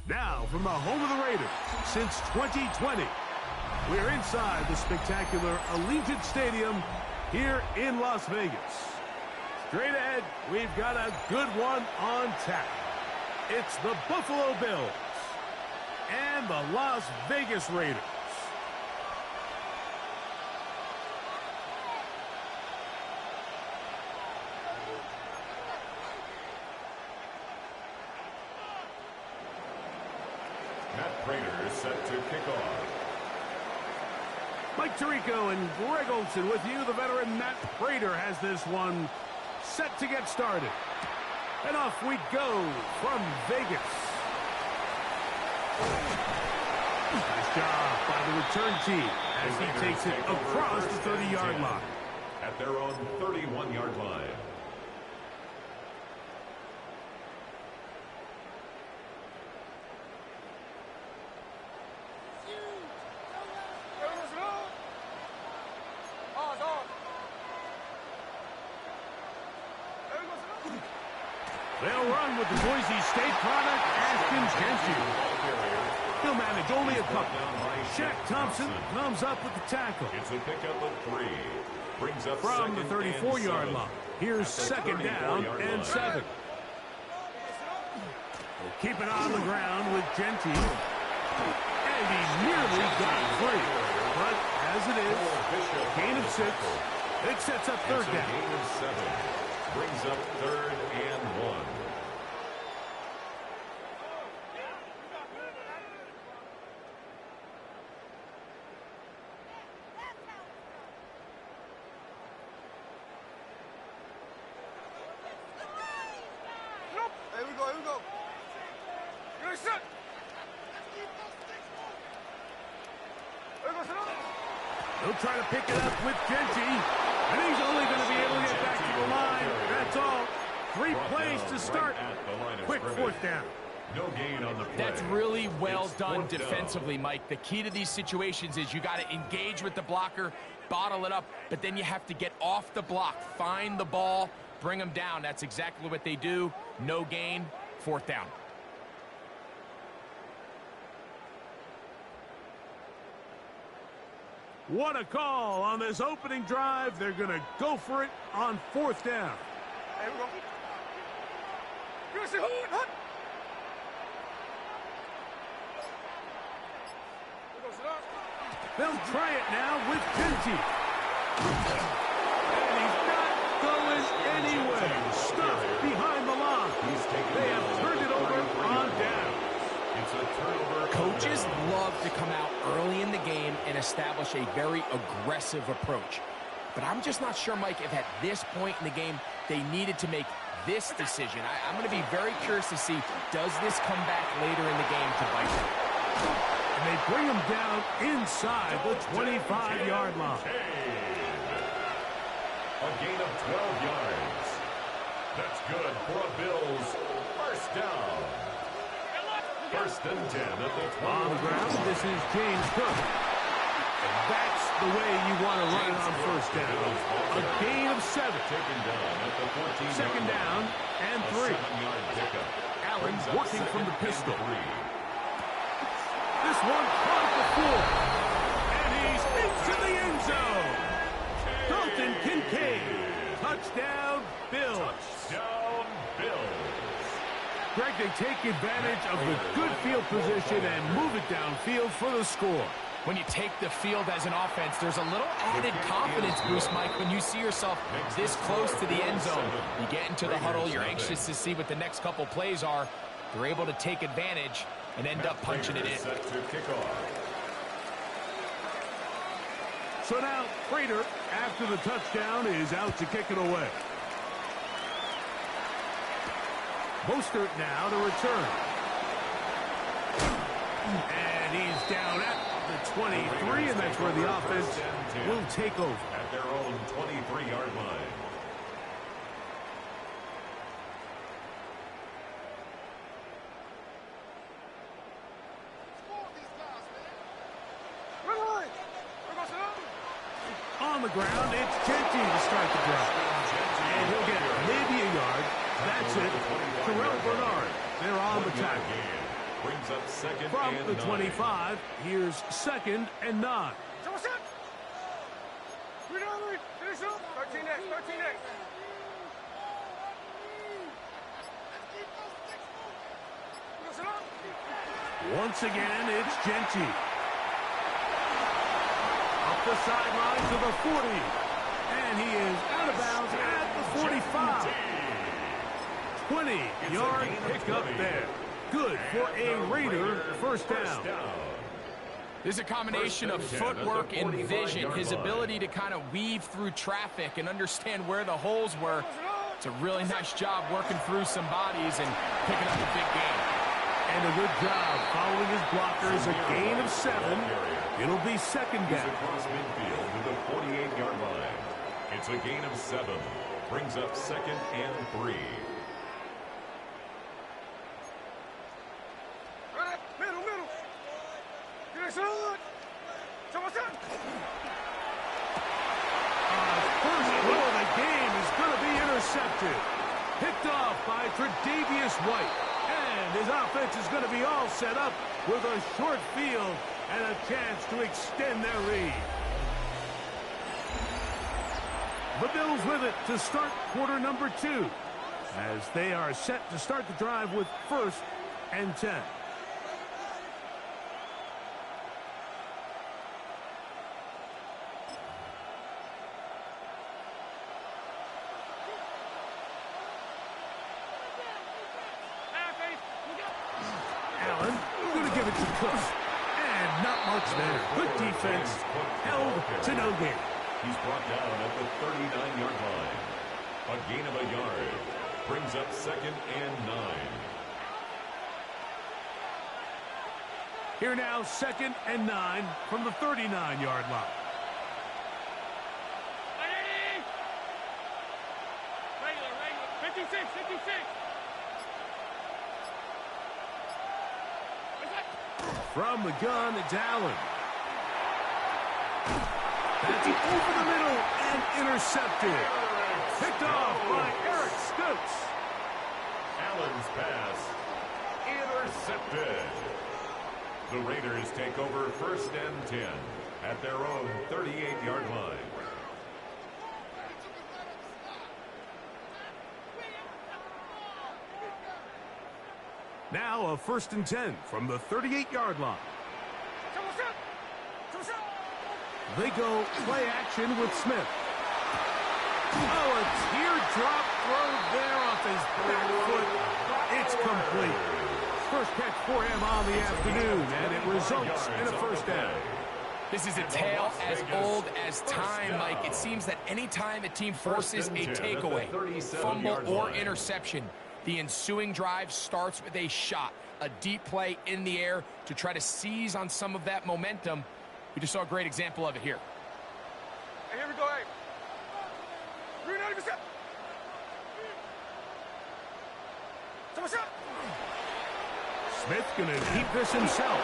Now, from the home of the Raiders, since 2020, we're inside the spectacular Allegiant Stadium here in Las Vegas. Straight ahead, we've got a good one on tap. It's the Buffalo Bills and the Las Vegas Raiders. Matt Prater is set to kick off. Mike Tirico and Greg Olson with you. The veteran Matt Prater has this one set to get started. And off we go from Vegas. Nice job by the return team as he takes it across the 30-yard line. At their own 31-yard line. They'll run with the Boise State product, Ashton Jeanty. He'll manage only a couple. Shaq Thompson comes up with the tackle. It's a pickup of 3. Brings up from the 34-yard line. Here's second down and 7. We'll keep it on the ground with Jeanty. And he nearly got free. But as it is, gain of 6. It sets up third down. Gain of 7. Brings up 3rd and 1. He'll try to pick it up with Jeanty, and he's only going to be able to get back to the line. That's all. 3 plays to start. Quick fourth down. No gain on the play. That's really well done defensively, Mike. The key to these situations is you got to engage with the blocker, bottle it up, but then you have to get off the block, find the ball, bring them down. That's exactly what they do. No gain, fourth down. What a call on this opening drive. They're going to go for it on fourth down. There we go. They'll try it now with Jeanty. And he's not going anywhere. Stuffed behind the line. They have turned it over on down. It's a turnover. Coaches love to come out early in the game and establish a very aggressive approach. But I'm just not sure, Mike, if at this point in the game they needed to make this decision. I'm going to be very curious to see, does this come back later in the game to bite them? And they bring him down inside the 25-yard line. A gain of 12 yards. That's good for a Bills first down. First and 10 at the 20. On the ground, this is James Cook. And that's the way you want to run it on first down. A gain of 7. Taken down at the 14. Second down and 3. 7-yard pickup. Allen working from the pistol. This one caught the floor. And he's into the end zone. Dalton Kincaid. Touchdown, Bills. Touchdown, Bills. Greg, they take advantage of the good field position and move it downfield for the score. When you take the field as an offense, there's a little added confidence boost, Mike, when you see yourself this close to the end zone. You get into the huddle, you're anxious to see what the next couple plays are. You're able to take advantage and end up punching it in. Set to kick off. So now, Prater, after the touchdown, is out to kick it away. Mostert now to return. And he's down at the 23, and that's where the offense will take over. At their own 23-yard line. On the ground, it's Jeanty to start the drive. And he'll get maybe a yard. That's it. Terrell Bernard, they're on the tackle. brings up second From and the 9. 25, here's 2nd and 9. Once again, it's Genty. Up the sideline to the 40. And he is out of bounds at the 45. 20-yard pickup there. Good for a Raider first down. There's a combination of footwork and vision, his ability to kind of weave through traffic and understand where the holes were. It's a really nice job working through some bodies and picking up a big gain. And a good job following his blockers. A gain of 7. It'll be second down. He's across midfield to the 48-yard line. It's a gain of 7. Brings up 2nd and 3. First throw of the game is going to be intercepted. Picked off by Tre'Davious White. And his offense is going to be all set up with a short field and a chance to extend their lead. The Bills with it to start quarter number 2, as they are set to start the drive with 1st and 10. Allen going to give it to Cook. And not much there. Good defense. Held to no gain. He's brought down at the 39-yard line. A gain of a yard. Brings up 2nd and 9. Here now, 2nd and 9 from the 39-yard line. Regular. 56. From the gun, it's Allen. That's over the middle and intercepted. Picked off by Eric Stokes. Allen's pass intercepted. The Raiders take over 1st and 10 at their own 38-yard line. Now a 1st and 10 from the 38-yard line. They go play action with Smith. Oh, a teardrop throw there off his back foot. It's complete. First catch for him on the afternoon, and it results in a first down. This is a tale as old as time, Mike. It seems that any time a team forces a takeaway, fumble, or interception, the ensuing drive starts with a shot, a deep play in the air to try to seize on some of that momentum. We just saw a great example of it here. Hey, here we go, hey. 390%. Smith going to keep this himself.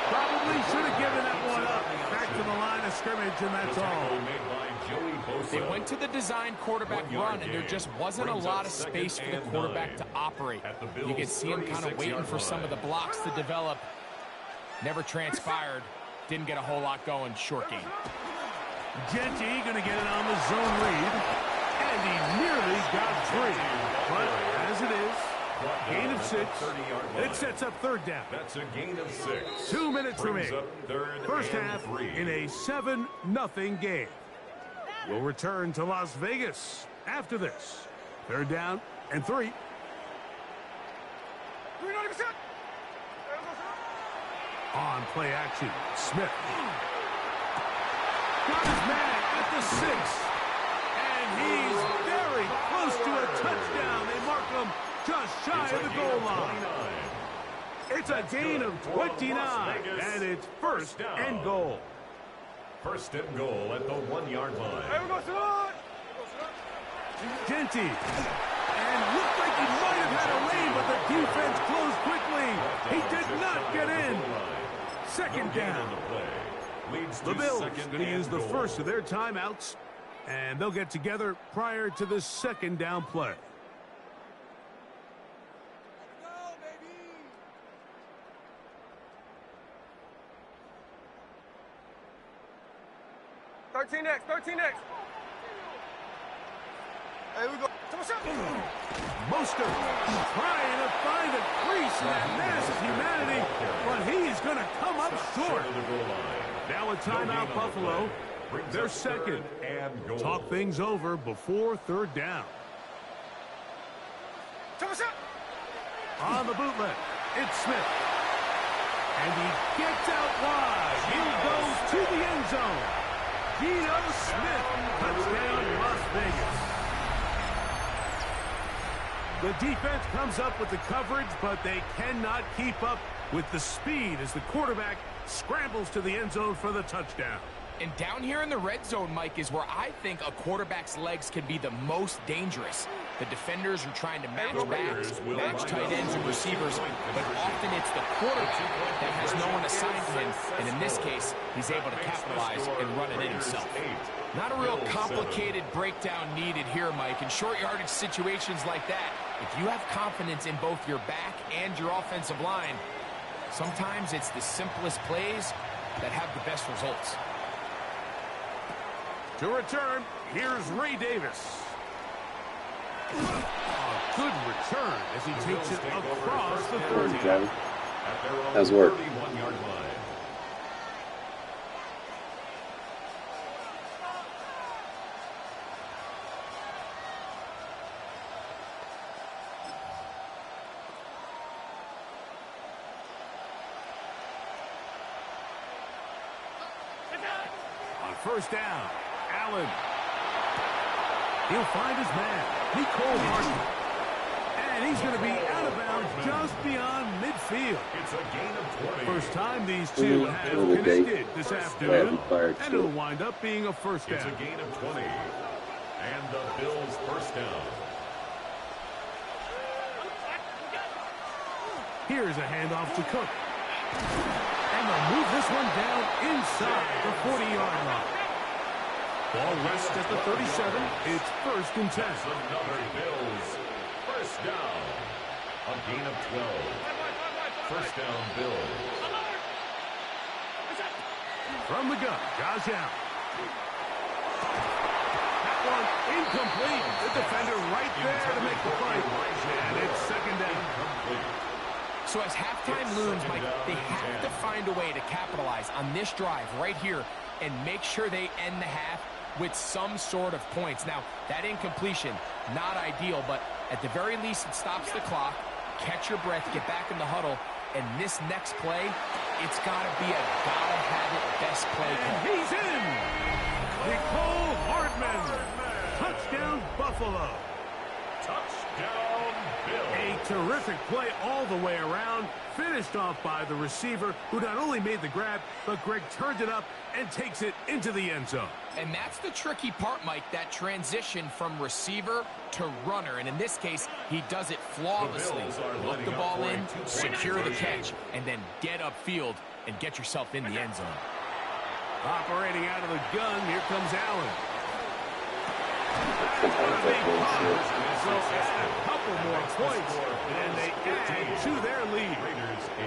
Probably should have given that one up. Back to the line of scrimmage, and that's all. They went to the design quarterback run, and there just wasn't a lot of space for the quarterback to operate. You could see him kind of waiting for some of the blocks to develop. Never transpired. Didn't get a whole lot going. Short game. Genty going to get it on the zone read. And he nearly got 3. But as it is, gain of 6. It sets up third down. That's a gain of 6. 2 minutes remaining. First half 3. in a 7-0 game. We'll return to Las Vegas after this. Third down and 3. 390%. On play action, Smith. Got his man at the 6. And he's very close to a touchdown. They mark him just shy of the goal line. It's a gain of 29, and it's first and goal. First and goal at the 1-yard line. Genty. And looked like he might have had a lane, but the defense closed quickly. He did not get in. Second down. The Bills going to use the first of their timeouts, and they'll get together prior to the second down play. 13X, 13X. Hey, we go. Mostert trying to find a crease in that mass of humanity, but he's going to come up short. Now a timeout, Buffalo. They're second. Talk things over before third down. On the bootleg, it's Smith. And he gets out wide. He goes to the end zone. Geno Smith, touchdown, Las Vegas. The defense comes up with the coverage, but they cannot keep up with the speed as the quarterback scrambles to the end zone for the touchdown. And down here in the red zone, Mike, is where I think a quarterback's legs can be the most dangerous. The defenders are trying to match backs, match tight ends and receivers, but often it's the quarterback that has no one assigned to him, and in this case, he's able to capitalize and run it in himself. Not a real complicated breakdown needed here, Mike. In short yardage situations like that, if you have confidence in both your back and your offensive line, sometimes it's the simplest plays that have the best results. To return, here's Ray Davis. A good return as he takes it across the 30. How's work? On first down, Allen. He'll find his man, Nicole Harden. And he's going to be out of bounds just beyond midfield. It's a gain of 20. First time these two have connected this afternoon, and it'll wind up being a first down. It's a gain of 20. And the Bills first down. Here's a handoff to Cook. And they'll move this one down inside the 40-yard line. Ball rests at the 37. It's first and 10. Another Bills first down. A gain of 12. First down, Bills. From the gun, Josh Allen. That one incomplete. The defender right there to make the play. And it's second down. So as halftime looms, Mike, they have to find a way to capitalize on this drive right here and make sure they end the half with some sort of points. Now, that incompletion, not ideal, but at the very least, it stops the clock. Catch your breath, get back in the huddle, and this next play, it's got to be a gotta-have-it best play call. And he's in! Nicole Hardman. Touchdown, Buffalo. Touchdown, Bills. A terrific play all the way around, finished off by the receiver, who not only made the grab, but Greg turned it up and takes it into the end zone. And that's the tricky part, Mike, that transition from receiver to runner. And in this case, he does it flawlessly. Look the ball in, secure the catch, and then get upfield and get yourself in the end zone. Operating out of the gun, here comes Allen. So a couple more points, and they add to their lead. Raiders 8.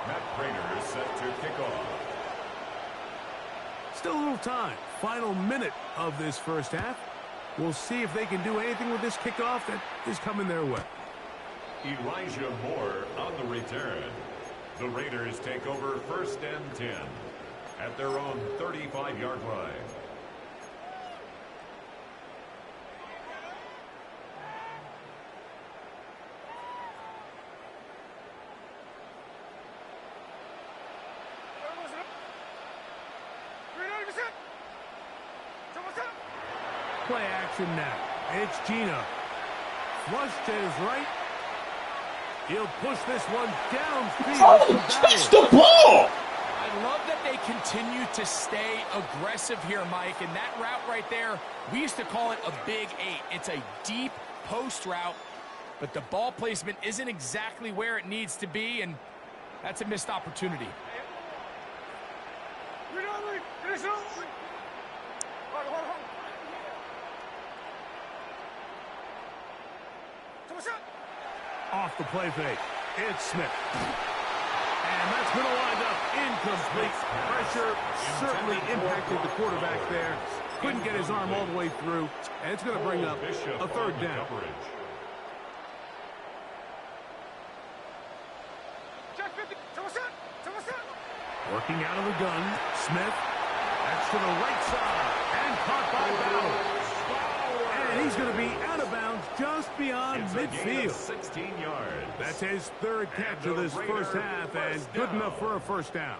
Matt Prater is set to kick off. Still a little time. Final minute of this first half. We'll see if they can do anything with this kickoff that is coming their way. Elijah Moore on the return. The Raiders take over first and 10 at their own 35-yard line. Play action now. It's Geno. Flush to his right. He'll push this one downfield. Oh, catch the ball! I love that they continue to stay aggressive here, Mike. And that route right there, we used to call it a big 8. It's a deep post route, but the ball placement isn't exactly where it needs to be, and that's a missed opportunity. Off the play fake. It's Smith. And that's going to wind up incomplete. Pressure certainly impacted the quarterback there. Couldn't get his arm all the way through. And it's going to bring up a third down. Working out of the gun, Smith. That's to the right side. And caught by Bowers. And he's going to be out of bounds just beyond midfield. 16 yards. That's his third catch of this first half, and good enough for a first down.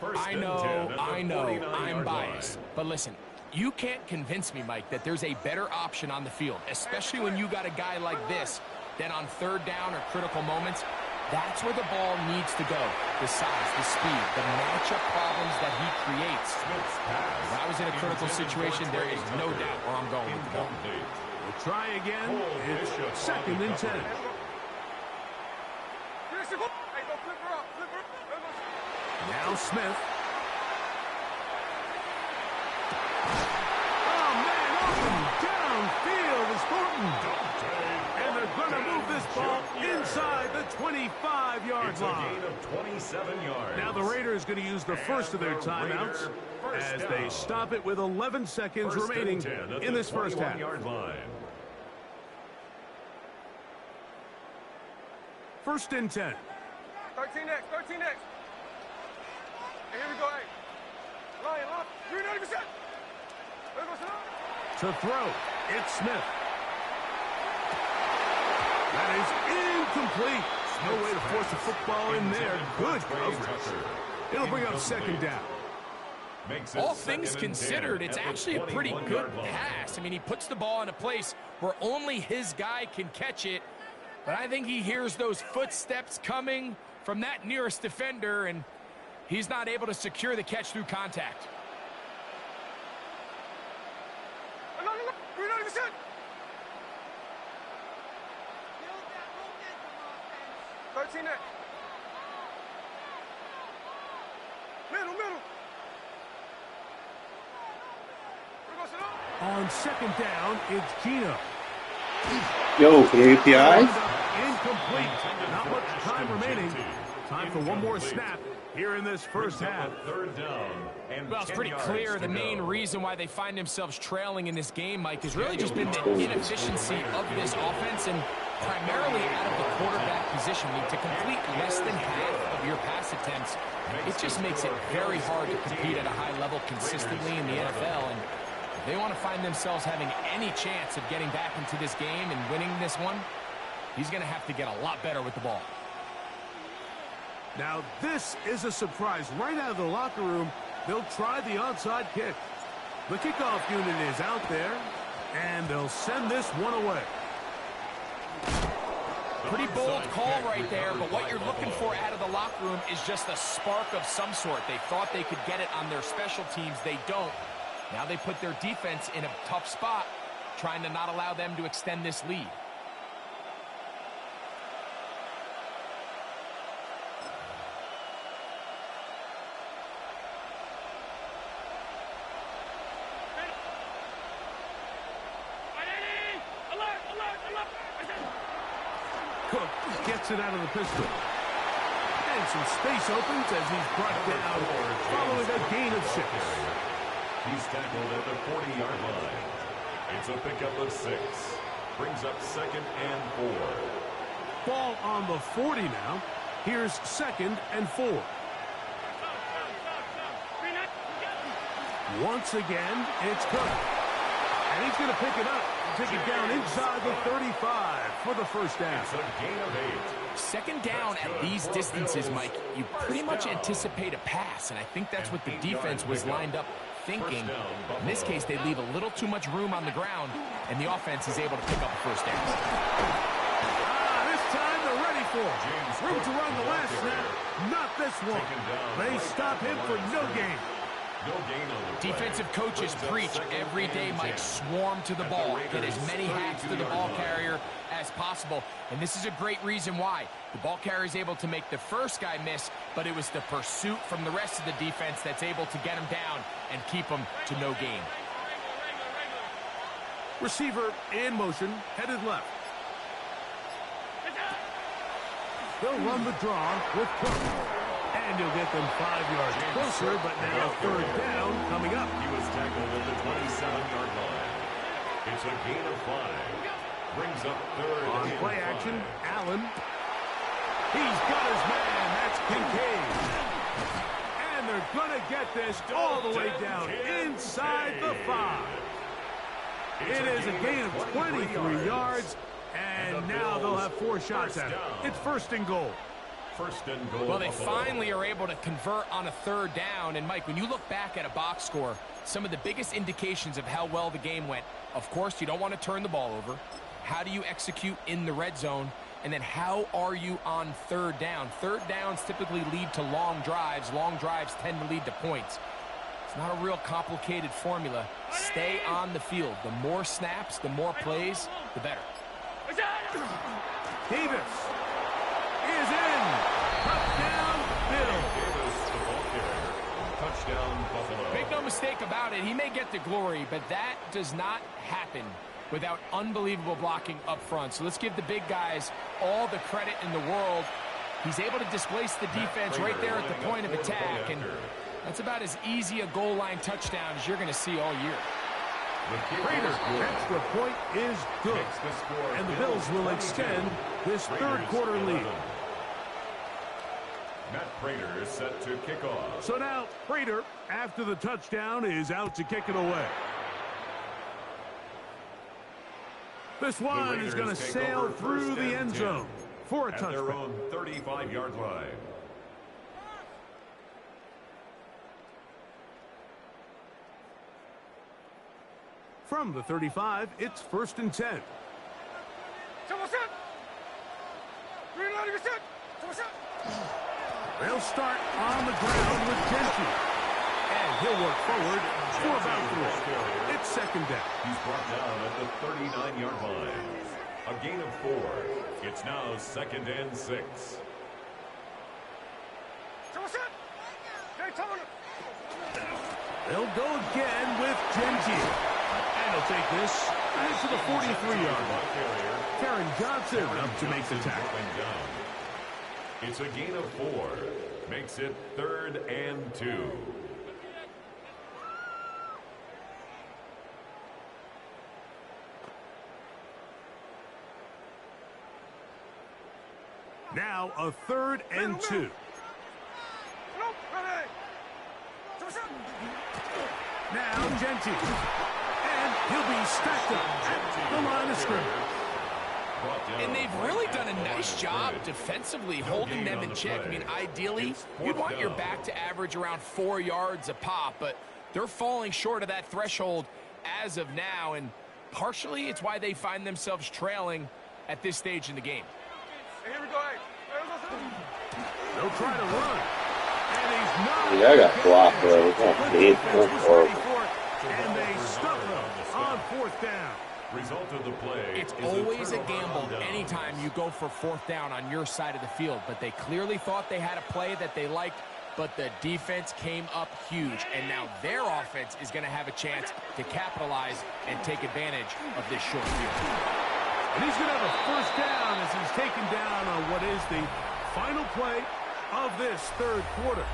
I know, I'm biased. But listen, you can't convince me, Mike, that there's a better option on the field, especially when you got a guy like this, than on third down or critical moments. That's where the ball needs to go. The size, the speed, the matchup problems that he creates. If I was in a critical situation, there is no doubt where I'm going with the ball. We'll try again. It's second and 10. Now Smith. Oh, man, open downfield is Thornton. And they're going to move this ball inside the 25-yard line. It's a gain of 27 yards. Now the Raiders going to use the first of their timeouts as they stop it with 11 seconds remaining in this first half. First and 10. 13 next, 13 next. Hey, here we go, hey. Lion, 390%. To throw, it's Smith. That is incomplete. No way to force the football in there. Good coverage. It'll bring up second down. All things considered, it's actually a pretty good pass. I mean, he puts the ball in a place where only his guy can catch it. But I think he hears those footsteps coming from that nearest defender, and he's not able to secure the catch through contact. 13 next. Middle. On second down, it's Gino. Yo, for the API? Incomplete. Not much time remaining. Time for one more snap here in this first half. Third down. Well, it's pretty clear the main reason why they find themselves trailing in this game, Mike, has really just been the inefficiency of this offense and primarily out of the quarterback position. I mean, to complete less than half of your pass attempts, it just makes it very hard to compete at a high level consistently in the NFL. And if they want to find themselves having any chance of getting back into this game and winning this one, he's going to have to get a lot better with the ball. Now, this is a surprise. Right out of the locker room, they'll try the onside kick. The kickoff unit is out there, and they'll send this one away. Pretty bold call right there, but what you're looking for out of the locker room is just a spark of some sort. They thought they could get it on their special teams. They don't. Now they put their defense in a tough spot, trying to not allow them to extend this lead. Cook gets it out of the pistol. And some space opens as he's brought down following a gain of 6. He's tackled at the 40-yard line. It's a pickup of 6. Brings up second and 4. Ball on the 40 now. Here's second and 4. Once again, it's Cook. And he's going to pick it up and take it down inside the 35 for the first down. It's a gain of 8. Second down at these distances, Mike, you pretty much anticipate a pass, and I think that's what the defense was lined up thinking. In this case, they leave a little too much room on the ground, and the offense is able to pick up a first down. This time they're ready for it. Room to run the last snap. Not this one. They stop him for no gain. Defensive coaches preach every day, Mike, swarm to the ball. Get as many hacks to the ball carrier as possible. And this is a great reason why. The ball carrier is able to make the first guy miss, but it was the pursuit from the rest of the defense that's able to get him down and keep him to no gain. Receiver in motion, headed left. They'll run the draw with Cook. And he'll get them 5 yards closer, but now third down coming up. He was tackled at the 27-yard line. It's a gain of 5. Brings up third on and play 5. action, Allen. He's got his man. That's Kincaid. And they're going to get this all the way down inside the 5. It is a gain of 23 yards, and now they'll have 4 shots at it. It's first and goal. First and goal. Well, they finally are able to convert on a third down. And, Mike, when you look back at a box score, some of the biggest indications of how well the game went, of course, you don't want to turn the ball over. How do you execute in the red zone? And then how are you on third down? Third downs typically lead to long drives. Long drives tend to lead to points. It's not a real complicated formula. Stay on the field. The more snaps, the more plays, the better. Davis is in. Touchdown, Bill. Davis, the ball carrier. Touchdown, Buffalo. Make no mistake about it. He may get the glory, but that does not happen without unbelievable blocking up front. So let's give the big guys all the credit in the world. He's able to displace the defense right there at the point of attack, and that's about as easy a goal line touchdown as you're going to see all year. Prater's extra point is good, and the Bills will extend this third quarter lead. Matt Prater is set to kick off. So now Prater, after the touchdown, is out to kick it away. This one is going to sail through the end zone for a touchdown. At their own 35-yard line. From the 35, it's first and 10. They'll start on the ground with Gentry. And he'll work forward for about 3. It's second down. He's brought down at the 39-yard line. A gain of 4. It's now second and 6. They'll go again with Gentry. And he'll take this to the 43-yard line. Karen Johnson up to make the tackle. It's a gain of 4. Makes it third and 2. Now a third and 2. Now Gentry. And he'll be stacked up at the line of scrimmage. And they've really done a nice job defensively holding them in check. I mean, ideally, you'd want your back to average around 4 yards a pop, but they're falling short of that threshold as of now, and partially it's why they find themselves trailing at this stage in the game. Here we go. They'll try to run. And he's not. Yeah, I got blocked, bro. That's horrible. And they stuff him on fourth down. Result of the play. It's always a gamble anytime you go for fourth down on your side of the field, but they clearly thought they had a play that they liked, but the defense came up huge, and now their offense is going to have a chance to capitalize and take advantage of this short field. And he's going to have a first down as he's taken down on what is the final play of this third quarter.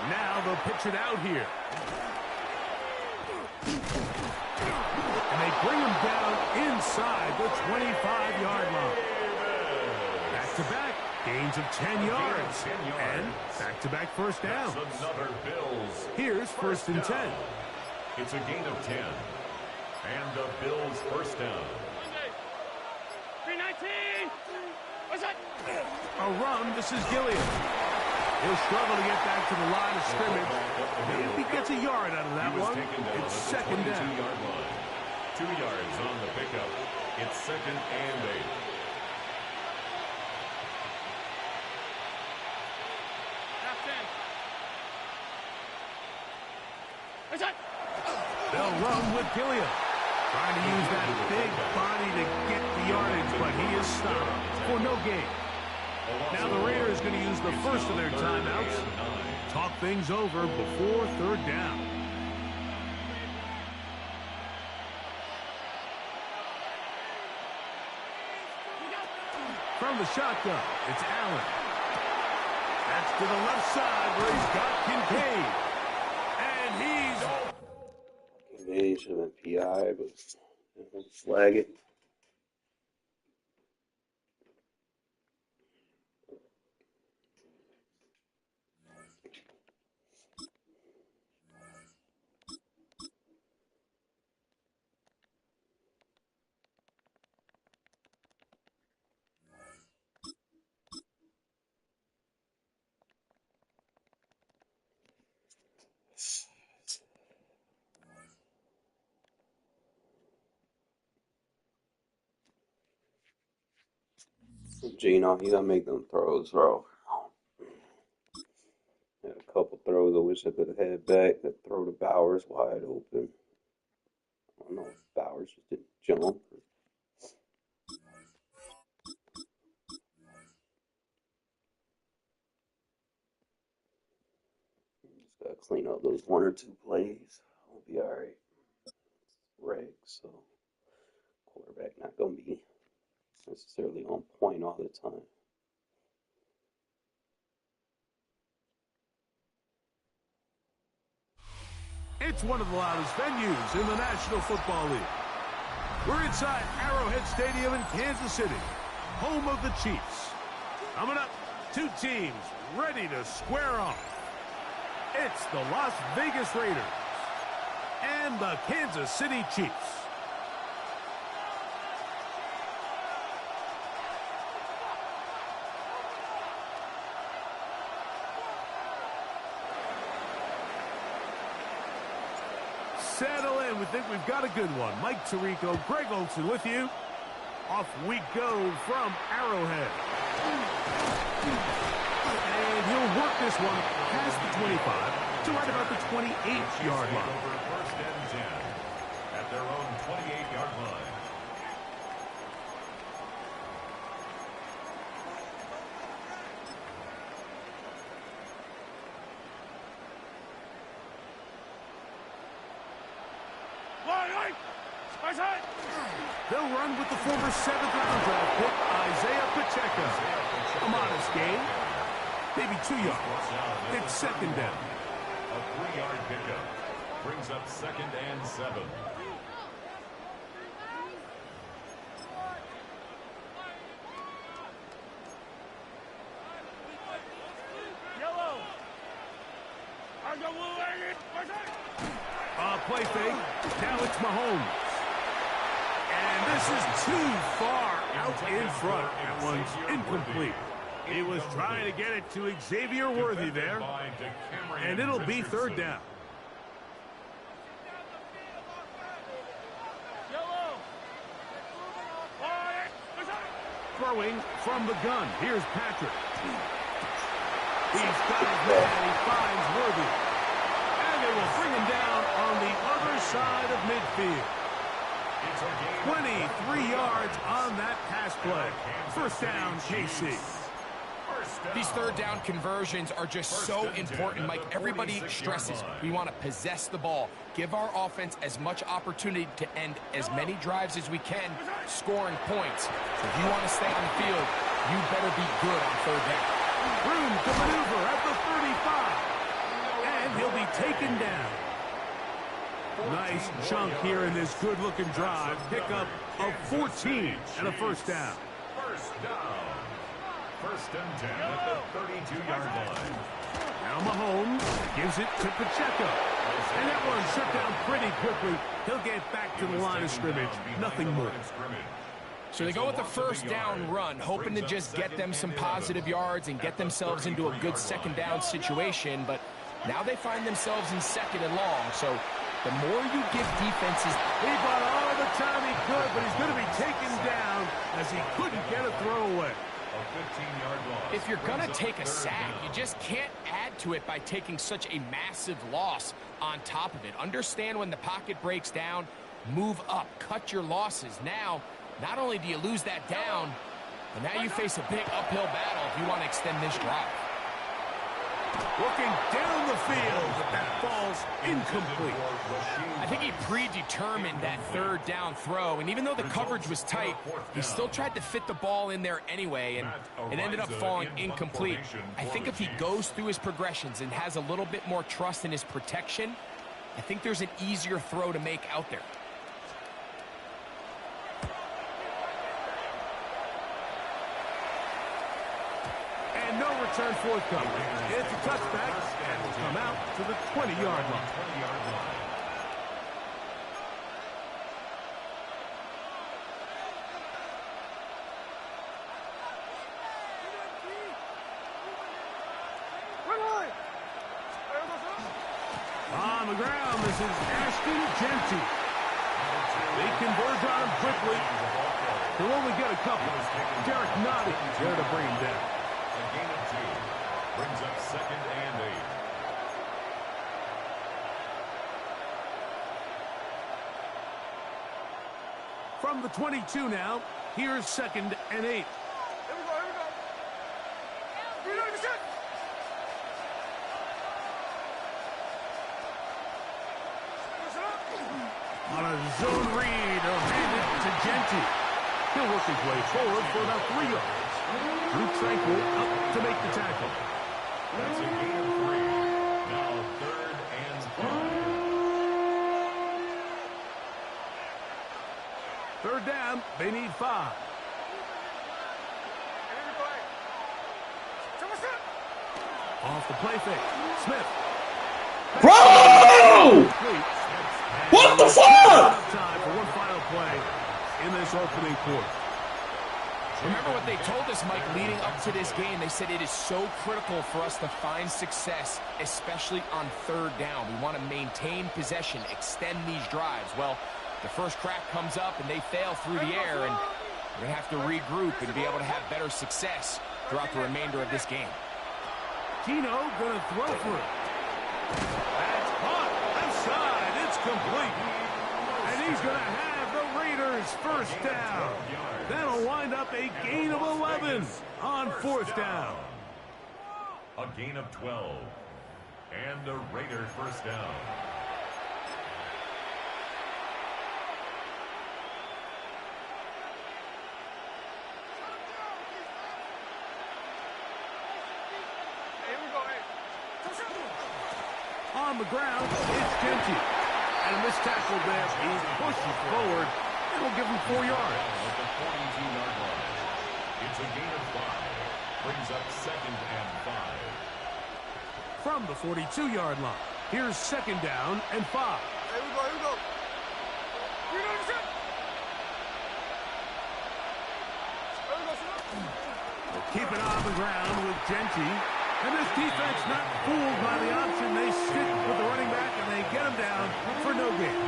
Now they'll pitch it out here. And they bring him down inside the 25-yard line. Back-to-back gains of 10 yards. And back-to-back first downs. That's another Bills. Here's first and 10. It's a gain of 10. And the Bills first down. 319. What's that? A run. This is Gilliam. He'll struggle to get back to the line of scrimmage. If he gets a yard out of that one, it's second down. 2 yards on the pickup. It's 2nd and 8. They'll run with Gilliam. Trying to use that big body to get the yardage, but he is stopped for no gain. Now the Raiders going to use the first of their timeouts. Talk things over before third down. From the shotgun, it's Allen. That's to the left side where he's got Kincaid. And he's... Kincaid should have been PI, but flag it. Gino, you gotta make them throws, bro. Had a couple throws I wish I could have had back. That throw to Bowers wide open. I don't know if Bowers just didn't jump. Just gotta clean up those 1 or 2 plays. I'll be alright. Reg, so quarterback not gonna be necessarily on point all the time. It's one of the loudest venues in the National Football League. We're inside Arrowhead Stadium in Kansas City, home of the Chiefs. Coming up, 2 teams ready to square off. It's the Las Vegas Raiders and the Kansas City Chiefs. Settle in. We think we've got a good one. Mike Tirico, Greg Olsen with you. Off we go from Arrowhead. And he'll work this one past the 25 to right about the 28-yard line. Over 1st and 10 at their own 28-yard line. They'll run with the former 7th-round draft pick, Isaiah Pacheco. A modest gain, maybe 2 yards. It's 2nd down. A 3-yard pickup brings up 2nd and 7. Play fake. Now it's Mahomes. And this is too far out in front. That one's incomplete. He was trying to get it to Xavier Worthy there. And it'll be 3rd down. Throwing from the gun. Here's Patrick. He's got his man. He finds Worthy. And they will bring him down on the other side of midfield. 23 yards on that pass play. 1st down, KC. These 3rd down conversions are just so important, Mike. Everybody stresses we want to possess the ball, give our offense as much opportunity to end as many drives as we can, scoring points. So if you want to stay on the field, you better be good on 3rd down. Room to maneuver at the 35. And he'll be taken down. Nice chunk here in this good-looking drive. Pickup of 14 and a 1st down. 1st down. 1st and 10 at the 32-yard line. Now Mahomes gives it to Pacheco. And that one shut down pretty quickly. He'll get back to the line of scrimmage. Nothing more. So they go with the first down run, hoping to just get them some positive yards and get themselves into a good second down situation, but now they find themselves in second and long. So the more you give defenses... He bought all the time he could, but he's going to be taken down as he couldn't get a throwaway. A 15-yard loss. If you're going to take a sack, you just can't add to it by taking such a massive loss on top of it. Understand when the pocket breaks down, move up, cut your losses. Now, not only do you lose that down, but now you face a big uphill battle if you want to extend this drive. Looking down the field, but that falls incomplete. I think he predetermined that third down throw, and even though the coverage was tight, he still tried to fit the ball in there anyway, and it ended up falling incomplete. I think if he goes through his progressions and has a little bit more trust in his protection, I think there's an easier throw to make out there. And no return forthcoming. It's a touchback, and will come out to the 20-yard line. On the ground, this is Ashton Genty. They converge on him quickly. He'll only get a couple. Derek Nottie there to bring him down. A gain of 2 brings up 2nd and 8. From the 22 now, here's 2nd and 8. Here we go, here we go. Reload the shot. On a zone read, he'll hand it to Genty. He'll work his way forward for about 3 yards. Luke Tranquil up to make the tackle. That's a gain of 3. Now 3rd and 5. Third down, they need 5. Off the play fake. Smith. Bro! What the fuck? Time for one final play in this opening quarter. Remember what they told us, Mike, leading up to this game. They said it is so critical for us to find success, especially on third down. We want to maintain possession, extend these drives. Well, the first crack comes up and they fail through the air, and we're going to have to regroup and be able to have better success throughout the remainder of this game. Tino going to throw for it. That's caught. Outside. It's complete. And he's going to have the Raiders first down. That'll wind up a gain of 11 on 4th down. A gain of 12. And a Raider first down. On the ground, it's Genty. And this tackle there, he pushes forward. It'll give him 4 yards. At the 42-yard line. It's a gain of 5. Brings up 2nd and 5. From the 42-yard line, here's 2nd down and 5. Here we go, here we go. Reload the shot. Here we go, sir. Keep it on the ground with Genty. And this defense not fooled by the option. They stick with the running back, and they get him down for no gain.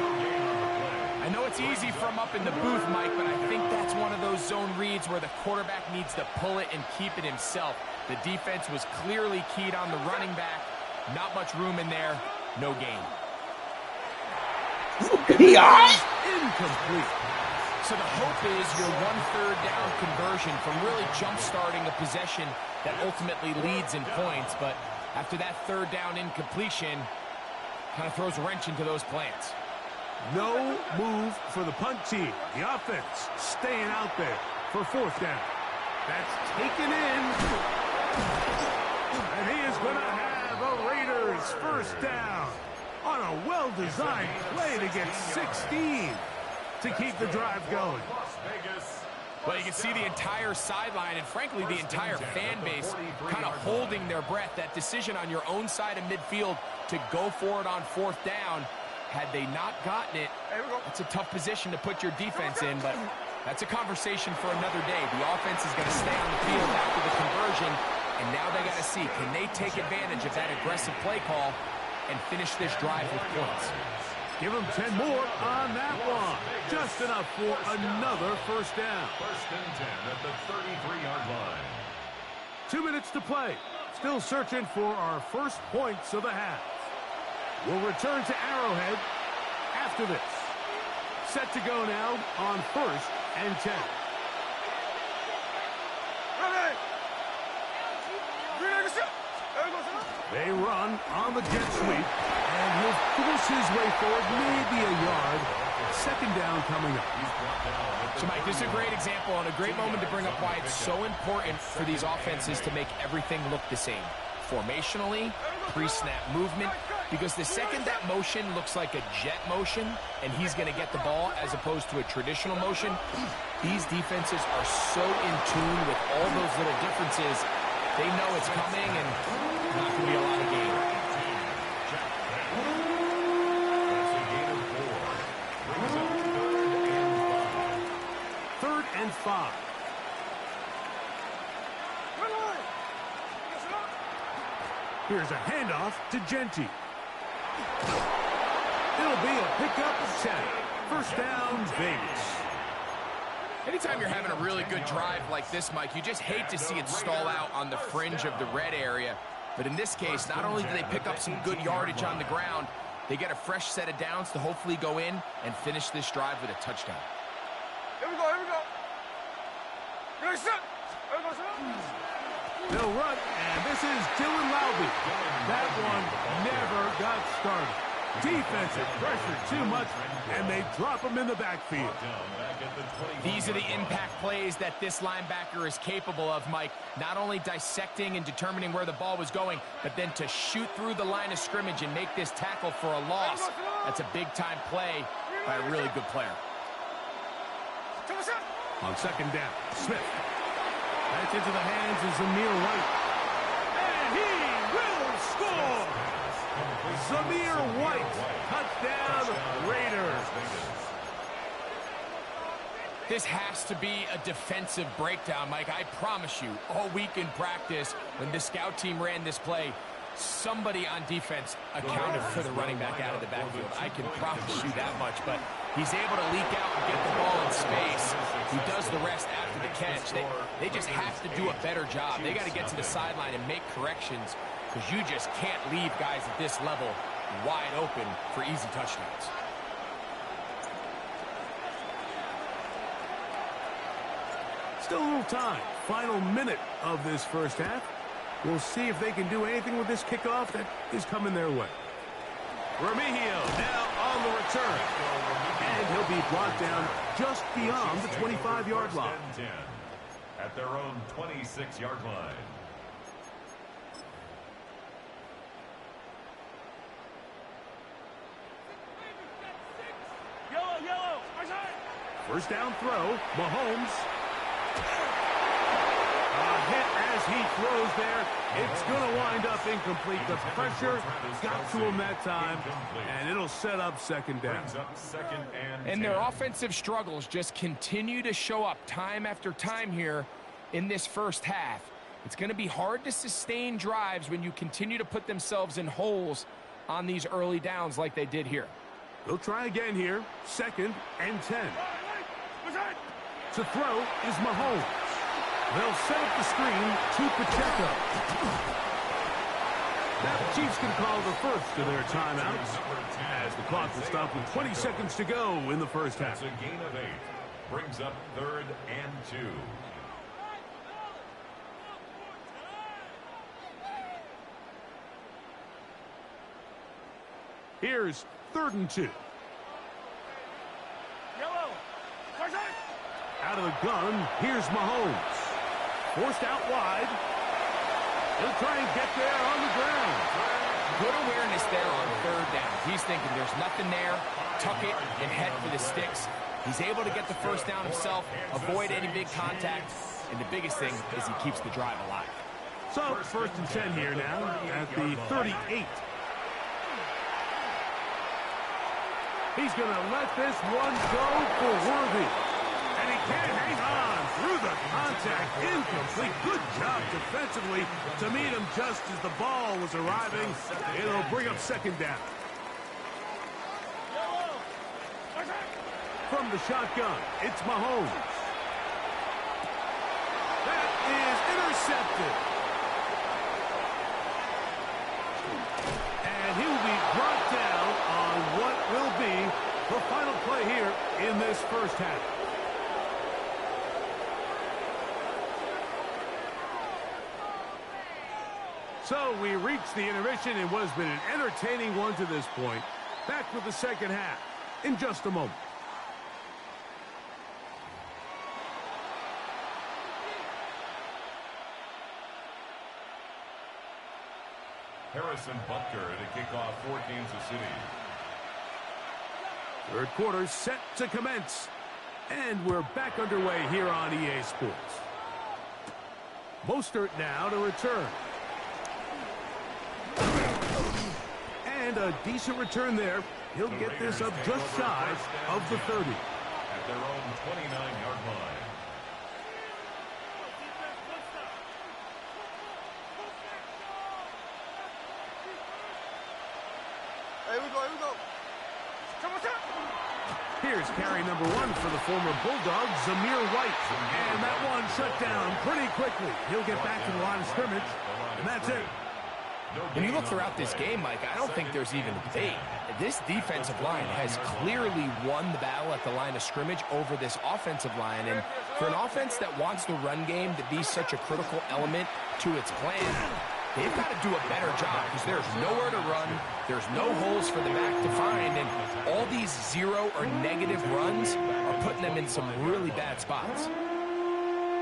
I know it's easy from up in the booth, Mike, but I think that's one of those zone reads where the quarterback needs to pull it and keep it himself. The defense was clearly keyed on the running back. Not much room in there. No gain. Incomplete. So the hope is your 1/3 down conversion from really jump-starting a possession that ultimately leads in points. But after that 3rd down incompletion, kind of throws a wrench into those plans. No move for the punt team. The offense staying out there for 4th down. That's taken in. And he is going to have a Raiders first down on a well-designed play to get 16 to keep the drive going. Las Vegas. Well, you can see the entire sideline and, frankly, the entire fan base kind of holding their breath. That decision on your own side of midfield to go for it on 4th down, had they not gotten it, that's a tough position to put your defense in, but That's a conversation for another day. The offense is going to stay on the field after the conversion, and now they got to see, can they take advantage of that aggressive play call and finish this drive with points? Give them 10 more on that one. Just enough for another first down. First and 10 at the 33-yard line. 2 minutes to play. Still searching for our first points of the half. We'll return to Arrowhead after this. Set to go now on first and 10. They run on the jet sweep, and he'll force his way forward, maybe a yard. Second down coming up. So, Mike, this is a great example and a great moment to bring up why it's so important for these offenses to make everything look the same. Formationally, pre-snap movement, because the second that motion looks like a jet motion and he's going to get the ball as opposed to a traditional motion, these defenses are so in tune with all those little differences. They know it's coming and not going to be a lot of gain. That's a gain of 4. Brings up 3rd and 5. Here's a handoff to Genti. It'll be a pickup of 10. First down, Vegas. Anytime you're having a really good drive like this, Mike, you just hate to see it stall out on the fringe of the red area. But in this case, not only do they pick up some good yardage on the ground, they get a fresh set of downs to hopefully go in and finish this drive with a touchdown. Here we go, here we go. Ready, set. Here we go, set. They'll run, and this is Dylan Lowby. That one never got started. Defensive pressure too much, and they drop him in the backfield. These are the impact plays that this linebacker is capable of, Mike. Not only dissecting and determining where the ball was going, but then to shoot through the line of scrimmage and make this tackle for a loss. That's a big-time play by a really good player. On second down, Smith. That's into the hands of Zamir White. And he will score! Zamir White, touchdown Raiders. This has to be a defensive breakdown, Mike. I promise you, all week in practice, when the scout team ran this play, somebody on defense accounted for the running back out of the backfield. I can promise you that much, but he's able to leak out and get the ball in space. He does the rest after the catch. They just have to do a better job. They got to get to the sideline and make corrections, because you just can't leave guys at this level wide open for easy touchdowns. Still a little time. Final minute of this first half. We'll see if they can do anything with this kickoff that is coming their way. Remigio now on the return. And he'll be brought down just beyond the 25-yard line. At their own 26-yard line. Yellow. First down throw, Mahomes. A hit as he throws there. It's going to wind up incomplete. The pressure got to him that time, and it'll set up second down. And their offensive struggles just continue to show up time after time here in this first half. It's going to be hard to sustain drives when you continue to put themselves in holes on these early downs like they did here. They'll try again here. 2nd and 10. To throw is Mahomes. They'll set up the screen to Pacheco. Now the Chiefs can call the first of their timeouts as the clock will stop with 20 seconds to go in the first half. That's a gain of 8. Brings up 3rd and 2. Here's 3rd and 2. Out of the gun, here's Mahomes. Forced out wide. He'll try and get there on the ground. Good awareness there on 3rd down. He's thinking there's nothing there. Tuck it and head for the sticks. He's able to get the first down himself, avoid any big contact, and the biggest thing is he keeps the drive alive. So, 1st and 10 here now at the 38. He's going to let this one go for Worthy. And he can't hang on through the contact. Incomplete. Good job defensively to meet him just as the ball was arriving. It'll bring up second down. From the shotgun, it's Mahomes. That is intercepted. And he will be brought down on what will be the final play here in this first half. So we reach the intermission in what has been an entertaining one to this point. Back with the second half in just a moment. Harrison Butker to kick off for Kansas City. Third quarter set to commence. And we're back underway here on EA Sports. Mostert now to return. And a decent return there. He'll get this up just shy of the 30. At their own 29-yard line. Here we go. Here's carry number 1 for the former Bulldog, Zamir White. And that one shut down pretty quickly. He'll get back to the line of scrimmage, and that's it. When you look throughout this game, Mike, I don't think there's even debate. This defensive line has clearly won the battle at the line of scrimmage over this offensive line. And for an offense that wants the run game to be such a critical element to its plan, they've got to do a better job because there's nowhere to run. There's no holes for the back to find. And all these zero or negative runs are putting them in some really bad spots.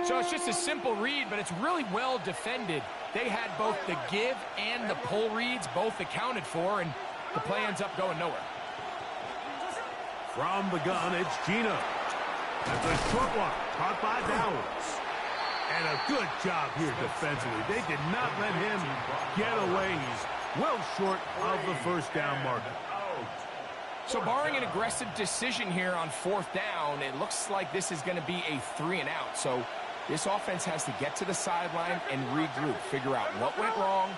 So it's just a simple read, but it's really well defended. They had both the give and the pull reads both accounted for, and the play ends up going nowhere. From the gun, it's Gino. That's a short one, caught by Dowers. And a good job here defensively. They did not let him get away. He's well short of the first down marker. So barring an aggressive decision here on fourth down, it looks like this is going to be a 3 and out. So this offense has to get to the sideline and regroup, figure out what went wrong,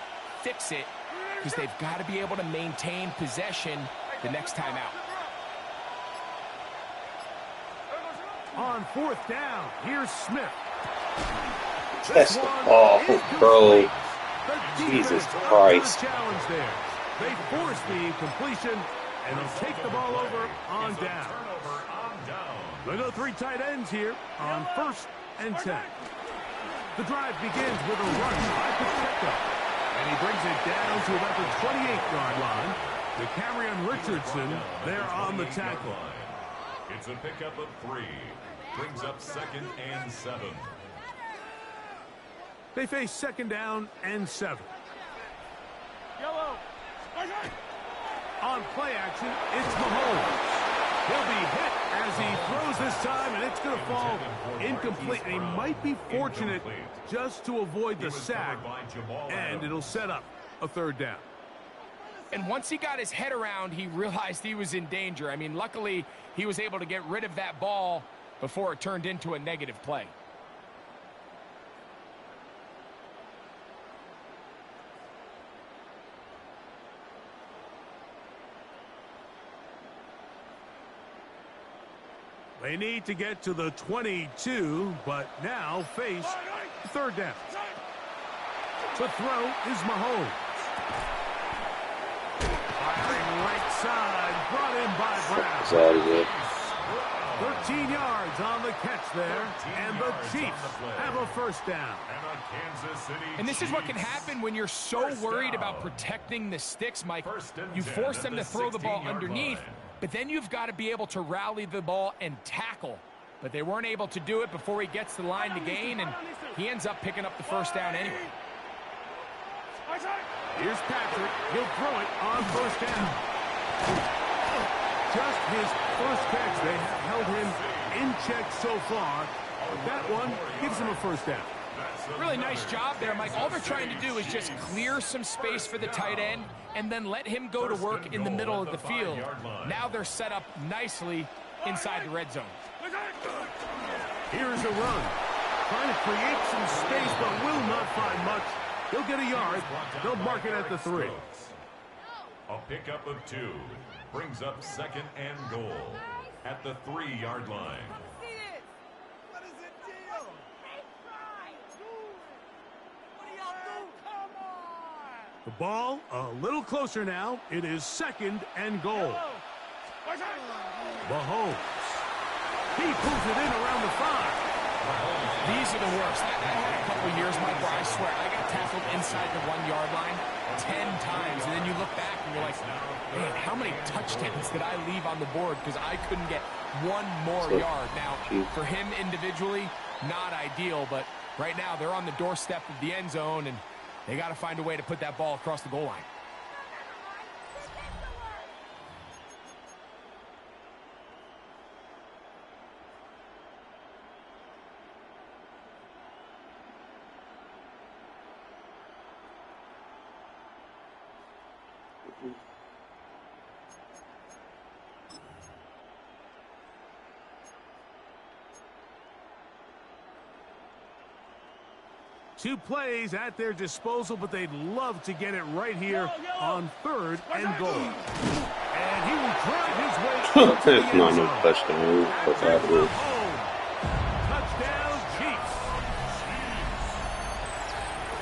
fix it, because they've got to be able to maintain possession the next time out. On fourth down, here's Smith. That's the ball, bro. Jesus Christ. Challenge there. They force the incompletion, and they'll take the ball over on down. They go 3 tight ends here on 1st and 10. The drive begins with a rush by Pacheco, and he brings it down to about the 28-yard line. The Cameron Richardson there on the tackle. It's a pickup of 3. Brings up 2nd and 7. They face 2nd down and 7. On play action, it's Mahomes. He'll be hit as he throws this time, and it's going to fall incomplete. And he might be fortunate just to avoid the sack, and it'll set up a 3rd down. And once he got his head around, he realized he was in danger. I mean, luckily, he was able to get rid of that ball before it turned into a negative play. They need to get to the 22, but now face 3rd down. The throw is Mahomes. Firing right side, brought in by Brown. It's out of here. 13 yards on the catch there, and the Chiefs have a 1st down. And this is what can happen when you're so worried about protecting the sticks, Mike. You force them to throw the ball underneath, but then you've got to be able to rally the ball and tackle. But they weren't able to do it before he gets the line to gain, and he ends up picking up the 1st down anyway. Here's Patrick. He'll throw it on 1st down. Just his first catch. They have held him in check so far. That one gives him a 1st down. Really nice job there, Mike. All they're trying to do is just clear some space for the tight end and then let him go to work in the middle of the field. Now they're set up nicely inside the red zone. Here's a run. Trying to create some space, but will not find much. He'll get a yard. They'll mark it at the 3. A pickup of 2 brings up 2nd and goal at the 3-yard line. What is it, deal? The ball a little closer now. It is 2nd and goal. Mahomes. He pulls it in around the 5. These are the worst. I had a couple years, Mike, where I swear I got tackled inside the 1-yard line 10 times, and then you look back and you're like, man, how many touchdowns did I leave on the board because I couldn't get one more yard? Now, for him individually, not ideal, but right now they're on the doorstep of the end zone, and they got to find a way to put that ball across the goal line. Two plays at their disposal, but they'd love to get it right here on 3rd and goal. And he will drive his way into the end Not no zone. touchdown. What's happening? Touchdown, Chiefs.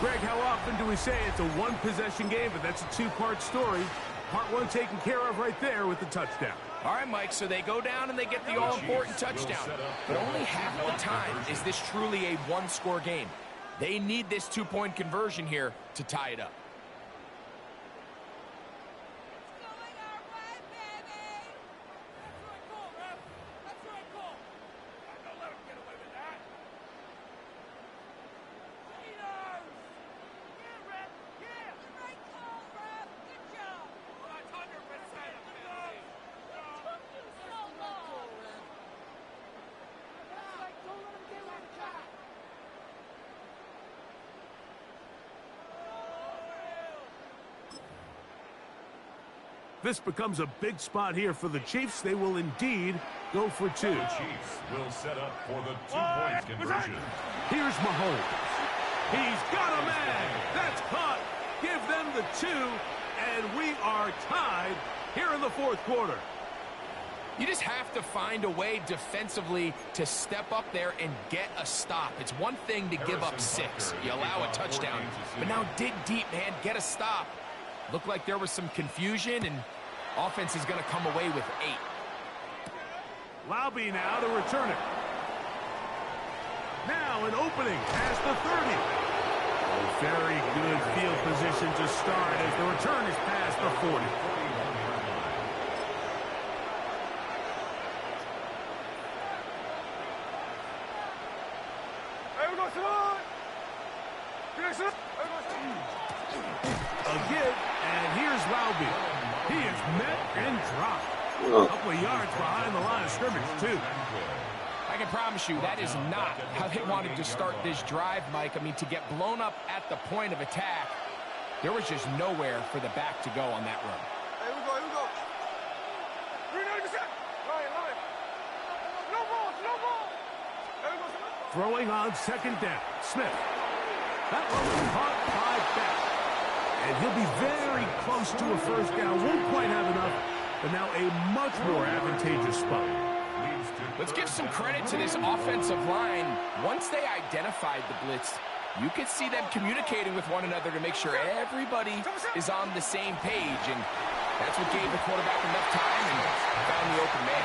Greg, how often do we say it's a one-possession game, but that's a two-part story? Part 1 taken care of right there with the touchdown. All right, Mike, so they go down and they get the all-important touchdown. But only half the time is this truly a one-score game. They need this 2-point conversion here to tie it up. This becomes a big spot here for the Chiefs. They will indeed go for 2. The Chiefs will set up for the 2-point conversion. Here's Mahomes. He's got a man. That's caught. Give them the 2, and we are tied here in the 4th quarter. You just have to find a way defensively to step up there and get a stop. It's one thing to give up 6. You allow a touchdown. But now dig deep, man. Get a stop. Looked like there was some confusion, and offense is going to come away with 8. Laube now to return it. Now an opening past the 30. A very good field position to start as the return is past the 40. Hey, we go, Simone! A give, and here's Laube. He is met and dropped. Oh. A couple of yards behind the line of scrimmage, too. I can promise you that is not how they wanted to start this drive, Mike. I mean, to get blown up at the point of attack, there was just nowhere for the back to go on that run. Hey, we go, here we go. 390%. Line. No ball. Hey, we go, Simone. Throwing on 2nd down. Smith. That one was caught by Beck. And he'll be very close to a 1st down. Won't quite have enough, but now a much more advantageous spot. Let's give some credit to this offensive line. Once they identified the blitz, you could see them communicating with one another to make sure everybody is on the same page. And that's what gave the quarterback enough time and found the open man.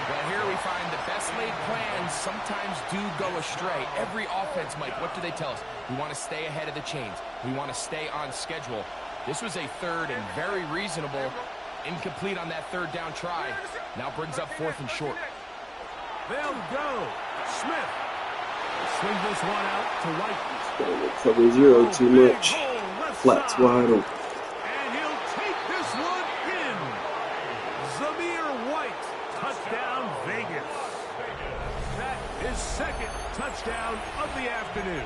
Well, here we find the best laid plans sometimes do go astray. Every offense, Mike, what do they tell us? We want to stay ahead of the chains. We want to stay on schedule. This was a 3rd and very reasonable. Incomplete on that 3rd down try. Now brings up 4th and short. They'll go. Smith. Swing this one out to White. Cover 0 too much. Flats wide open. And he'll take this one in. Zamir White. Touchdown, Vegas. That is 2nd touchdown of the afternoon.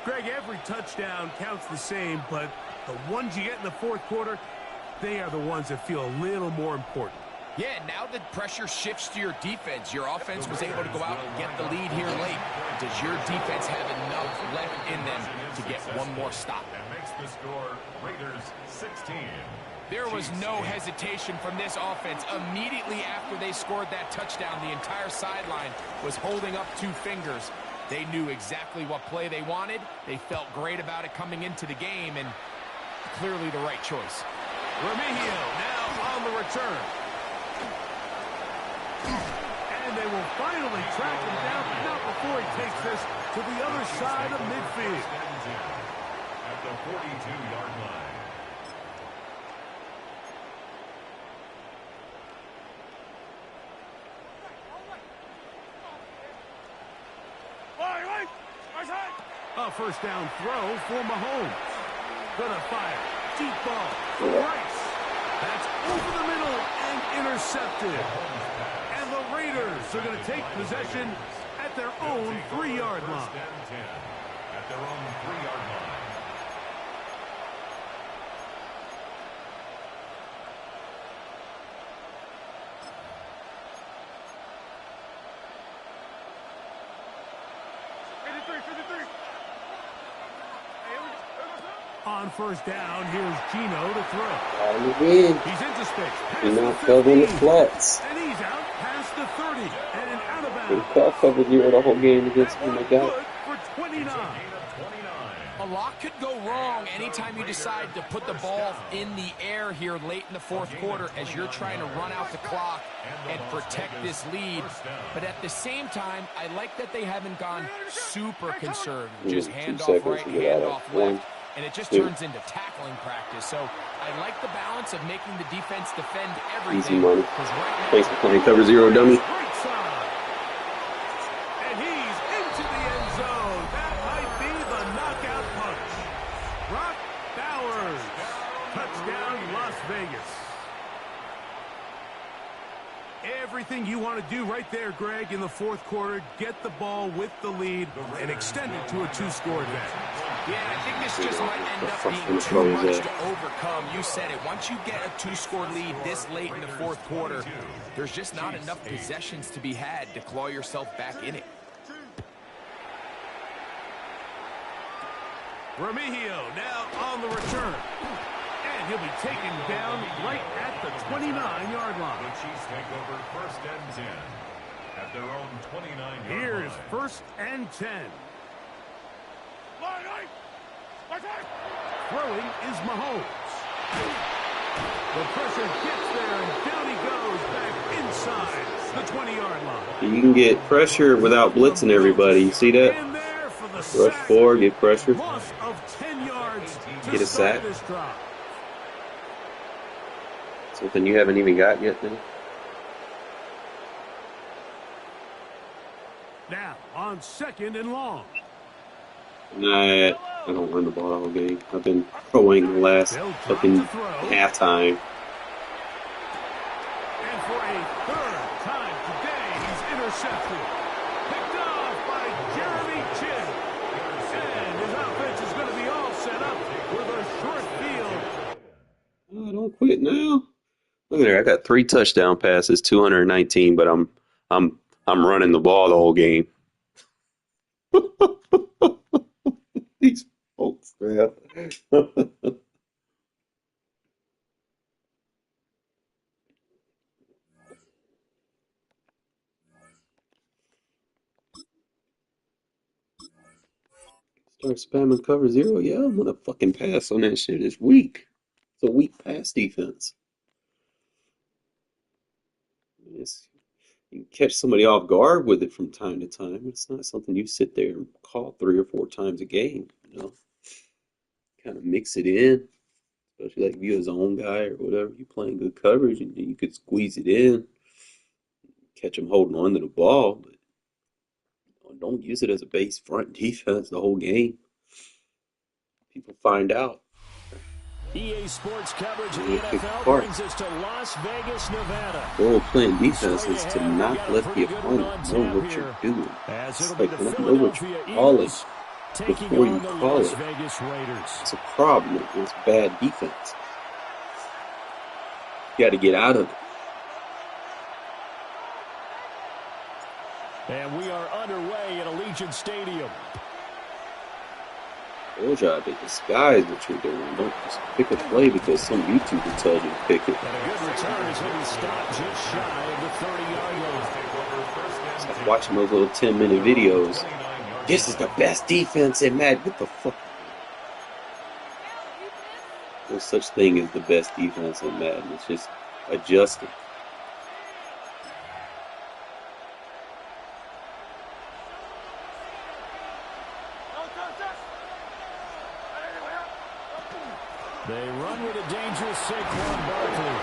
Greg, every touchdown counts the same, but the ones you get in the 4th quarter, they are the ones that feel a little more important. Yeah, now the pressure shifts to your defense. Your offense was able to go out and get the lead here late. Does your defense have enough left in them to get one more stop? And makes the score Raiders 16. There was no hesitation from this offense. Immediately after they scored that touchdown, the entire sideline was holding up 2 fingers. They knew exactly what play they wanted. They felt great about it coming into the game, and clearly the right choice. Remigio now on the return. And they will finally track him down, but not before he takes this to the other side of midfield. At the 42-yard line. A first down throw for Mahomes. Gonna fire. Deep ball for Rice. That's over the middle and intercepted. And the Raiders are going to take possession at their own 3-yard line. At their own 3-yard line. On first down, here's Gino to throw. And again, He's into space. he Past now the covering the 15. flats. And he's out past the 30. And an out of They bounds. caught cover 0 the whole game against me. That They one got good for 29. Gain of 29. A lot could go wrong anytime you decide to put the ball in the air here late in the fourth quarter as you're trying to run out the clock and protect this lead. But at the same time, I like that they haven't gone super conservative. Just 2 hand off seconds right, to get hand out off of 1. left. And it just 2. turns into tackling practice. So I like the balance of making the defense defend Easy everything. money. 'Cause right now, Thanks for playing cover 0, dummy. Right side. And he's into the end zone. That might be the knockout punch. Brock Bowers. Touchdown, Las Vegas. Everything you want to do right there, Greg, in the fourth quarter. Get the ball with the lead and extend it to a 2-score advantage. yeah, I think this just might end up being too much to overcome. You said it. Once you get a 2-score lead this late in the fourth quarter, there's just not enough possessions to be had to claw yourself back in it. Remigio now on the return. And he'll be taken down right at the 29-yard line. The Chiefs take over first and 10 at their own 29-yard line. Here's first and 10. Throwing is Mahomes. The pressure gets there, and down he goes back inside the 20-yard line. You can get pressure without blitzing everybody. You see that? And there for the Rush sack. forward, get pressure. Loss of 10 yards to Get a start sack. this drive. Something you haven't even got yet, then. Now on second and long. Nah, I don't run the ball all game. I've been throwing the last fucking halftime. And for a third time today, he's intercepted. Picked off by Jeremy Chin. And his offense is going to be all set up with a short field. Oh, don't quit now. Look at there. I got 3 touchdown passes, 219, but I'm running the ball the whole game. These folks, man. Start spamming cover 0. Yeah, I'm gonna fucking pass on that shit. It's weak. It's a weak pass defense. You can catch somebody off guard with it from time to time. It's not something you sit there and call 3 or 4 times a game, you know. Kind of mix it in, especially like if you're a zone guy or whatever. You're playing good coverage and you could squeeze it in, catch them holding on to the ball, but don't use it as a base front defense the whole game. People find out. EA Sports coverage of the They pick NFL apart. brings us to Las Vegas, Nevada. The role of playing defense is to not let the opponent know what you're doing. As It's it'll be like the when I know what Philadelphia you're calling Eagles taking before you on the call Las it. Vegas Raiders. It's a problem. It's bad defense. You got to get out of it. And we are underway at Allegiant Stadium. Told y'all to disguise what you're doing. Don't just pick a play because some YouTuber tells you to pick it. And a good return is going to be stopped just shy of the 30-yard line. It's like watching those little 10-minute videos. This is the best defense in Madden. What the fuck? No such thing as the best defense in Madden. It's just adjusting. They run with a dangerous Saquon Barkley.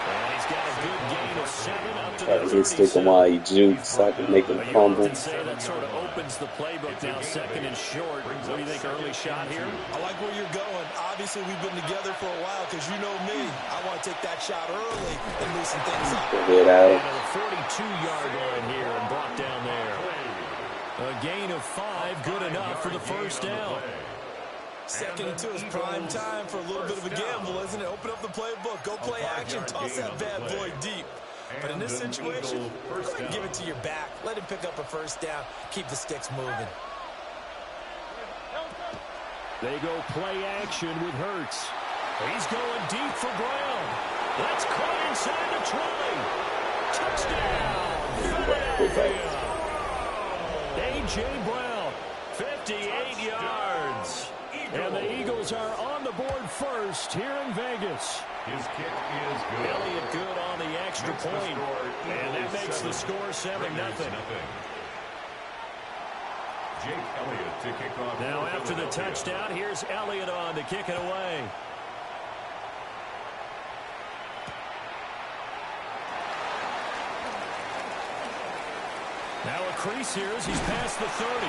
And he's got a good gain of 7 up to the 30. Just stick him while he jukes so I can make him crumble. Say that sort of opens the playbook now, second and short. What do you think, early shot here? I like where you're going. Obviously, we've been together for a while because you know me. I want to take that shot early and loosen things up. Head out. And a 42-yard line here and brought down there. A gain of 5, good enough for the first down. 2nd and 2 is prime time for a little bit of a gamble, isn't it? Open up the playbook, go play action, toss that bad boy deep. But in this situation, go ahead and give it to your back. Let him pick up a first down. Keep the sticks moving. They go play action with Hurts. He's going deep for Brown. That's caught inside the 20. Touchdown, Philadelphia. A.J. Brown, 58 yards. And the Eagles are on the board first here in Vegas. His kick is good. Elliott good on the extra point. And that makes the score 7-0. Jake Elliott to kick off. Now after the touchdown, here's Elliott on to kick it away. Now a crease here as he's past the 30.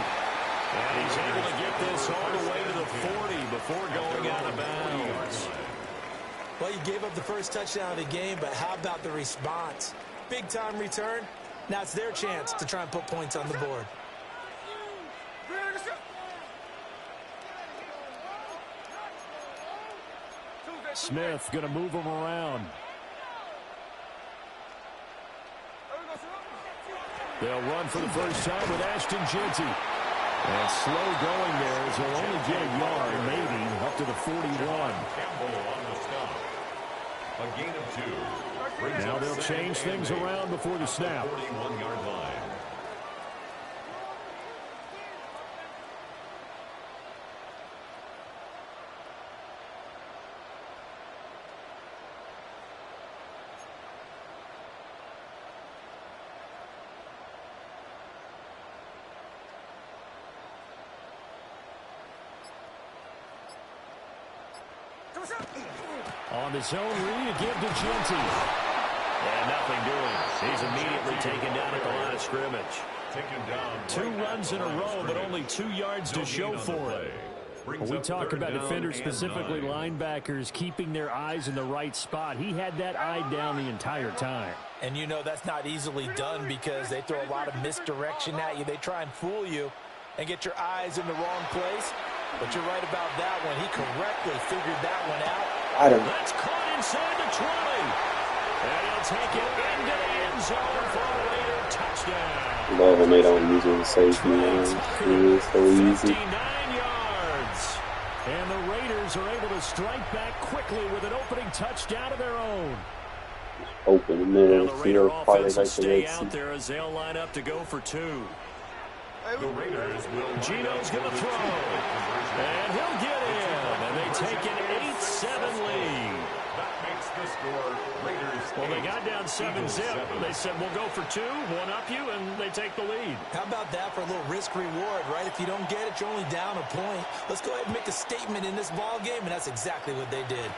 And he's able to get this all the way to the 40 before going out of bounds. Well, you gave up the first touchdown of the game, but how about the response? Big-time return. Now it's their chance to try and put points on the board. Smith going to move him around. They'll run for the first time with Ashton Jeanty. And slow going there as he'll only get a yard, maybe, up to the 41. Campbell on the stop. A gain of 2. Now they'll change things around before the snap. 41-yard line. On the zone read, give to Jeanty. And nothing doing. He's immediately taken down at the line of scrimmage. Taken down. 2 runs in a row, but only 2 yards to show for it. When we talk about defenders, specifically linebackers, keeping their eyes in the right spot, he had that eye down the entire time. And you know that's not easily done because they throw a lot of misdirection at you. They try and fool you and get your eyes in the wrong place. But you're right about that one. He correctly figured that one out. That's caught inside the 20. And he'll take it into the end zone for a Raider touchdown. Love when they don't use it in safety lines. It is so easy. 59 yards. And the Raiders are able to strike back quickly with an opening touchdown of their own. Open in there. Now the Raider offense will stay out there as they'll line up to go for 2. The Raiders will. Gino's going to throw. And he'll get in. And they take an 8-7 lead. That makes the score Raiders. Well, they got down 7-0. They said, we'll go for 2, one up you, and they take the lead. How about that for a little risk-reward, right? If you don't get it, you're only down a point. Let's go ahead and make a statement in this ball game, and that's exactly what they did.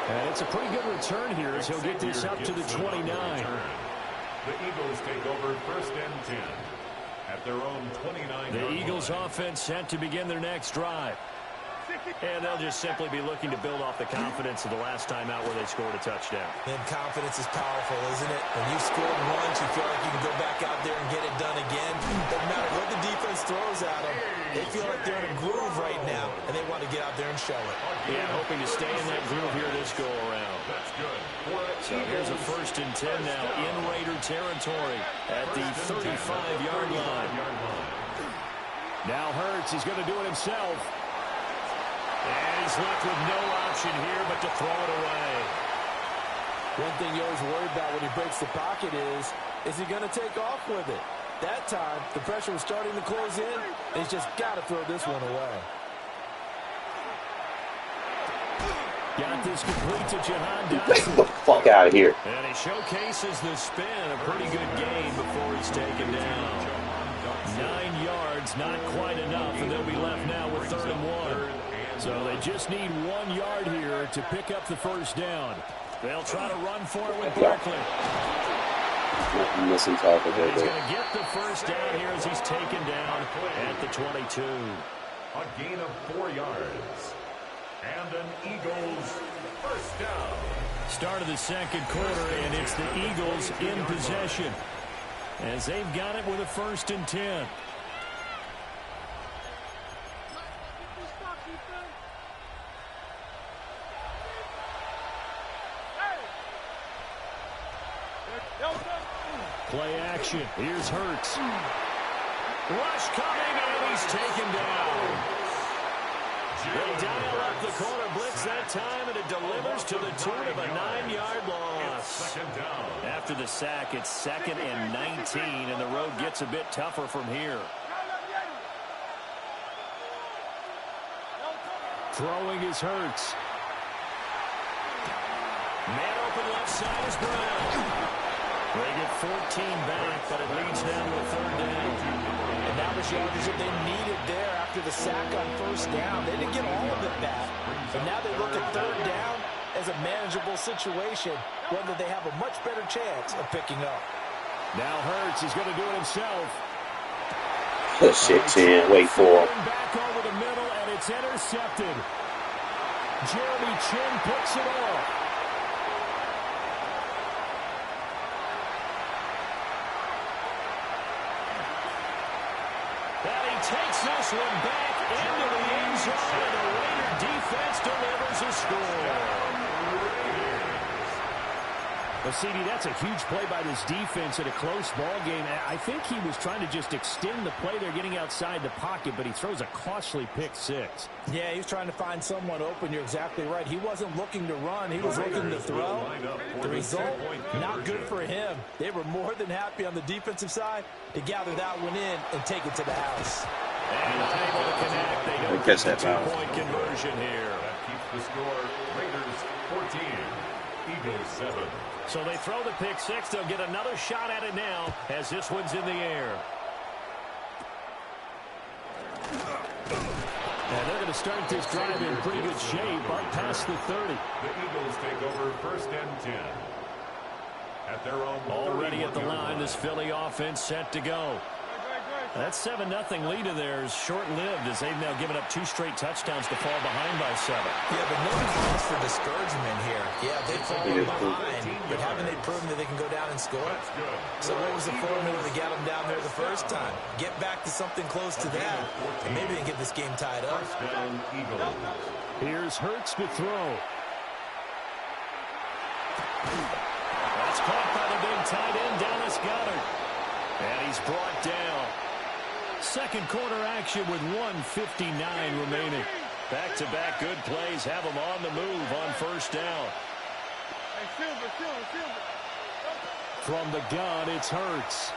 And it's a pretty good return here as he'll get this up to the 29. The Eagles take over 1st and 10 at their own 29. The Eagles offense set to begin their next drive. And they'll just simply be looking to build off the confidence of the last time out where they scored a touchdown. And confidence is powerful, isn't it? When you've scored once, you feel like you can go back out there and get it done again. Doesn't matter what the defense throws at them. They feel like they're in a groove right now, and they want to get out there and show it. Yeah, hoping to stay in that groove here this go-around. That's good. So here's a 1st and 10 now in Raider territory at the 35-yard line. Now Hurts is going to do it himself. And he's left with no option here but to throw it away. One thing you always worry about when he breaks the pocket is he going to take off with it? That time, the pressure was starting to close in, and he's just got to throw this one away. Got this complete to Jahan Get Dotson. the fuck out of here. And he showcases the spin. A pretty good game before he's taken down. 9 yards, not quite enough, and they'll be left now with 3rd and 1. So they just need 1 yard here to pick up the 1st down. They'll try to run for it with Barkley. Missing tackle there. He's going to get the 1st down here as he's taken down at the 22. A gain of 4 yards. And an Eagles 1st down. Start of the 2nd quarter, and it's the Eagles in possession as they've got it with a 1st and 10. Play action. Here's Hurts. Rush coming, and he's taken down. They dial up the corner blitz that time, and it delivers to the tune of a 9-yard loss. After the sack, it's 2nd and 19, and the road gets a bit tougher from here. Throwing is Hurts. Man open left side is Brown. They get 14 back, but it leads now to a 3rd down. And that was yardage that they needed there after the sack on 1st down. They didn't get all of it back, but now they look at 3rd down as a manageable situation, whether they have a much better chance of picking up. Now Hurts is going to do it himself. Shit, Chan. Wait for it. Back over the middle, and it's intercepted. Jeremy Chin picks it off. Takes this one back into the end zone, and the Raider defense delivers a score. Well, CD, that's a huge play by this defense in a close ball game. I think he was trying to just extend the play. They're getting outside the pocket, but he throws a costly pick 6. Yeah, he was trying to find someone open. You're exactly right. He wasn't looking to run. He was looking to throw. The result, not good for him. They were more than happy on the defensive side to gather that one in and take it to the house. And able to connect. They don't catch that two-point conversion here. That keeps the score Raiders 14, Eagles 7. So they throw the pick 6. They'll get another shot at it now as this one's in the air. And they're going to start this drive in pretty good shape up past the 30. The Eagles take over 1st and 10. At their own Already at the line, this Philly offense set to go. That 7-0 lead of theirs short-lived as they've now given up 2 straight touchdowns to fall behind by 7. Yeah, but no cause for discouragement here. Yeah, they've fallen behind, but haven't they proven that they can go down and score? So what was the formula to get them down there the first time? Get back to something close to that, and maybe they can get this game tied up. Here's Hurts to throw. That's caught by the big tight end, Dallas Goedert. And he's brought down. 2nd quarter action with 1:59 remaining. Back-to-back good plays have them on the move on 1st down. From the gun, it's Hurts.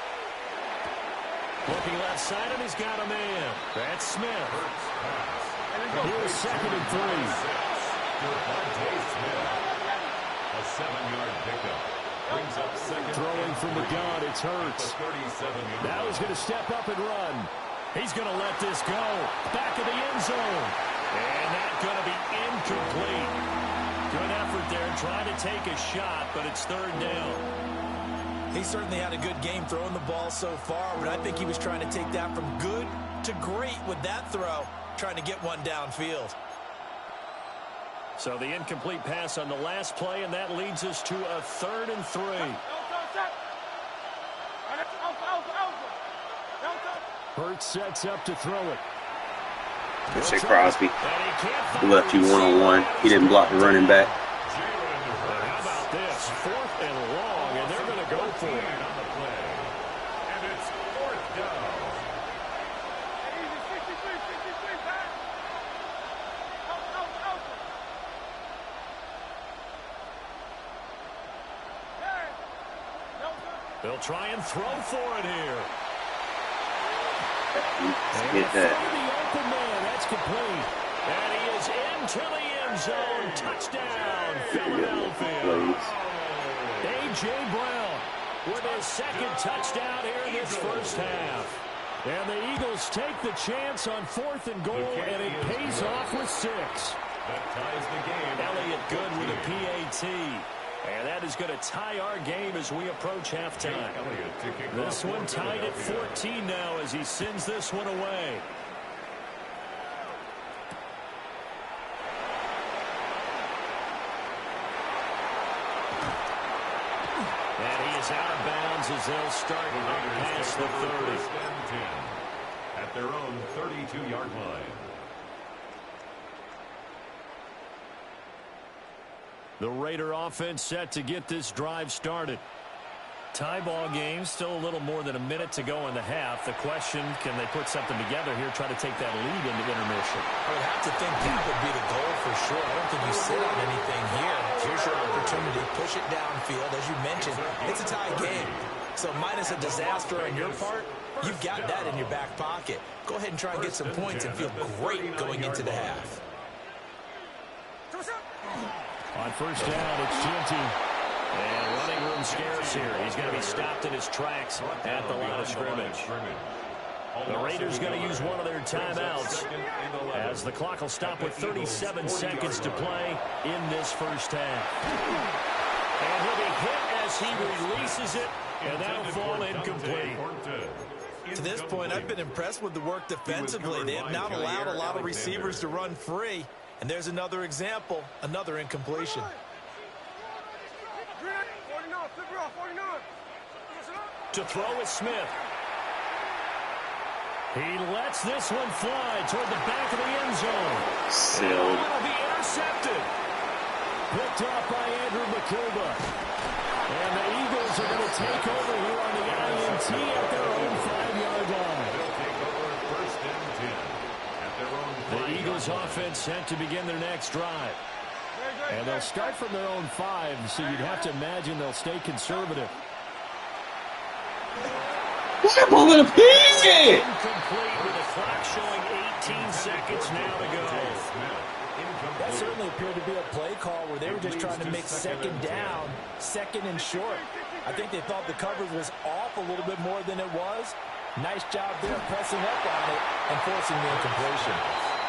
Looking left side, and he's got a man. That's Smith. Here's 2nd and 3. A 7-yard pickup. Brings up 2nd. Throwing from the gun, it's Hurts. Now he's going to step up and run. He's going to let this go. Back of the end zone. And that's going to be incomplete. Good effort there trying to take a shot, but it's 3rd down. He certainly had a good game throwing the ball so far, but I think he was trying to take that from good to great with that throw, trying to get one downfield. So the incomplete pass on the last play, and that leads us to a 3rd and 3. Hurts sets up to throw it. Let's say Crosby. He left you one-on-one. He didn't block the running back. How about this? 4th and long, and they're going to go for it. And it's 4th down. They'll try and throw for it here. Let's get that. The open man, that's complete. And he is into the end zone. Touchdown, Philadelphia. A.J. Brown with his 2nd touchdown here in this first half. And the Eagles take the chance on 4th and goal, and it pays off with 6. That ties the game. Elliott good with a PAT. And that is going to tie our game as we approach halftime. This one tied at 14 now as he sends this one away. And he is out of bounds as they'll start up past the 30. At their own 32-yard line. The Raider offense set to get this drive started. Tie ball game, still a little more than a minute to go in the half. The question, can they put something together here, try to take that lead into intermission? I would have to think that would be the goal for sure. I don't think you sit on anything here. Here's your opportunity. Push it downfield. As you mentioned, it's a tie game. So minus a disaster on your part, you've got that in your back pocket. Go ahead and try and get some points and feel great going into the half. On first down, it's Ginty. And running room scarce here. He's going to be stopped in his tracks at the line of scrimmage. The Raiders going to use one of their timeouts as the clock will stop with 37 seconds to play in this first half. And he'll be hit as he releases it, and that'll fall incomplete. To this point, I've been impressed with the work defensively. They have not allowed a lot of receivers to run free. And there's another example, another incompletion. To throw is Smith. He lets this one fly toward the back of the end zone. Sailed. It'll be intercepted. Picked off by Andrew McCuba. And the Eagles are going to take over here on the INT at their own 5-yard line. They'll take over 1st and 10 at their own 5-yard The Eagles offense set to begin their next drive. And they'll start from their own 5, so you'd have to imagine they'll stay conservative. Incomplete Incomplete with the clock showing 18 seconds now to go. That certainly appeared to be a play call where they were just trying to make 2nd down, 2nd and short. I think they thought the coverage was off a little bit more than it was. Nice job there pressing up on it and forcing the incompletion.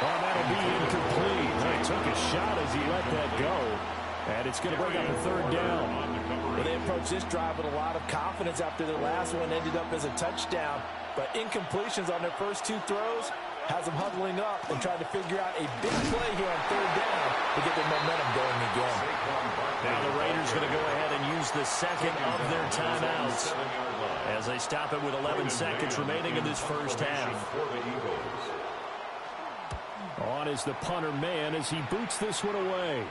Well, that'll be incomplete. He took a shot as he let that go. And it's going to bring up a 3rd down. Well, they approached this drive with a lot of confidence after the last one ended up as a touchdown. But incompletions on their first 2 throws has them huddling up and trying to figure out a big play here on 3rd down to get their momentum going again. Now the Raiders going to go ahead and use the 2nd of their timeouts as they stop it with 11 seconds remaining in this first half. On is the punter man as he boots this one away.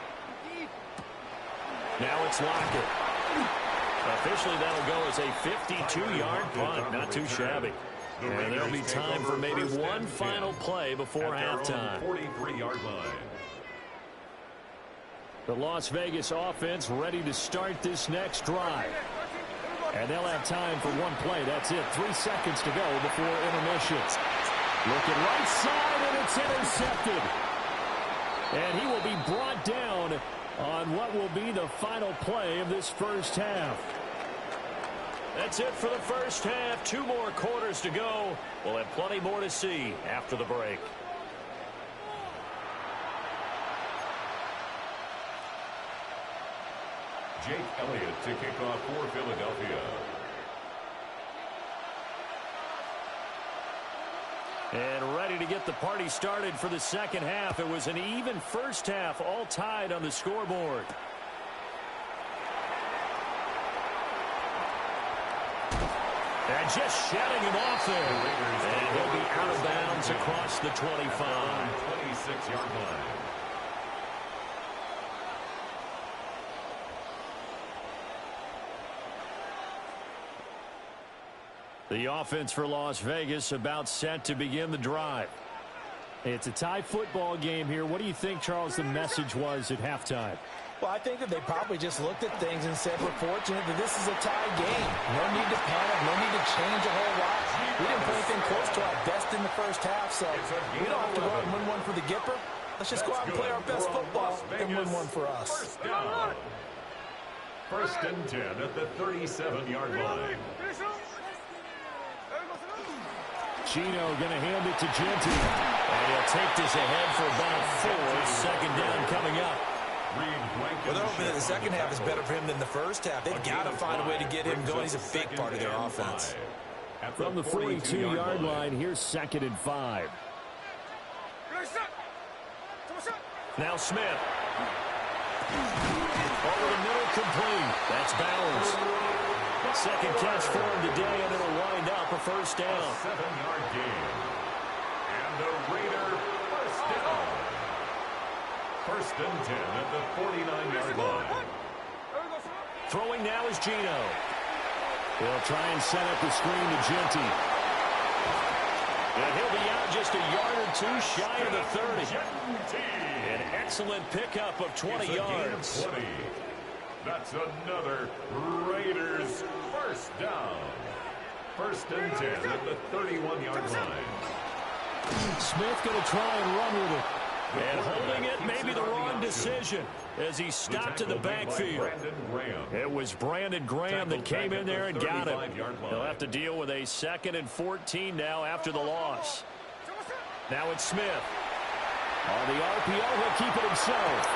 Now it's Lockett. Officially, that'll go as a 52-yard punt. Not too shabby. And there'll be time for maybe one final play before halftime. 43-yard line. The Las Vegas offense ready to start this next drive. And they'll have time for one play. That's it. 3 seconds to go before intermission. Looking right side, and it's intercepted. And he will be brought down on what will be the final play of this first half. That's it for the first half. 2 more quarters to go. We'll have plenty more to see after the break. Jake Elliott to kick off for Philadelphia. And ready to get the party started for the second half. It was an even first half, all tied on the scoreboard. And just shutting him off there. And he'll be out of bounds across the 25. 26-yard line. The offense for Las Vegas about set to begin the drive. It's a tie football game here. What do you think, Charles, the message was at halftime? Well, I think that they probably just looked at things and said, we're fortunate that this is a tie game. No need to panic, no need to change a whole lot. We didn't play anything close to our best in the first half, so we don't have to go out and win one for the Gipper. Let's just go out and play our best football and win one for us. First and 10 at the 37-yard line. Chino going to hand it to Genty. And he'll take this ahead for about 4. Second down coming up. Well, they're hoping that the second half is better for him than the first half. They've got to find a way to get him going. He's a big part of their offense. From the 42-yard line, here's 2nd and 5. Now Smith. Over the middle, complete. That's Bowers. Second catch for him today, and it'll wind up a first down. A 7-yard gain. And the Raider first down. First and 10 at the 49-yard line. Throwing now is Gino. He'll try and set up the screen to Genty. And he'll be out just a yard or two shy of the 30. An excellent pickup of 20 yards. 20. That's another Raiders first down. First and 10 at the 31-yard line. Smith going to try and run with it. And holding it may be the wrong decision as he stopped in the backfield. It was Brandon Graham that came in there and got it. He'll have to deal with a 2nd and 14 now after the loss. Now it's Smith. On the RPO, he'll keep it himself.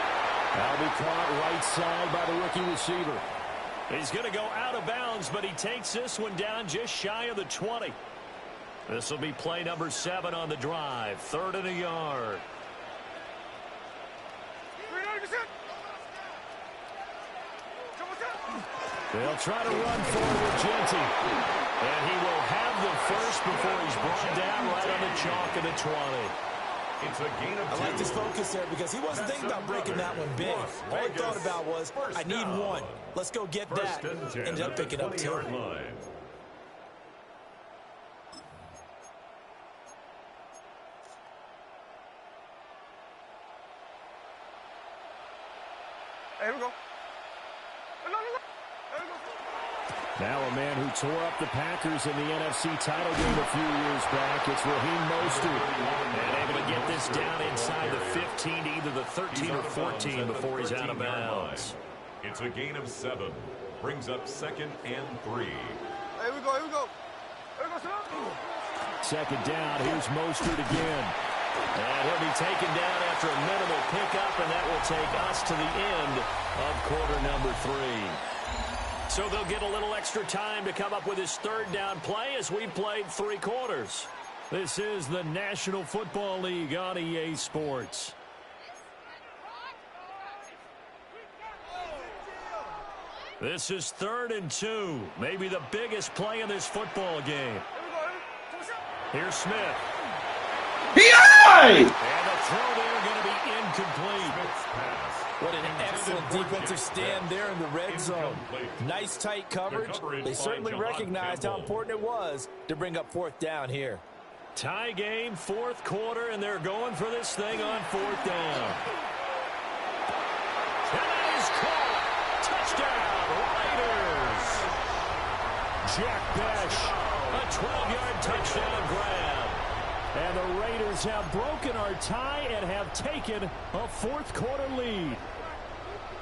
That'll be caught right side by the rookie receiver. He's going to go out of bounds, but he takes this one down just shy of the 20. This will be play number 7 on the drive. 3rd and a yard. They'll try to run forward Genty. And he will have the first before he's brought down right on the chalk of the 20. It's a gain of 2. I like his focus there because he wasn't thinking about breaking that one big. All he thought about was, I need 1. Let's go get that. Ended up picking up 2. Here we go. Now a man who tore up the Packers in the NFC title game a few years back. It's Raheem Mostert. And able to get this down inside the 15 to either the 13 or 14 before he's out of bounds. It's a gain of 7. Brings up 2nd and 3. Here we go, here we go. Here we go, Second down, here's Mostert again. And he'll be taken down after a minimal pickup, and that will take us to the end of quarter number 3. So they'll get a little extra time to come up with his 3rd down play as we played 3 quarters. This is the National Football League on EA Sports. This is 3rd and 2. Maybe the biggest play in this football game. Here's Smith. And the throw there going to be incomplete. What an excellent defensive stand there in the red zone. Nice tight coverage. They certainly recognized how important it was to bring up 4th down here. Tie game, 4th quarter, and they're going for this thing on 4th down. And that is caught. Touchdown, Raiders. Jack Besh, a 12-yard touchdown grab. And the Raiders have broken our tie and have taken a 4th quarter lead.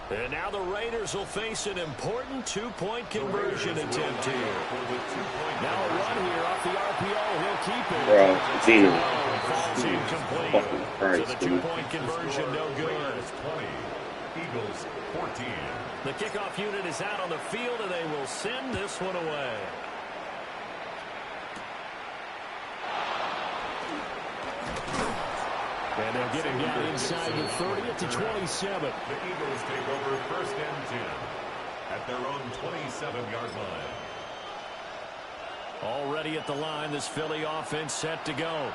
And now the Raiders will face an important 2-point conversion attempt here. Now a run here off the RPO. He'll keep it. Bro, Gino. Falls incomplete. So the 2-point conversion no good. 20. Eagles 14. The kickoff unit is out on the field, and they will send this one away. And they'll get him down inside the 30 to 27. The Eagles take over 1st and 10 at their own 27-yard line. Already at the line, this Philly offense set to go.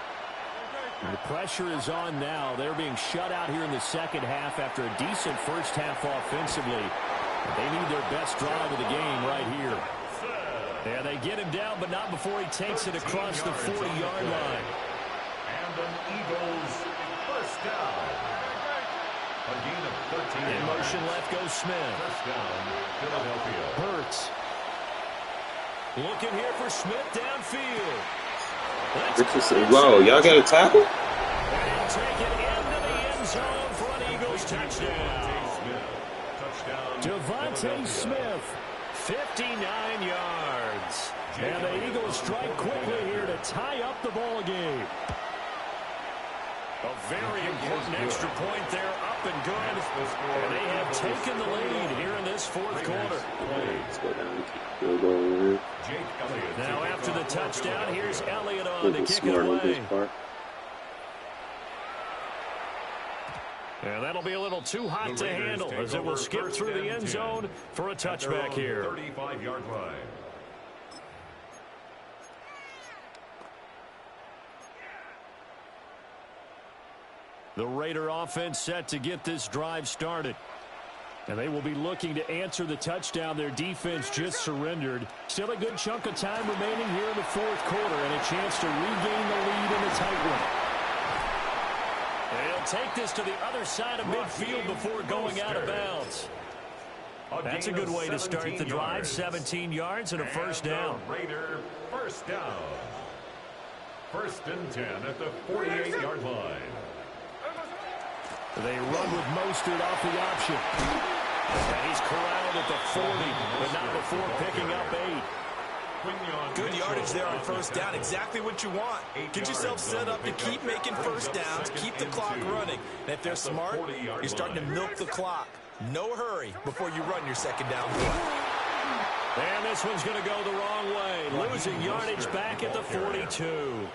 The pressure is on now. They're being shut out here in the second half after a decent first half offensively. They need their best drive of the game right here. Yeah, they get him down, but not before he takes it across the 40-yard line. And an Eagles first down. A gain of 13. In motion left goes Smith. First down, Philadelphia. Hurts. Looking here for Smith downfield. Whoa, y'all got a tackle? And take it into the end zone for an Eagles touchdown. Devontae Smith, 59 yards. And the Eagles strike quickly here to tie up the ball game. A very important extra point there, up and good. And they have taken the lead here in this fourth quarter. Let's go down. Field goal here. Now after the touchdown, here's Elliott on to kick it away. And that'll be a little too hot to handle as it will skip through the end zone for a touchback here. 35-yard line. The Raider offense set to get this drive started. And they will be looking to answer the touchdown their defense just surrendered. Still a good chunk of time remaining here in the fourth quarter and a chance to regain the lead in the tight one. They'll take this to the other side of midfield before going out of bounds. That's a good way to start the drive. 17 yards and a first down. Raider first down. First and 10 at the 48-yard line. They run with Mostert off the option. And he's corralled at the 40, but not before picking up 8. Good yardage there on first down. Exactly what you want. Get yourself set up to keep making first downs, keep the clock running. And if they're smart, you're starting to milk the clock. No hurry before you run your second down play. And this one's going to go the wrong way. Losing yardage back at the 42.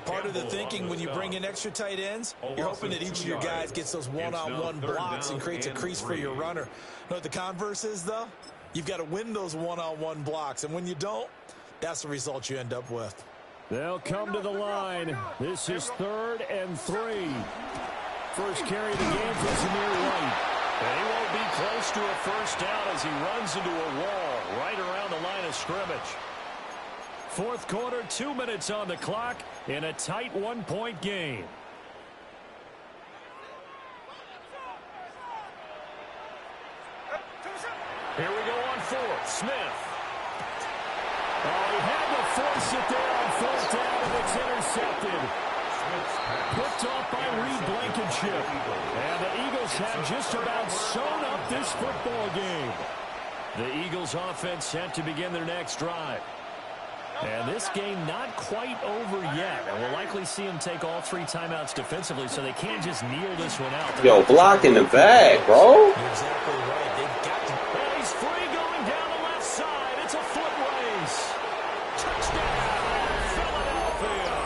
Part of the thinking when you bring in extra tight ends, you're hoping that each of your guys gets those one-on-one blocks and creates a crease for your runner. You know what the converse is, though? You've got to win those one-on-one blocks, and when you don't, that's the result you end up with. They'll come to the line. This is 3rd and 3. First carry of the game for Zamir White. And he won't be close to a first down as he runs into a wall right around the line of scrimmage. Fourth quarter, 2 minutes on the clock in a tight 1-point game. Here we go on fourth. Smith. Oh, he had to force it there on fourth down, and it's intercepted. Picked off by Reed Blankenship. And the Eagles have just about sewn up this football game. The Eagles offense set to begin their next drive. And this game not quite over yet. And we'll likely see them take all 3 timeouts defensively, so they can't just kneel this one out. Yo, block in the bag, bro. You're exactly right. They've got to. And he's free going down the left side. It's a foot race. Touchdown, Philadelphia.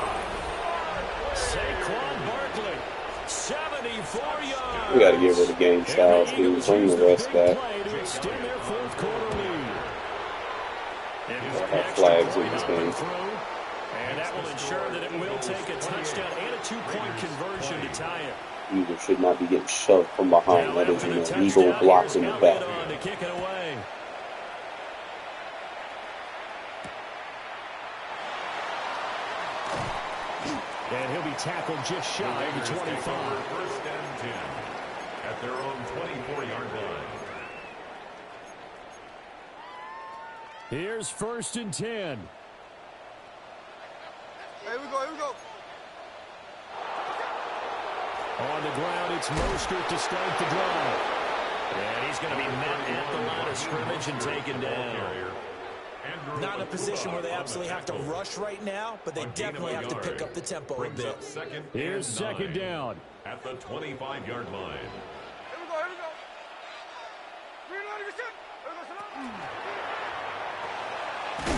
Saquon Barkley, 74 yards. We got to get rid of game styles, dude. Bring the rest back. To extend their fourth quarter lead. Have flags in this game. And that will ensure that it will take a touchdown and a 2-point conversion to tie it. Eagle should not be getting shoved from behind. That is an Eagle block in the back. To kick it away. And he'll be tackled just shy of the 25. First and 10 at their own 24-yard line. Here's 1st and 10. Here we go, here we go. On the ground, it's Mostert to start the drive. And he's going to be met at the line of scrimmage and taken down. Not in a position where they absolutely have to rush right now, but they definitely have to pick up the tempo a bit. Here's 2nd down. At the 25-yard line. Here we go, here we go. Reloading your shit. Here we go,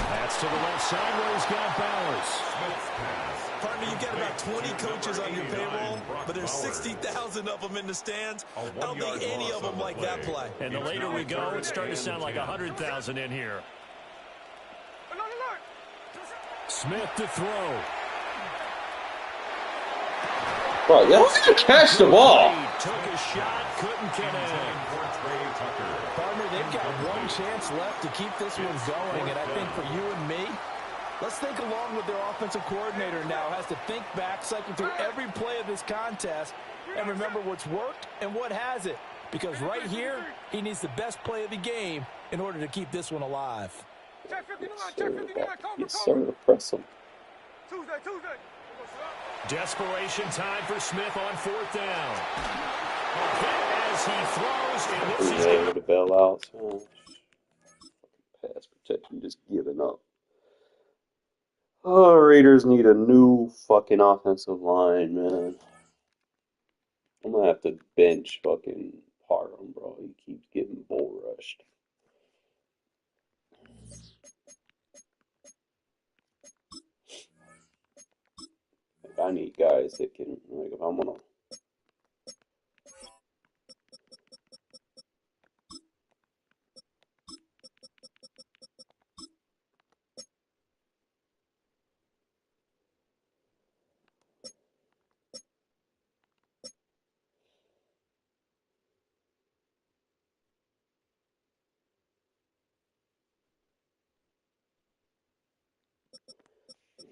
That's to the left side where he's got Bowers. Partner, you've got about 20 coaches on your payroll, but there's 60,000 of them in the stands. I don't think any of them like that play. And the later we go, it's starting to sound like 100,000 in here. Smith to throw. Bro, how's he gonna catch the ball? Took a shot, couldn't connect. Partner, they've got one chance left to keep this one going, and I think for you and me, let's think along with their offensive coordinator now. Has to think back, cycle through every play of this contest, and remember what's worked and what hasn't. Because right here, he needs the best play of the game in order to keep this one alive. Yes, sir. Press him. Tuesday. Desperation time for Smith on fourth down. As he throws, and this is Yeah, with the bell out. So. Pass protection just giving up. Oh, Raiders need a new fucking offensive line, man. I'm gonna have to bench fucking Parham, bro. He keeps getting bull rushed. Like, I need guys that can, like, if I'm gonna.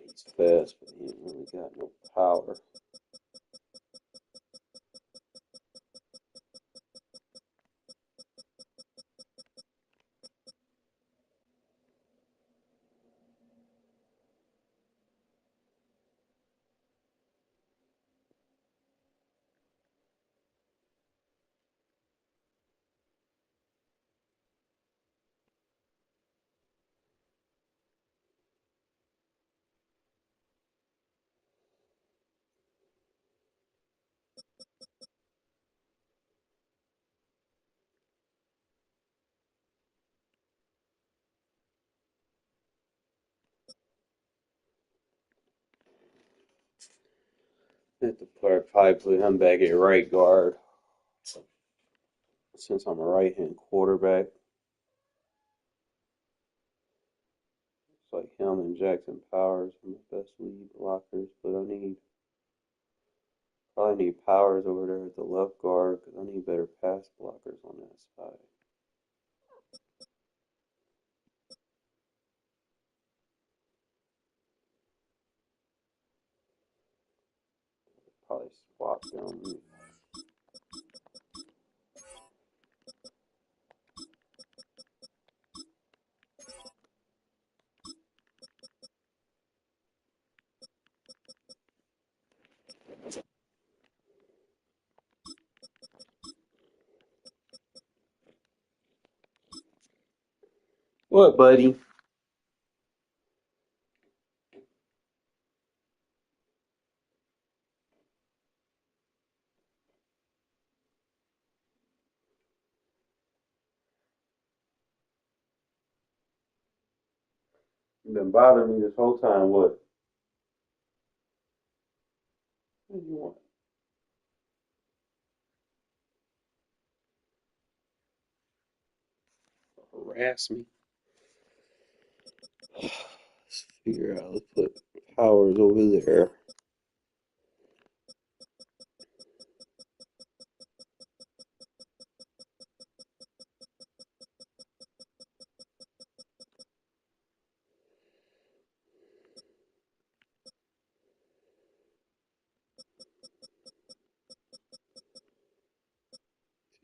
He's fast, but he ain't really got no power. I have to probably put him back at right guard since I'm a right-hand quarterback. It's like him and Jackson Powers are my best lead blockers, but probably need Powers over there at the left guard because I need better pass blockers on that side. Probably swap them. What, buddy? You've been bothering me this whole time. What? What do you want? Harass me? Let's figure out. Let's put Powers over there.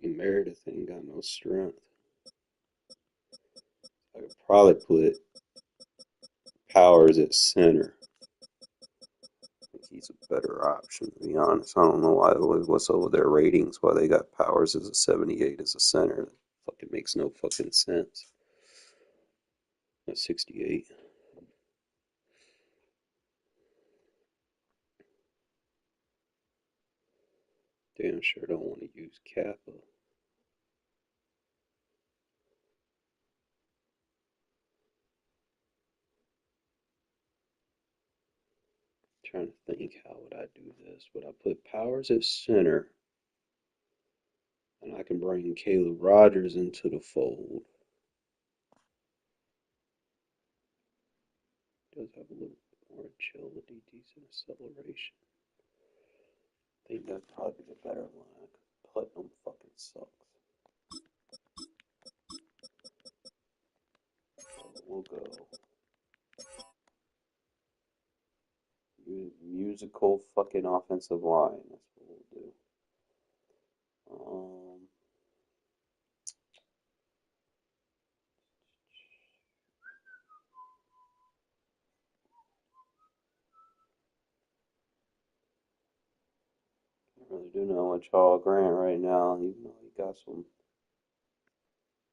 See, Meredith ain't got no strength. I could probably put Powers at center. I think he's a better option, to be honest. I don't know what's over their ratings, why they got Powers as a 78 as a center. That fucking makes no fucking sense. That's 68. Damn sure don't want to use Kappa. Trying to think, how would I do this? Would I put Powers at center? And I can bring Caleb Rogers into the fold. Does have a little more agility, decent acceleration. tackle fucking offensive line. That's what we'll do. Can't really do nothing with Charles Grant right now, even though he got some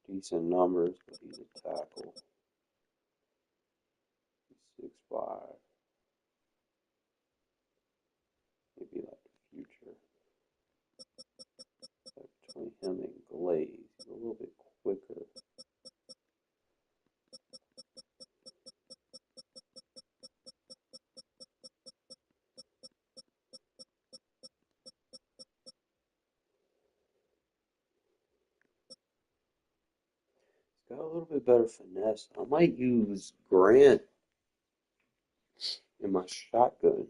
decent numbers, but he's a tackle. He's 6'5". Maybe like the future. Like between him and Glaze, he's a little bit quicker. Got a little bit better finesse. I might use Grant in my shotgun.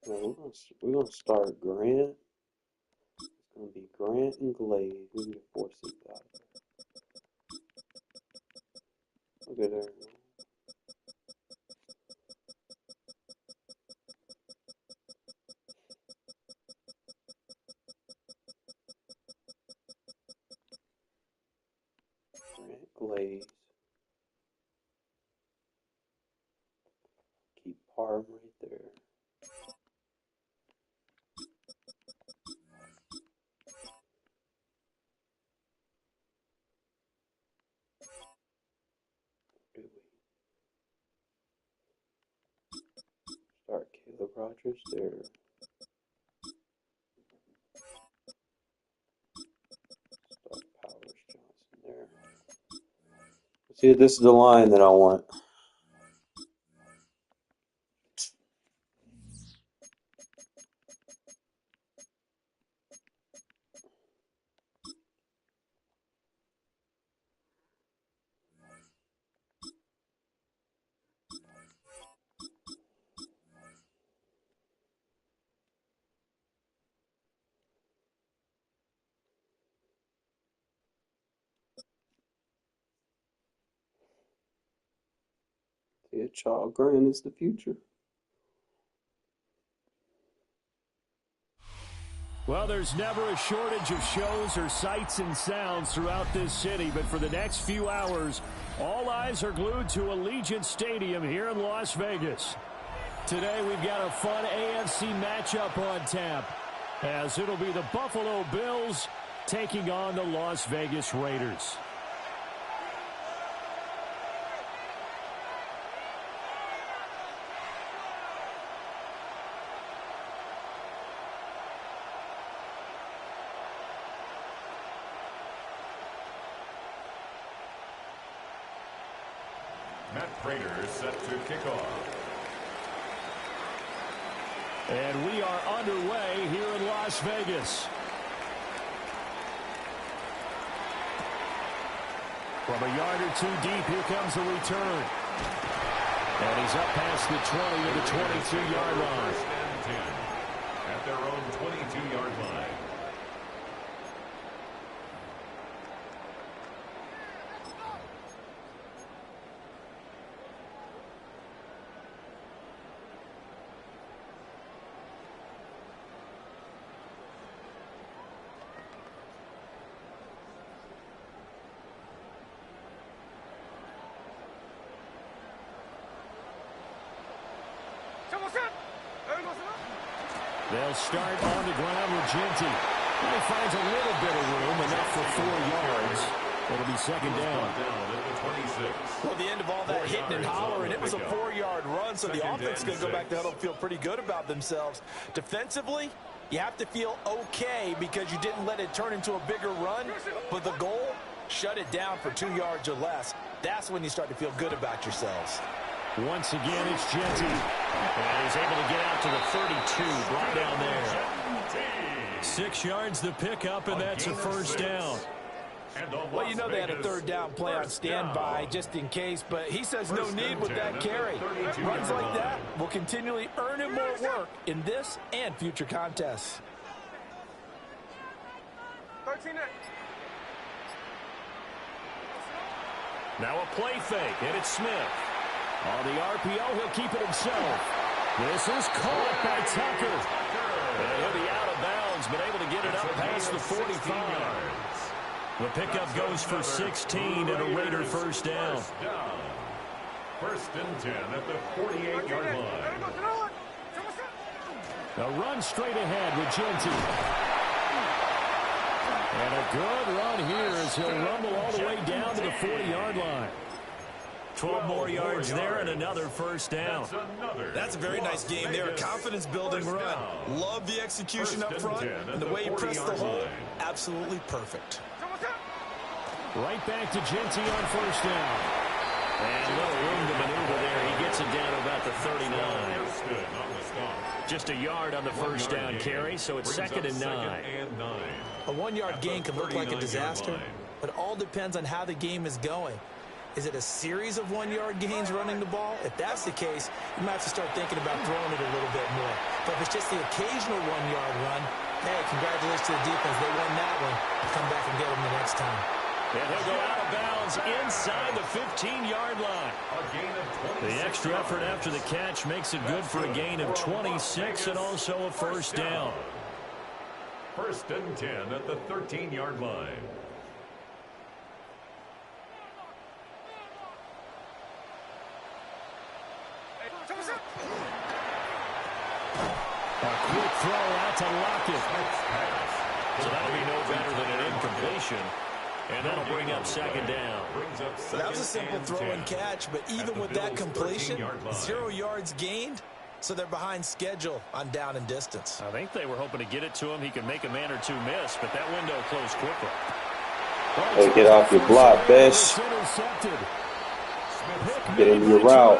No, we're gonna start Grant. It's gonna be Grant and Glaze. We need to force it out of there. Look at there. Grant, Glaze. Keep Parham right there. Start Caleb Rogers there. Start Powers Johnson there. See, this is the line that I want. Yeah, Charles Grant is the future. Well, there's never a shortage of shows or sights and sounds throughout this city, but for the next few hours, all eyes are glued to Allegiant Stadium here in Las Vegas. Today, we've got a fun AFC matchup on tap, as it'll be the Buffalo Bills taking on the Las Vegas Raiders. Matt Prater set to kick off. And we are underway here in Las Vegas. From a yard or two deep, here comes the return. And he's up past the 20 to the 22-yard line. First and 10 at their own 22-yard line. They'll start on the ground with Genty. He finds a little bit of room, enough for 4 yards. It'll be second down. Well, the end of all that hitting and hollering, it was a 4-yard run, so the offense is going to go back to huddle and feel pretty good about themselves. Defensively, you have to feel okay because you didn't let it turn into a bigger run, but the goal, shut it down for 2 yards or less. That's when you start to feel good about yourselves. Once again, it's Genty. And he's able to get out to the 32, brought down there. 6 yards the pickup, and that's a first down. Well, you know they had a third down play on standby just in case, but he says no need with that carry. Runs like that will continually earn him more work in this and future contests. 13-8. Now a play fake, and it's Smith. On the RPO, he'll keep it himself. This is caught by Tucker. And he'll be out of bounds, but able to get it up past the 45. The pickup goes for 16 and a Raider first down. First and 10 at the 48-yard line. A run straight ahead with Genty. And a good run here as he'll rumble all the way down to the 40-yard line. 12 more yards there and another first down. That's a very nice game there. A confidence-building run. Love the execution up front and the way he pressed the hole. Absolutely perfect. Right back to Genty on first down. And little room to maneuver there. He gets it down to about the 39. Just a yard on the first down carry, so it's 2nd and 9. A 1-yard gain can look like a disaster, but it all depends on how the game is going. Is it a series of 1-yard gains running the ball? If that's the case, you might have to start thinking about throwing it a little bit more. But if it's just the occasional 1-yard run, hey, congratulations to the defense. They won that one. Come back and get them the next time. And he'll go out of bounds inside the 15-yard line. The extra effort after the catch makes it good for a gain of 26 and also a first down. First and 10 at the 13-yard line. A quick throw out to Lockett. So that'll be no better than an incompletion. And that'll bring up 2nd down. That was a simple throw and catch, but even with that completion, 0 yards gained, so they're behind schedule on down and distance. I think they were hoping to get it to him. He could make a man or two miss, but that window closed quickly. Hey, get off your block, Bish. Get into your route.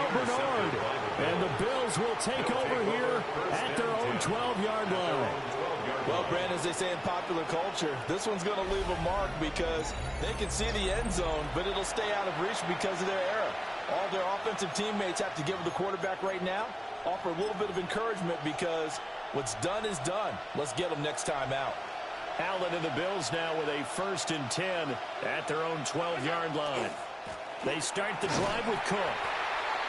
And the Bills will take over here at their own 12-yard line. Well, Brandon, as they say in popular culture, this one's going to leave a mark because they can see the end zone, but it'll stay out of reach because of their error. All their offensive teammates have to give the quarterback right now, offer a little bit of encouragement because what's done is done. Let's get them next time out. Allen and the Bills now with a 1st and 10 at their own 12-yard line. They start the drive with Cook.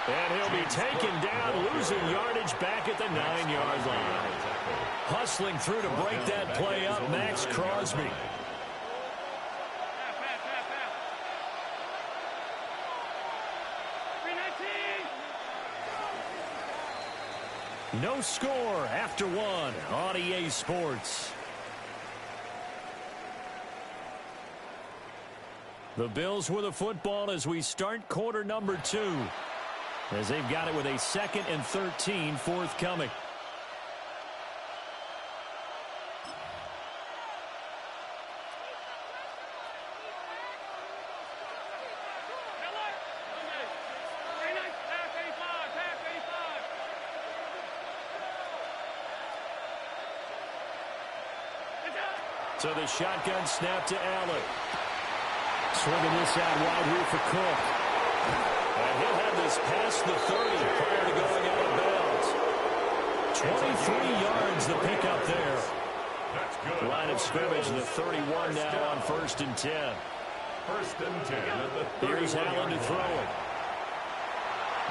And he'll be taken down, losing yardage back at the 9-yard line. Hustling through to break that play up, Max Crosby. No score after 1 on EA Sports. The Bills with the football as we start quarter number 2. As they've got it with a 2nd and 13 forthcoming. So the shotgun snap to Allen. Swinging this out wide here for Cook. And he'll have this past the 30 prior to going out of bounds. 23 yards the pickup there. Line of scrimmage, the 31 now on 1st and 10. 1st and 10 at the 31. Here's Allen to throw it.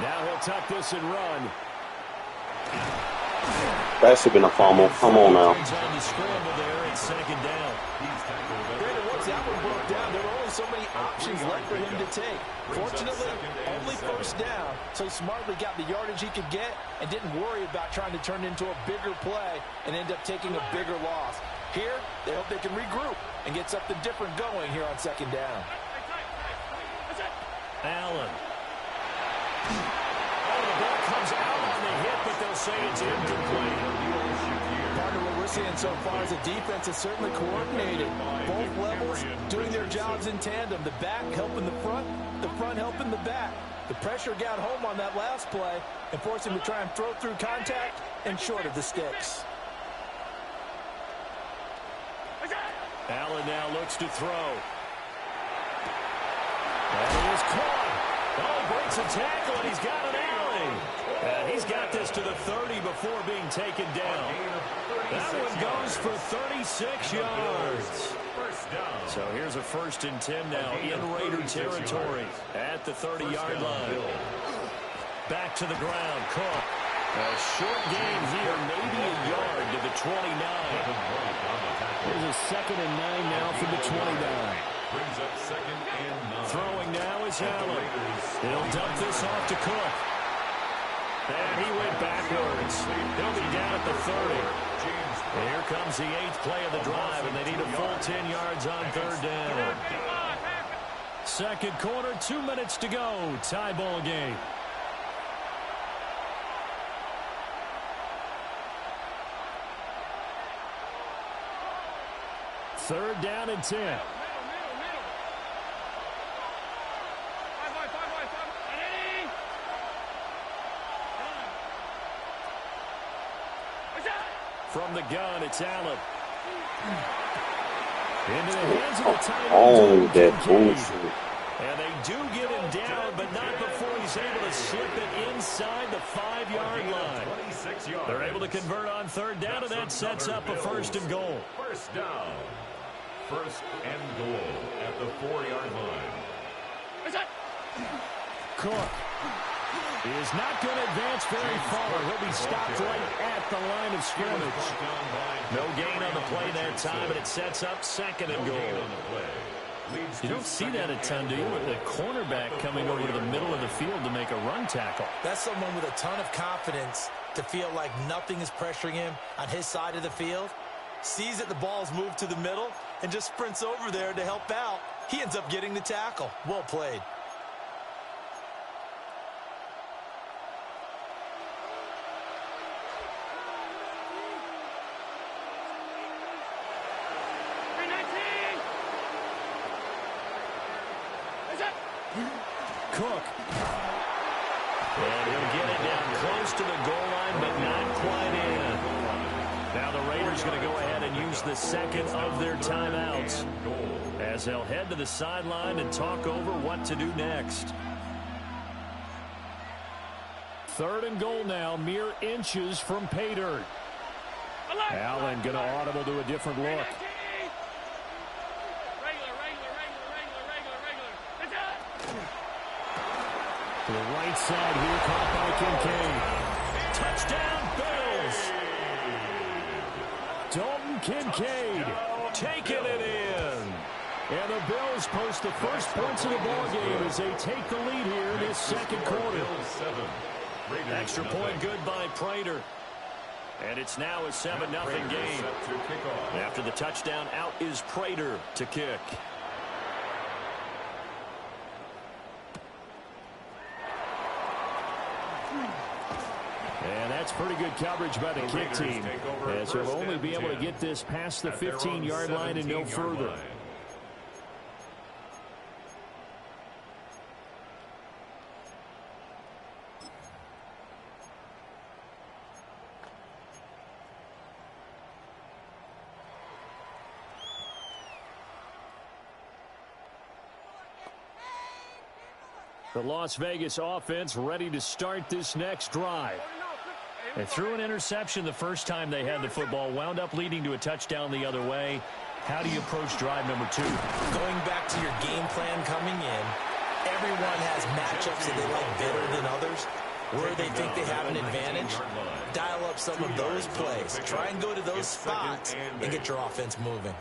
Now he'll tuck this and run. That should have been a fumble. Come on now. On the scramble there at 2nd down. Brandon, once that one broke down, there were only so many options left for him to take. Fortunately, only 1st down, so he smartly got the yardage he could get and didn't worry about trying to turn it into a bigger play and end up taking a bigger loss. Here, they hope they can regroup and get something different going here on 2nd down. Allen. Oh, the ball comes out on the hit, but they'll say it's incomplete. Partner, what we're seeing so far is the defense is certainly coordinated. Both levels doing their jobs in tandem. The back helping the front helping the back. The pressure got home on that last play and forced him to try and throw through contact and short of the sticks. Allen now looks to throw. And he is caught. Oh, breaks a tackle, and he's got an alley. And he's got this to the 30 before being taken down. That one goes for 36 yards. So here's a 1st and 10 now in Raider territory at the 30-yard line. Back to the ground. Cook. A short gain here, maybe a yard to the 29. Here's a 2nd and 9 now from the 29. Brings up 2nd and 9. Throwing now is Allen. He'll dump this off to Cook. And he went backwards. He'll be down at the 30. Here comes the 8th play of the drive, and they need a full 10 yards on 3rd down. 2nd quarter, 2 minutes to go. Tie ball game. Third down and 10. From the gun, it's Allen. Into the hands of the tight Oh, end. that bullshit. And they do get him down, but not before he's able to slip it inside the 5-yard line. 26 yards. They're able to convert on 3rd down, and that sets up a 1st and goal. 1st down. 1st and goal at the 4-yard line. Cook is not going to advance very far. He'll be stopped right at the line of scrimmage. No gain on the play that time, and it sets up 2nd and goal. You don't see that a ton, do you? With the cornerback coming over to the middle of the field to make a run tackle. That's someone with a ton of confidence to feel like nothing is pressuring him on his side of the field. Sees that the ball's moved to the middle and just sprints over there to help out. He ends up getting the tackle. Well played. Cook. And he'll get it down close to the goal line, but not quite in. Now the Raiders going to go ahead and use the 2nd of their timeouts as they'll head to the sideline and talk over what to do next. 3rd and goal now, mere inches from pay dirt. Allen going to audible to a different look. To the right side here, caught by Kincaid. Touchdown, Bills. Dalton Kincaid taking it in. And the Bills post the first points of the ball game as they take the lead here in this 2nd quarter. Extra point good by Prater. And it's now a 7-0 game. After the touchdown, out is Prater to kick. And that's pretty good coverage by the kick team, as they'll only be able to get this past the 15-yard line and no further. The Las Vegas offense ready to start this next drive. They threw an interception the first time they had the football, wound up leading to a touchdown the other way. How do you approach drive number 2? Going back to your game plan coming in, everyone has matchups that they like better than others. Where they think they have an advantage, dial up some of those plays. Try and go to those spots and get your offense moving.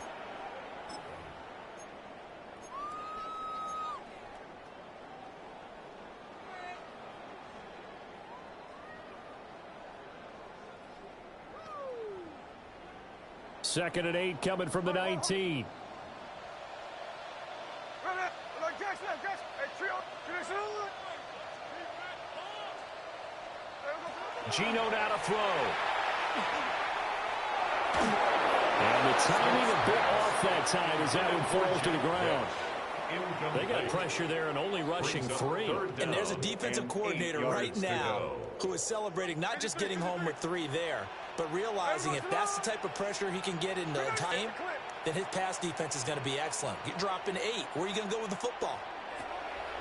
Second and 8 coming from the 19. Gino now to throw. And the timing a bit off that time as that one falls to the ground. They got pressure there and only rushing 3. And there's a defensive coordinator right now who is celebrating not just getting home with 3 there, but realizing if that's the type of pressure he can get in the time, then his pass defense is going to be excellent. You're dropping 8. Where are you going to go with the football?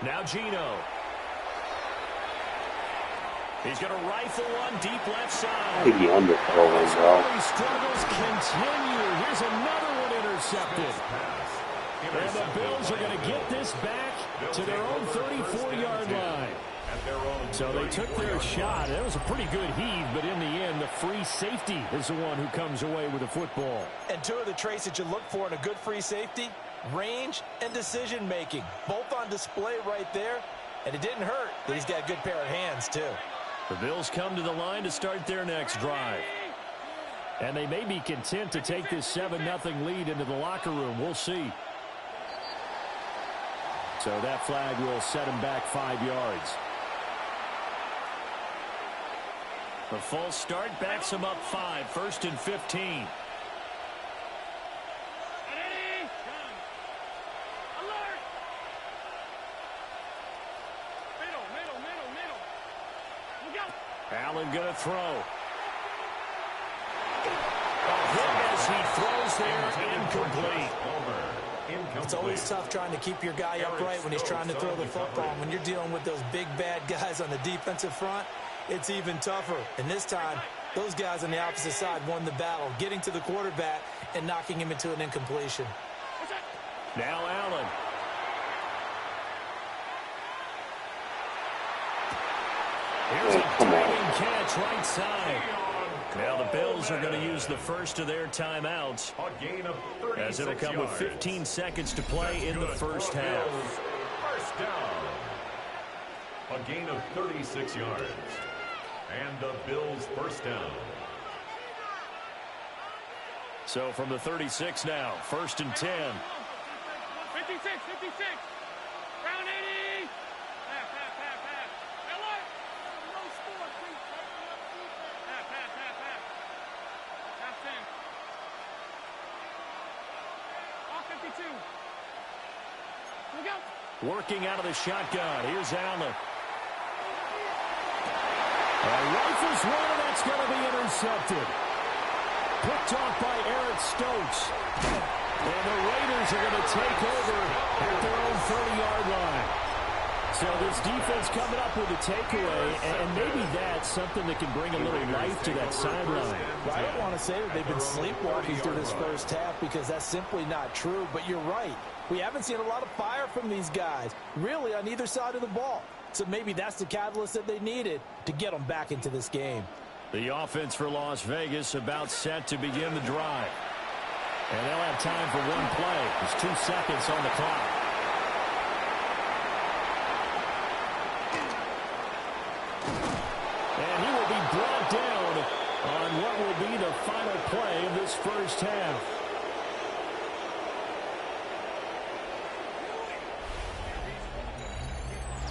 Now Gino. He's going to rifle one deep left side. Maybe underthrow as well. Struggles continue. Here's another one intercepted. And the Bills are going to get this back to their own 34-yard line. So they took their shot. That was a pretty good heave, but in the end, the free safety is the one who comes away with the football. And two of the traits that you look for in a good free safety, range and decision-making. Both on display right there, and it didn't hurt that he's got a good pair of hands, too. The Bills come to the line to start their next drive. And they may be content to take this 7-0 lead into the locker room. We'll see. So that flag will set him back 5 yards. The false start backs him up 5, 1st and 15. Allen going to throw. A hit as he throws there, incomplete. It's always tough trying to keep your guy upright when he's trying to throw the football. When you're dealing with those big, bad guys on the defensive front, it's even tougher. And this time, those guys on the opposite side won the battle, getting to the quarterback and knocking him into an incompletion. Now Allen. Here's a diving catch right side. Now the Bills are going to use the first of their timeouts, as it'll come with 15 seconds to play in the first half. First down. A gain of 36 yards. And the Bills first down. So from the 36 now, 1st and 10. 56. Round 80. Pass. Hello. No score, please. Pass. Pass 10. Off 52. Look out. Working out of the shotgun. Here's Allen. Rifles one, and that's going to be intercepted. Picked off by Eric Stokes. And the Raiders are going to take over at their own 30-yard line. So this defense coming up with a takeaway, and maybe that's something that can bring a little life to that sideline. I don't want to say that they've been sleepwalking through this first half, because that's simply not true. But you're right. We haven't seen a lot of fire from these guys, really, on either side of the ball. So maybe that's the catalyst that they needed to get them back into this game. The offense for Las Vegas about set to begin the drive. And they'll have time for one play. There's 2 seconds on the clock. And he will be brought down on what will be the final play of this first half.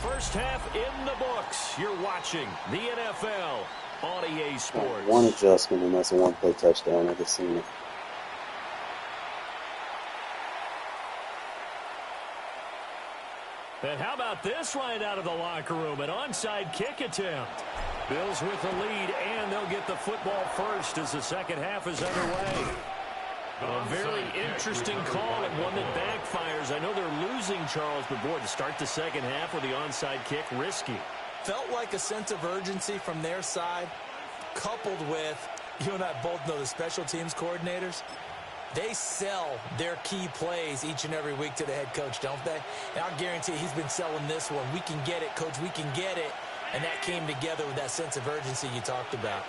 First half in the books. You're watching the NFL on EA Sports. One adjustment, and that's a one-play touchdown. I just seen it. And how about this right out of the locker room? An onside kick attempt. Bills with the lead, and they'll get the football first as the second half is underway. A very interesting call, and one that backfires. I know they're losing, Charles, but boy, to start the second half with the onside kick, risky. Felt like a sense of urgency from their side, coupled with, you and I both know the special teams coordinators. They sell their key plays each and every week to the head coach, don't they? And I guarantee he's been selling this one. We can get it, coach, we can get it. And that came together with that sense of urgency you talked about.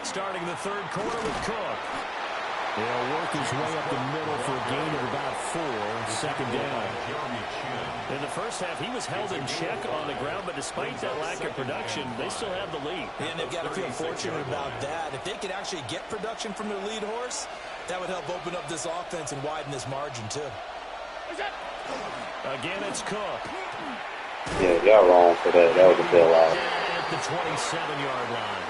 Starting the third quarter with Cook. He'll work his way up the middle for a gain of about 4, second down. In the first half, he was held in check on the ground, but despite that lack of production, they still have the lead. And they've got to feel fortunate about that. If they could actually get production from their lead horse, that would help open up this offense and widen this margin, too. Again, it's Cook. Yeah, y'all wrong for that. That was a bailout. At the 27-yard line.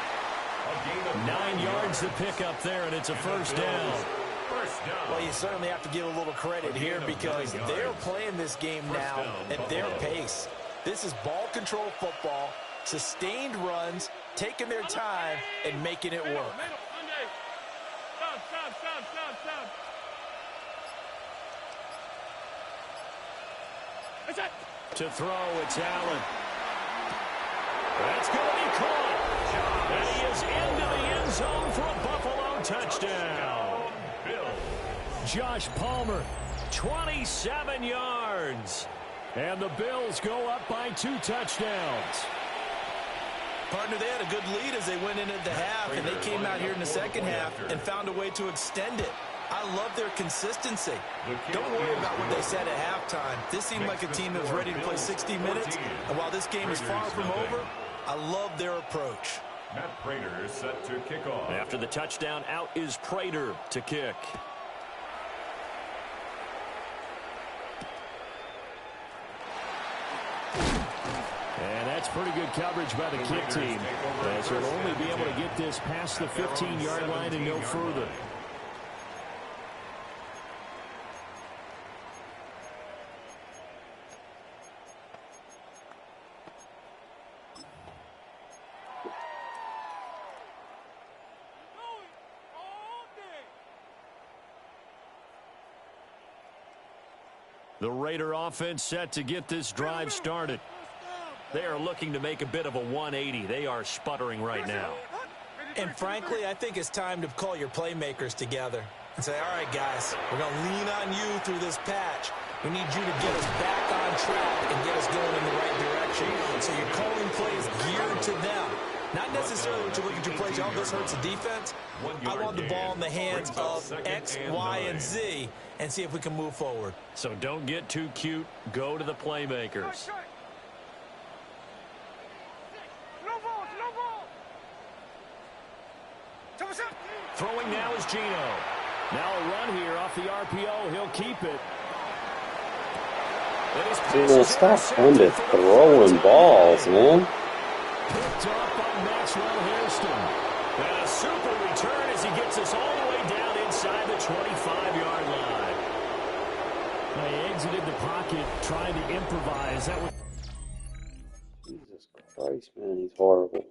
9 yards to pick up there, and it's a first down. Well, you certainly have to give a little credit here because they're playing this game now at their pace. This is ball control football, sustained runs, taking their time, and making it work. To throw, it's Allen. That's going to be caught. And he is into the end zone for a Buffalo touchdown. Josh Palmer, 27 yards. And the Bills go up by 2 touchdowns. Partner, they had a good lead as they went into the half, and they came out here in the second half and found a way to extend it. I love their consistency. Don't worry about what they said at halftime. This seemed like a team that was ready to play 60 minutes, and while this game is far from over, I love their approach. Matt Prater is set to kick off. After the touchdown, out is Prater to kick. And that's pretty good coverage by the kick team, as they'll only be able to get this past the 15-yard line and no further. The Raider offense set to get this drive started. They are looking to make a bit of a 180. They are sputtering right now. And frankly, I think it's time to call your playmakers together and say, all right, guys, we're going to lean on you through this patch. We need you to get us back on track and get us going in the right direction. So you're calling plays geared to them. Not necessarily what you look at your plays, oh, this hurts the defense. I want the ball in the hands of X, Y, and Z and see if we can move forward. So don't get too cute. Go to the playmakers. Throwing now is Gino. Now a run here off the RPO. He'll keep it. Gino, stop under throwing balls, man. Picked up by Maxwell Hairston. And a super return as he gets us all the way down inside the 25-yard line. They exited the pocket trying to improvise. That was... Jesus Christ, man, he's horrible.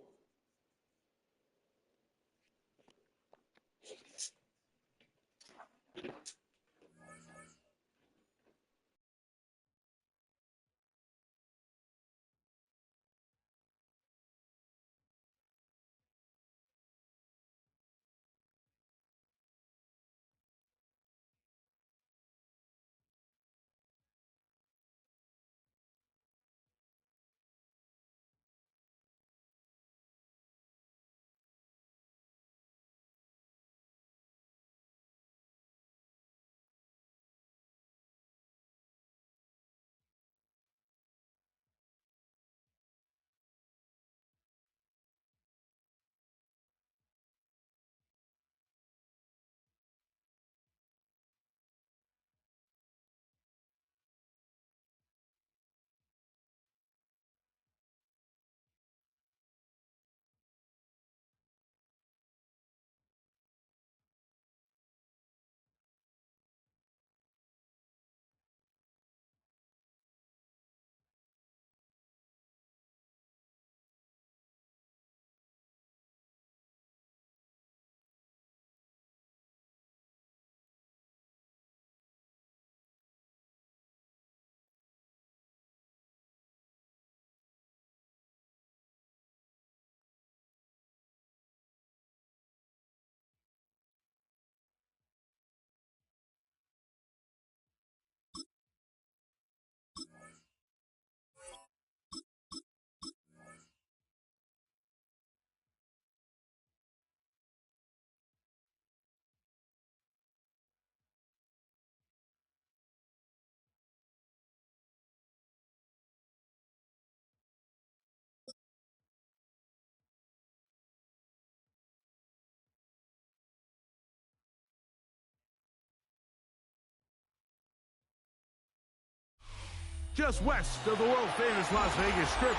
Just west of the world-famous Las Vegas Strip,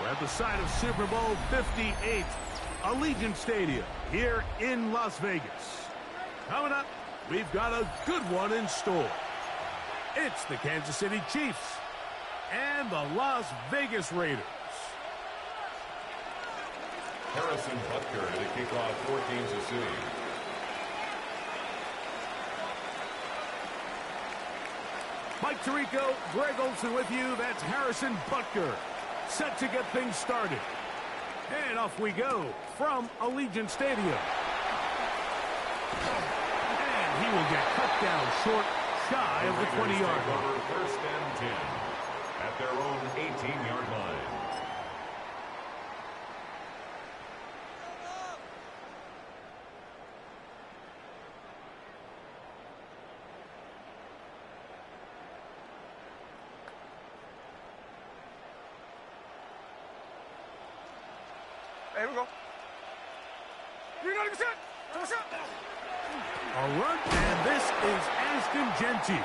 we're at the site of Super Bowl 58, Allegiant Stadium here in Las Vegas. Coming up, we've got a good one in store. It's the Kansas City Chiefs and the Las Vegas Raiders. Harrison Butker to kick off for Kansas City. Mike Tirico, Greg Olson with you. That's Harrison Butker, set to get things started. And off we go from Allegiant Stadium. And he will get cut down short, shy of the 20-yard line. First and 10 at their own 18-yard line. Here we go. You're not even set. A run, and this is Ashton Genty.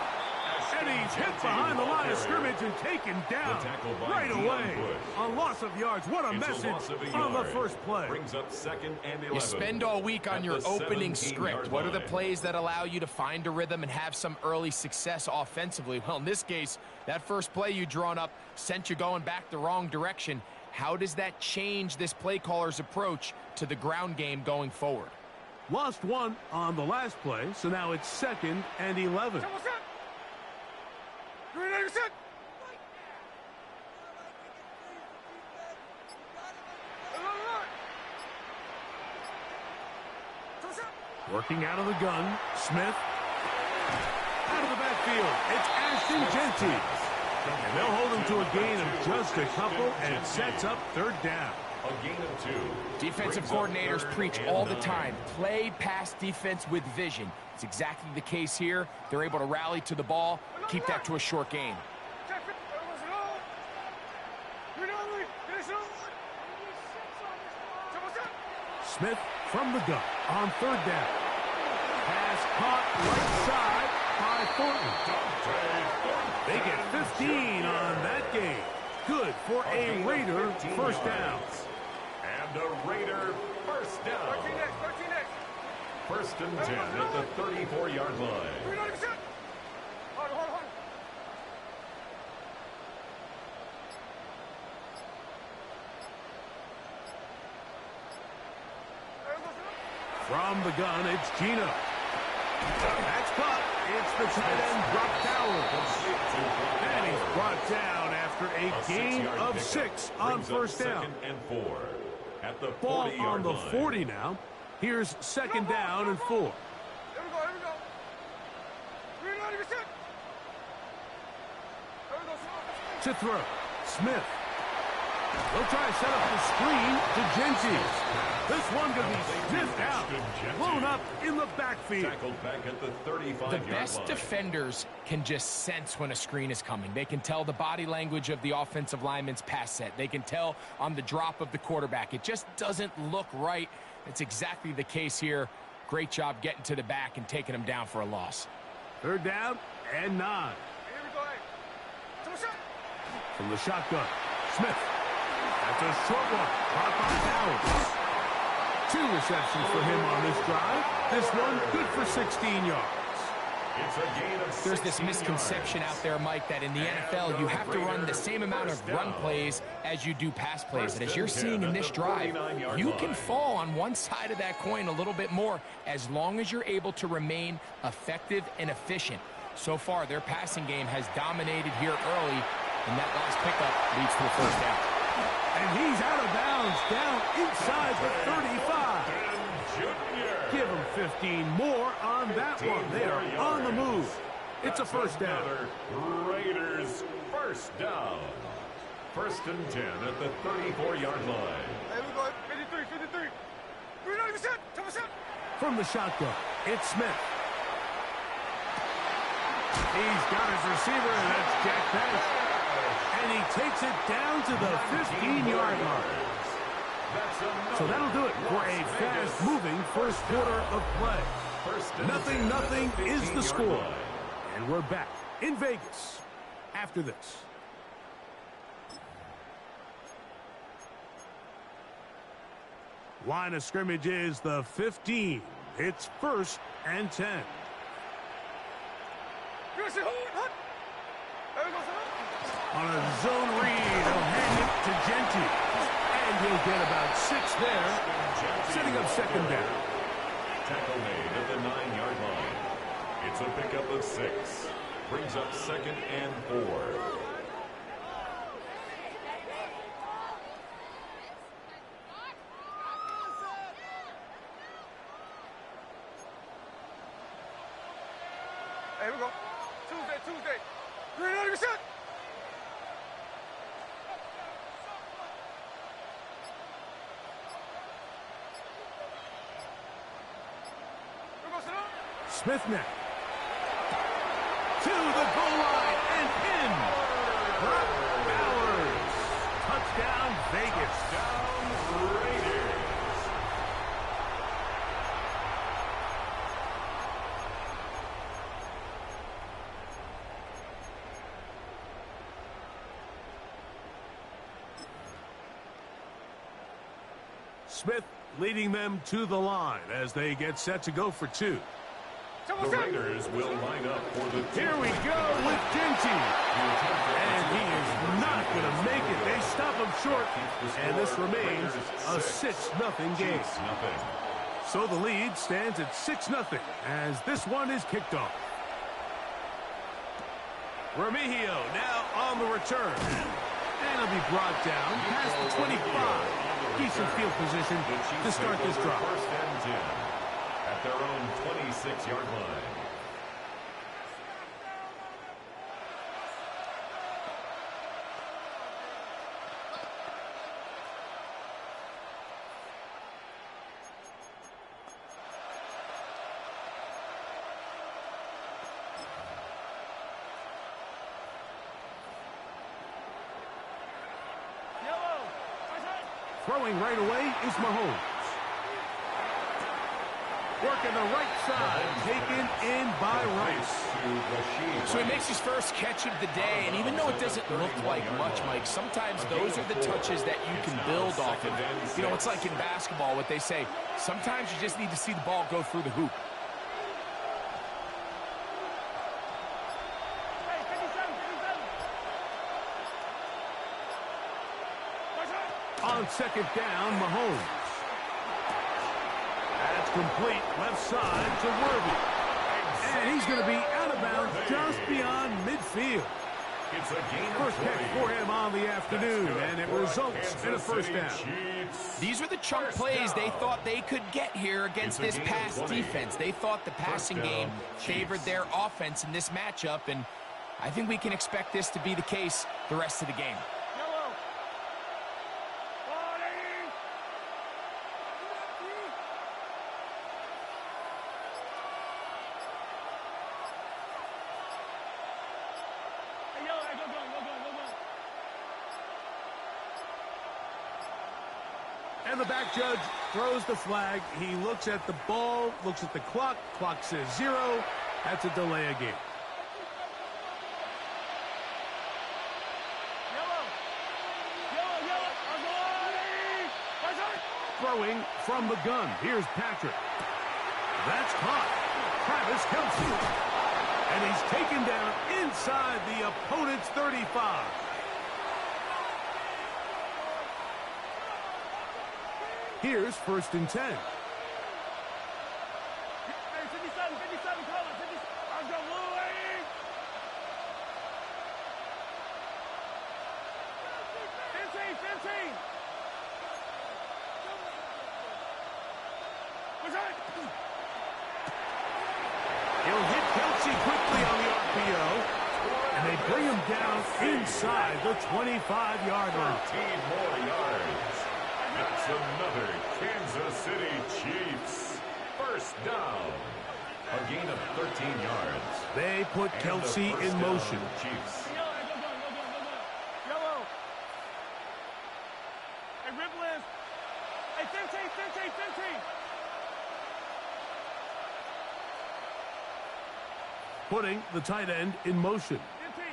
And he's hit behind the line of scrimmage and taken down right away. A loss of yards. What a message on the first play. Brings up second and 11. You spend all week on your opening script. What are the plays that allow you to find a rhythm and have some early success offensively? Well, in this case, that first play you drawn up sent you going back the wrong direction. How does that change this play caller's approach to the ground game going forward? Lost one on the last play, so now it's second and 11. You're not even set. Working out of the gun, Smith. Out of the backfield, it's Ashton Genty. And they'll hold him to a gain of just a couple, and it sets up third down. A gain of 2. Defensive coordinators preach all the time, play pass defense with vision. It's exactly the case here. They're able to rally to the ball, keep that to a short gain. Smith from the gun on third down. Pass caught right side by Thornton. They get 15 on that game. Good for a Raider first down. And a Raider first down. 13 next. First and 10 at the 34-yard line. You're not even set. Hold. From the gun, it's Gino. That's caught. It's the tight end, Brock Towers. And he's brought down after a gain of 6 on first down. Second and 4 at the 40-yard Ball on the line. 40 now. Here's second down and 4. Here we go. You're not even set. Here we go. To throw, Smith. They'll try to set up the screen to Genty. This one could be sniffed out, blown up in the backfield. Tackled back at the 35-yard The line. best defenders can just sense when a screen is coming. They can tell the body language of the offensive lineman's pass set. They can tell on the drop of the quarterback. It just doesn't look right. It's exactly the case here. Great job getting to the back and taking him down for a loss. Third down and 9. Here we go. From the shotgun, Smith. That's a short one. Caught by Towers. 2 receptions for him on this drive. This one good for 16 yards. It's a gain of 16 There's this misconception out there, Mike, that in the NFL you have to run the same amount of run plays as you do pass plays. And as you're seeing in this drive, you can fall on one side of that coin a little bit more as long as you're able to remain effective and efficient. So far, their passing game has dominated here early, and that last pickup leads to a first down. And he's out of bounds, down inside the 35. Give him 15 more on that one. They are on the move. It's a first down. Raiders first down. First and 10 at the 34-yard line. Here we go. 53. You're not even set. From the shotgun, it's Smith. He's got his receiver, and that's Jack Pettis. And he takes it down to the 15-yard line. So that'll do it for a fast-moving first quarter of play. Nothing is the score. And we're back in Vegas after this. Line of scrimmage is the 15. It's first and 10. On a zone read, he'll hand it to Genty. And he'll get about 6 there, setting up second down. Tackle made at the 9-yard line. It's a pickup of 6. Brings up second and 4. Hey, here we go. Tuesday. 300%. Smith now. To the goal line and in. Brock Bowers. Touchdown, Vegas. Touchdown, Raiders. Smith leading them to the line as they get set to go for two. The Raiders will line up for the Here we go with Genty. And he is not going to make it. They stop him short. And this remains a 6-0 game. So the lead stands at 6-0 as this one is kicked off. Remigio now on the return. And he'll be brought down past the 25. Decent field position to start this drive. First and 10 at their own 26-yard line. Throwing right away is Mahomes. Working the right side, taken in by Rice. So he makes his first catch of the day, and even though it doesn't look like much, Mike, sometimes those are the touches that you can build off of. You know, it's like in basketball, what they say, sometimes you just need to see the ball go through the hoop. On second down, Mahomes. That's complete left side to Worthy. And he's going to be out of bounds just beyond midfield. It's a gain of First catch for him on the afternoon, and it results in a first down. These are the chunk plays they thought they could get here against this pass defense. They thought the passing game favored their offense in this matchup, and I think we can expect this to be the case the rest of the game. And the back judge throws the flag. He looks at the ball, looks at the clock. Clock says 0. That's a delay of game. Throwing from the gun. Here's Patrick. That's caught. Travis Kelce. And he's taken down inside the opponent's 35. Here's first and 10. Hey, 57, call it. 50. Let's go, Louie. 15. What's that? He'll hit Kelce quickly on the RPO, and they bring him down inside the 25-yard line. 13 more yards. That's another Kansas City Chiefs first down. A gain of 13 yards. They put Kelce in motion. Chiefs. Yellow. Hey, Ripple is. Hey, 15. Putting the tight end in motion. 15.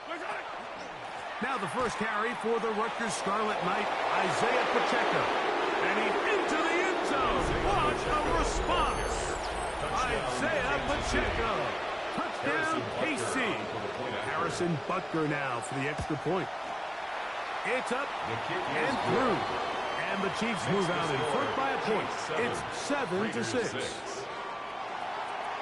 What's that? Now the first carry for the Rutgers Scarlet Knight, Isaiah Pacheco. And he's into the end zone. What a response. Isaiah Pacheco. Touchdown, KC. Harrison Butker now for the extra point. It's up and through. And the Chiefs move out in front by a point. It's 7-6.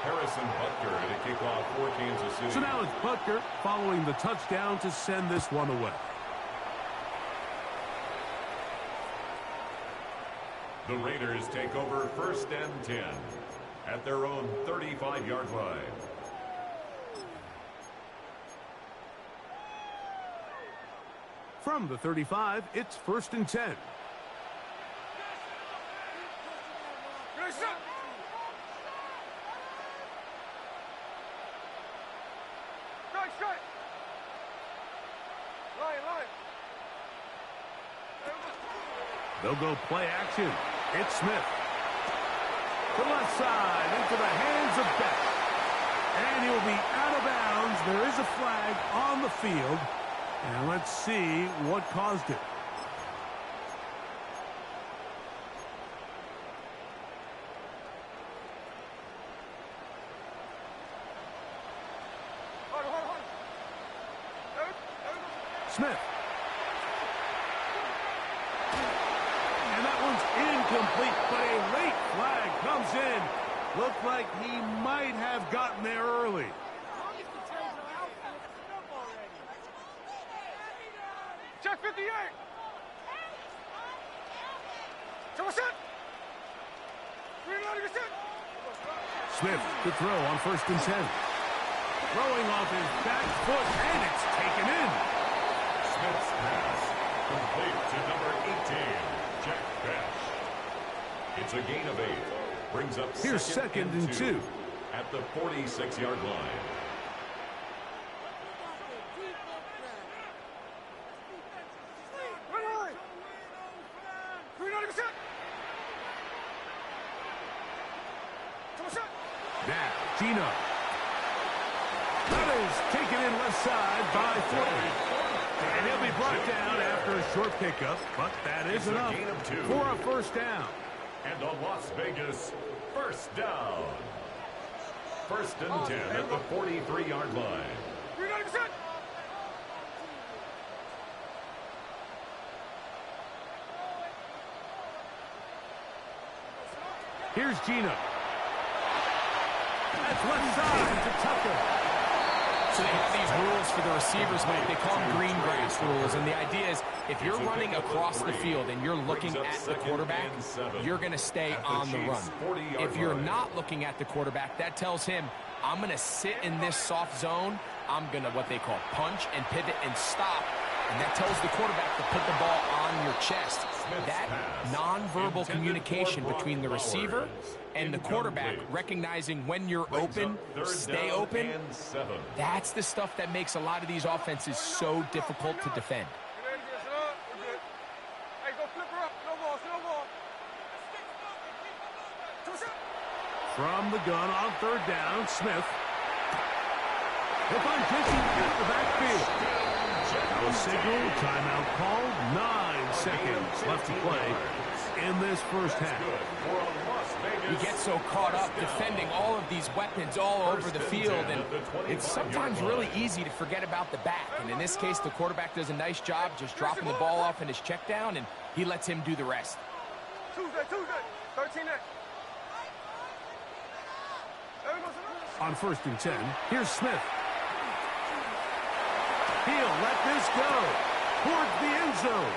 Harrison Butker to kick off for Kansas City. So now it's Butker following the touchdown to send this one away. The Raiders take over 1st and 10 at their own 35-yard line. From the 35, it's 1st and 10. Strike. Line. They'll go play action. It's Smith. To the left side, into the hands of Beck. And he'll be out of bounds. There is a flag on the field. And let's see what caused it. Smith. And that one's incomplete, but a late flag comes in. Looked like he might have gotten there early. Check 58. Smith to throw on 1st and 10. Throwing off his back foot, and it's taken in. Smith's pass complete to number 18, Jack Bash. It's a gain of 8. Brings up Here's second and 2. At the 46-yard line. Now, Gino. That is taken in left side by Thornton. And he'll be brought down after a short pickup, but that is enough for a 1st down. And a Las Vegas 1st down. 1st and 10 at the 43-yard line. Here's Gino. That's left side to Tucker. So they have these rules for the receivers, Mike. They call them green grass rules. And the idea is if you're running across the field and you're looking at the quarterback, you're going to stay on the run. If you're not looking at the quarterback, that tells him, I'm going to sit in this soft zone. I'm going to what they call punch and pivot and stop. And that tells the quarterback to put the ball on your chest. That nonverbal communication between the receiver and the quarterback, recognizing when you're open, stay open, that's the stuff that makes a lot of these offenses so difficult to defend. From the gun on 3rd down, Smith. He'll find Kitchen at the backfield. Now a signal, timeout called. 9 seconds left to play in this 1st half. You get so caught up defending all of these weapons all over the field, and it's sometimes really easy to forget about the back. And in this case, the quarterback does a nice job just dropping the ball off in his check down, and he lets him do the rest. Tuesday, 13 On 1st and 10, here's Smith. He'll let this go towards the end zone.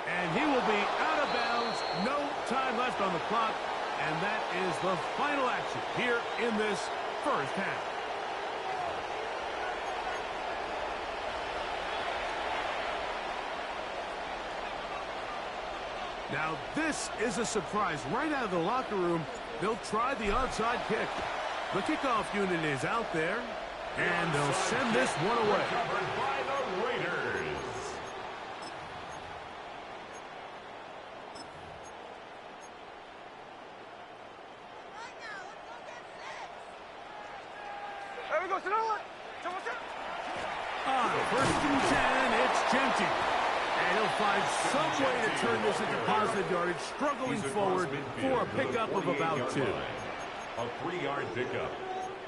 And he will be out of bounds. No time left on the clock. And that is the final action here in this 1st half. Now, this is a surprise. Right out of the locker room, they'll try the onside kick. The kickoff unit is out there, and they'll send this one away. Covered by the Raiders. On 1st and 10, it's Genty. And he'll find some way to turn this into positive yardage, struggling forward for a pickup of about 2. A 3-yard pickup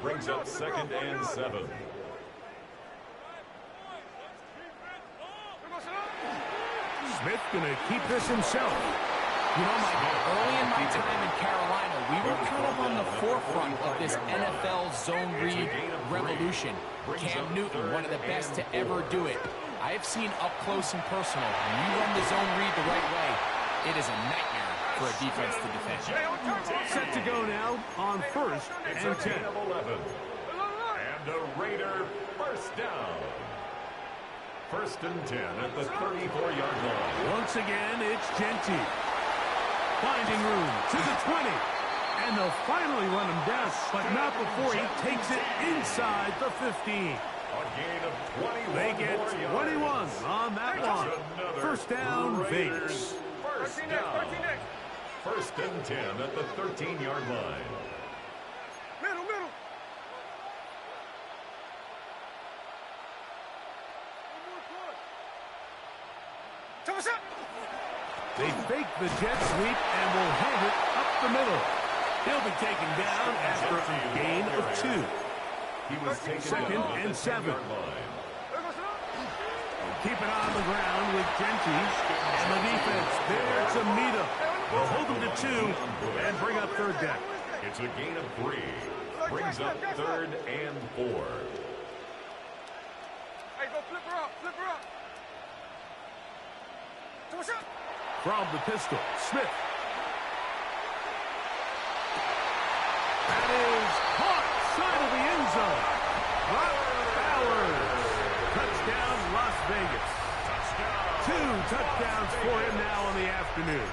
brings up 2nd and 7. Smith gonna keep this himself. You know, Mike, early in my time in Carolina, we were kind of on the forefront of this NFL zone read revolution. Cam Newton, one of the best to ever do it. I have seen up close and personal, when you run the zone read the right way, it is a nightmare for a defense to defend. Set to go now on 1st and 10. Of 11. And a Raider first down. 1st and 10 at the 34-yard line. Once again, it's Genty. Finding room to the 20. And they'll finally run him down, but not before he takes it inside the 15. A gain of 21. They get 21 on that one. First down, Vegas. First down. 1st and 10 at the 13-yard line. Middle. They fake the jet sweep and will hand it up the middle. He'll be taken down after a gain of 2. He was taken 2nd down and 7. line. Keep it on the ground with Genty. And the defense there to meet him. They'll hold him to 2 and bring up 3rd down. It's a gain of 3. Brings up 3rd and 4. Hey, go flip her up. From the pistol, Smith. That is caught side of the end zone. Bowers. Touchdown, Las Vegas. 2 touchdowns for him now on the afternoon.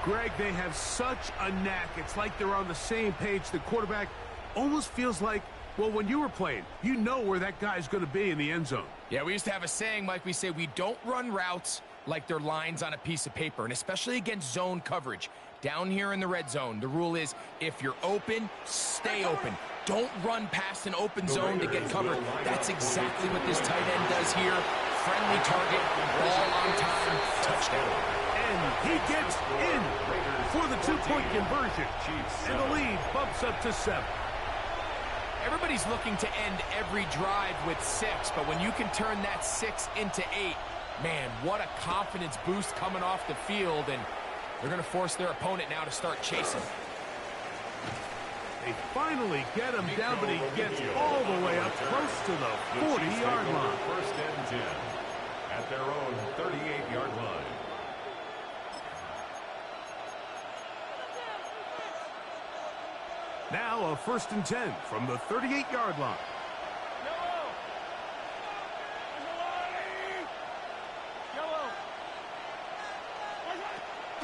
Greg, they have such a knack. It's like they're on the same page. The quarterback almost feels like, well, when you were playing, you know where that guy's going to be in the end zone. Yeah, we used to have a saying, Mike, we say we don't run routes like they're lines on a piece of paper, and especially against zone coverage. Down here in the red zone, the rule is if you're open, stay open. Don't run past an open zone to get covered. That's exactly what this tight end does here. Friendly target, ball on time, touchdown. And he gets in for the 2-point conversion. And the lead bumps up to 7. Everybody's looking to end every drive with 6, but when you can turn that 6 into 8, man, what a confidence boost coming off the field, and they're going to force their opponent now to start chasing. They finally get him down, but he gets all the way up close to the 40-yard line. 1st and 10 at their own 38-yard line. Now a 1st and 10 from the 38-yard line.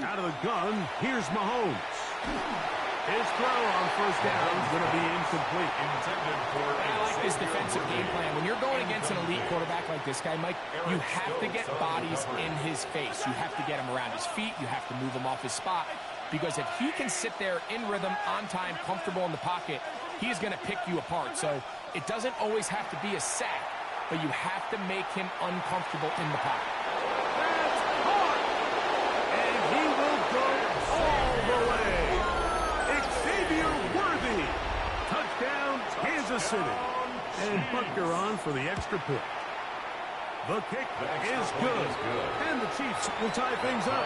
Out of the gun, here's Mahomes. His throw on 1st down is going to be incomplete. I like this defensive game plan. When you're going against an elite quarterback like this guy, Mike, you have to get bodies in his face. You have to get him around his feet. You have to move him off his spot. Because if he can sit there in rhythm, on time, comfortable in the pocket, he's going to pick you apart. So it doesn't always have to be a sack, but you have to make him uncomfortable in the pocket. That's caught! And he will go all the way. Xavier Worthy. Touchdown, Kansas City. And Butker on for the extra point. The kick is good. And the Chiefs will tie things up.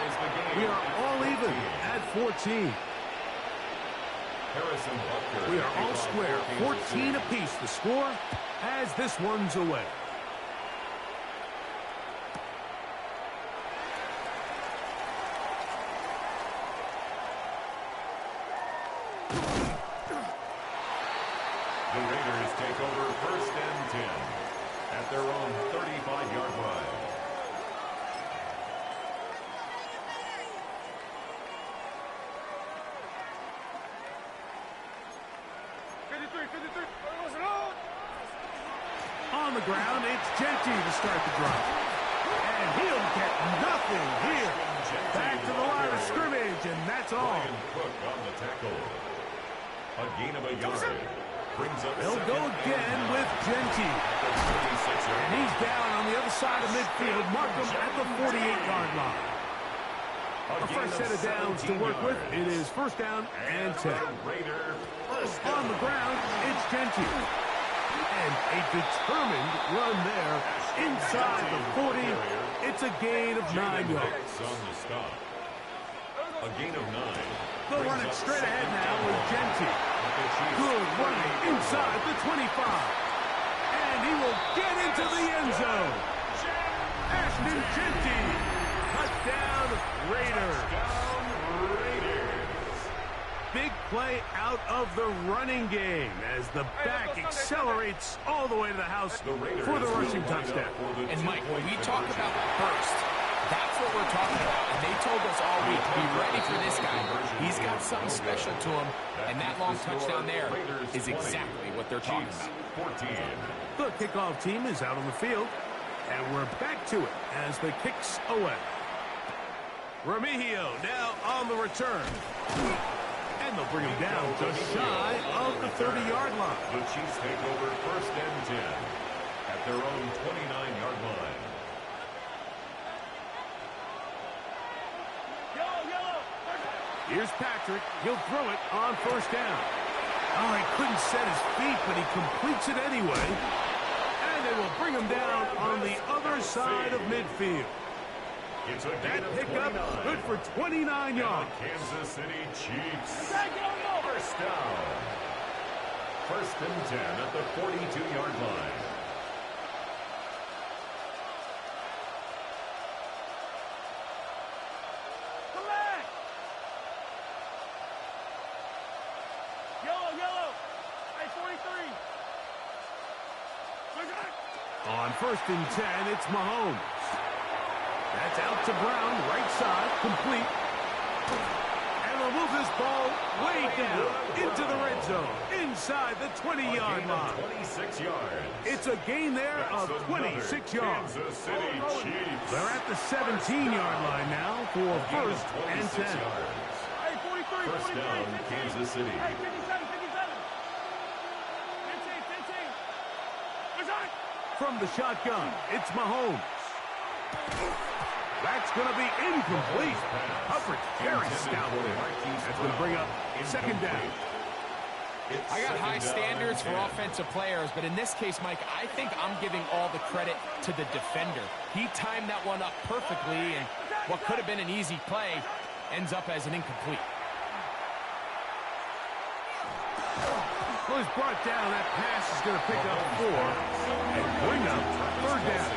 We are all even at 14. We are all square. 14 apiece the score as this one's away. The Raiders take over 1st and 10 at their own 35-yard line. On the ground, it's Genty to start the drive. And he'll get nothing here. Back to the line of scrimmage, and that's all. Cook on the tackle. A gain of a yard. Brings up They'll go again with Genty. And he's down on the other side of midfield. Mark him at the 48-yard line. A fresh set of downs to work with. It is 1st down and 10. On the ground, it's Genty. And a determined run there inside the 40. It's a gain of 9 yards. A gain of 9. They'll run it straight ahead now with Genty. Good running inside the 25. And And he will get into the end zone. Ashton Genty. Touchdown, Raiders. Big play out of the running game as the back accelerates all the way to the house for the rushing touchdown. And Mike, when we talk about burst, that's what we're talking about. And they told us all week, be ready for this guy. He's got something special to him, and that long touchdown there is exactly what they're talking about. The kickoff team is out on the field, and we're back to it as the kicks away. Remigio now on the return. And they'll bring him down just shy of the 30-yard line. The Chiefs take over 1st and 10 at their own 29-yard line. Here's Patrick. He'll throw it on 1st down. Oh, he couldn't set his feet, but he completes it anyway. And they will bring him down on the other side of midfield. It's a that pickup good for 29 yards. Kansas City Chiefs. 1st down. 1st and 10 at the 42-yard line. On 1st and 10, it's Mahomes. That's out to Brown, right side, complete. And they'll move this ball way down into the red zone, inside the 20-yard line. 26 yards. It's a gain there of 26 yards. Kansas City Chiefs. They're at the 17-yard line now for 1st and 10. 1st down, Kansas City. From the shotgun, it's Mahomes. That's going to be incomplete. Coverage very stout there. That's going to bring up 2nd down. I got high standards for offensive players, but in this case, Mike, I think I'm giving all the credit to the defender. He timed that one up perfectly, and what could have been an easy play ends up as an incomplete. Well, he's brought down. That pass is going to pick up 4 and bring up 3rd down.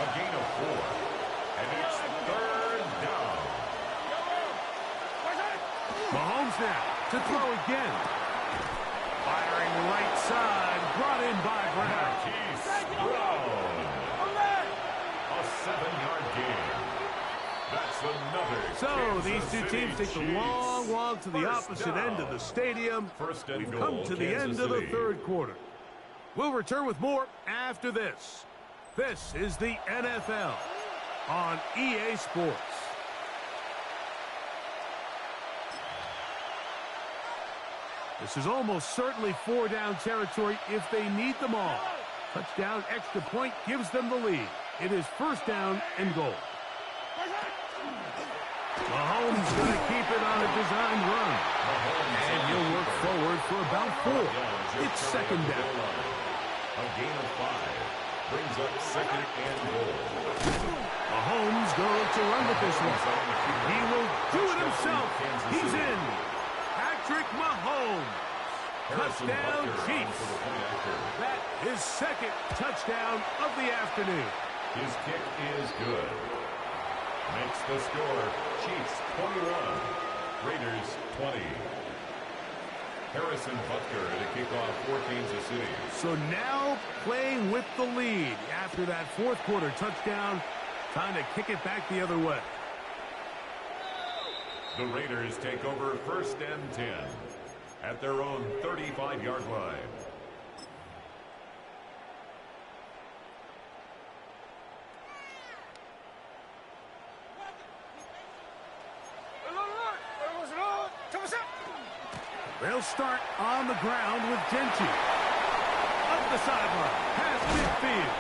A gain of 4, and it's 3rd down. Mahomes now to throw again. Firing right side, brought in by Brown. A 7-yard gain. That's another. So these Kansas two teams City take the Chiefs. long walk to the 1st opposite down. end of the stadium. 1st and We've goal, come to the Kansas end of the City. 3rd quarter. We'll return with more after this. This is the NFL on EA Sports. This is almost certainly 4-down territory if they need them all. Touchdown, extra point gives them the lead. It is 1st down and goal. Mahomes going to keep it on a designed run. And he'll work forward for about 4. It's 2nd down. A gain of 5 brings up 2nd and goal. Mahomes going to run with this one. He will do it himself. He's in. Patrick Mahomes. Touchdown, Chiefs. That is 2nd touchdown of the afternoon. His kick is good. Makes the score Chiefs 21, Raiders 20. Harrison Butker at a kickoff for Kansas City. So now playing with the lead after that 4th quarter touchdown. Time to kick it back the other way. The Raiders take over 1st and 10 at their own 35-yard line. They'll start on the ground with Genty. Up the sideline, past midfield.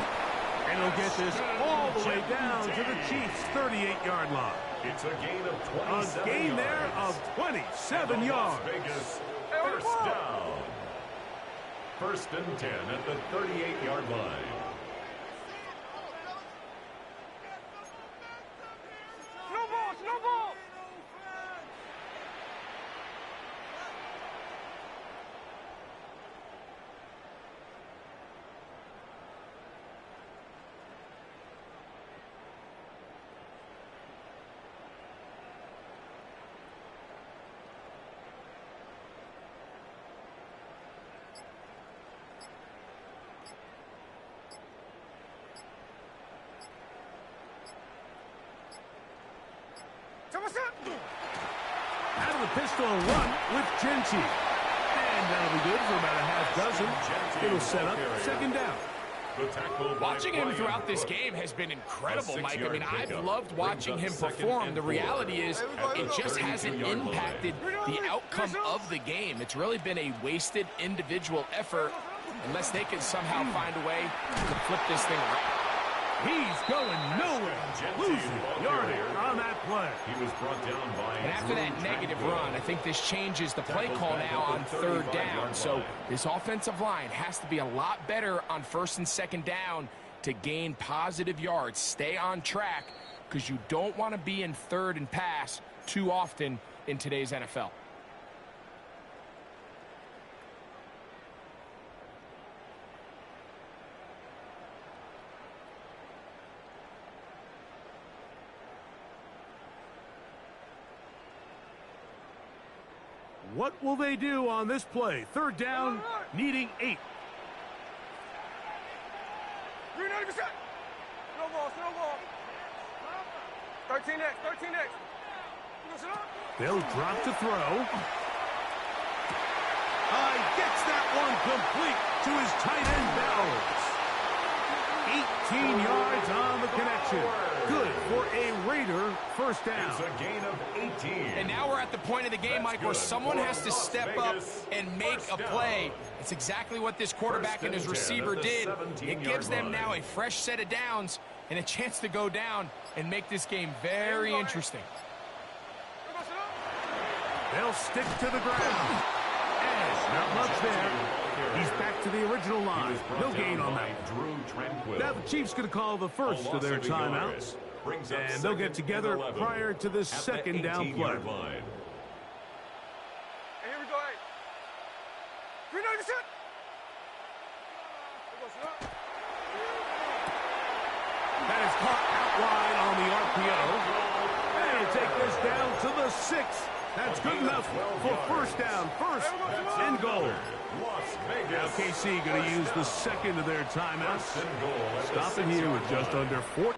And he'll get this all the way down to the Chiefs' 38-yard line. It's a gain of 27 A gain yards. there of 27 yards. Las Vegas 1st down. 1st and 10 at the 38-yard line. No ball. Out of the pistol run with Genty. And that'll be good for about a half dozen. It'll set up second down. Watching him throughout this game has been incredible, Mike. I mean, I've loved watching him perform. The reality is it just hasn't impacted the outcome of the game. It's really been a wasted individual effort unless they can somehow find a way to flip this thing around. He's going nowhere. Losing yardage on that play. He was brought down by. And after that negative run, I think this changes the play call now on third down. So this offensive line has to be a lot better on first and second down to gain positive yards. Stay on track because you don't want to be in third and pass too often in today's NFL. What will they do on this play? Third down, needing 8. 390%. No ball. 13X. They'll drop to throw. Gets that one complete to his tight end Bowers. 18 yards on the connection. Good for a Raider first down. It's a gain of 18. And now we're at the point of the game, Mike, where someone has to step up and make a play. It's exactly what this quarterback and his receiver did. It gives them now a fresh set of downs and a chance to go down and make this game very interesting. They'll stick to the ground. And not much there. He's back to the original line. No gain on that. Now the Chiefs going to call the first of their timeouts. And they'll get together prior to the second down play. Hey, here we go. 390%. That is caught out wide on the RPO. They'll take this down to the 6. That's good enough for first down. First and goal. Now KC going to use the second of their timeouts. Stop it here with just under 4.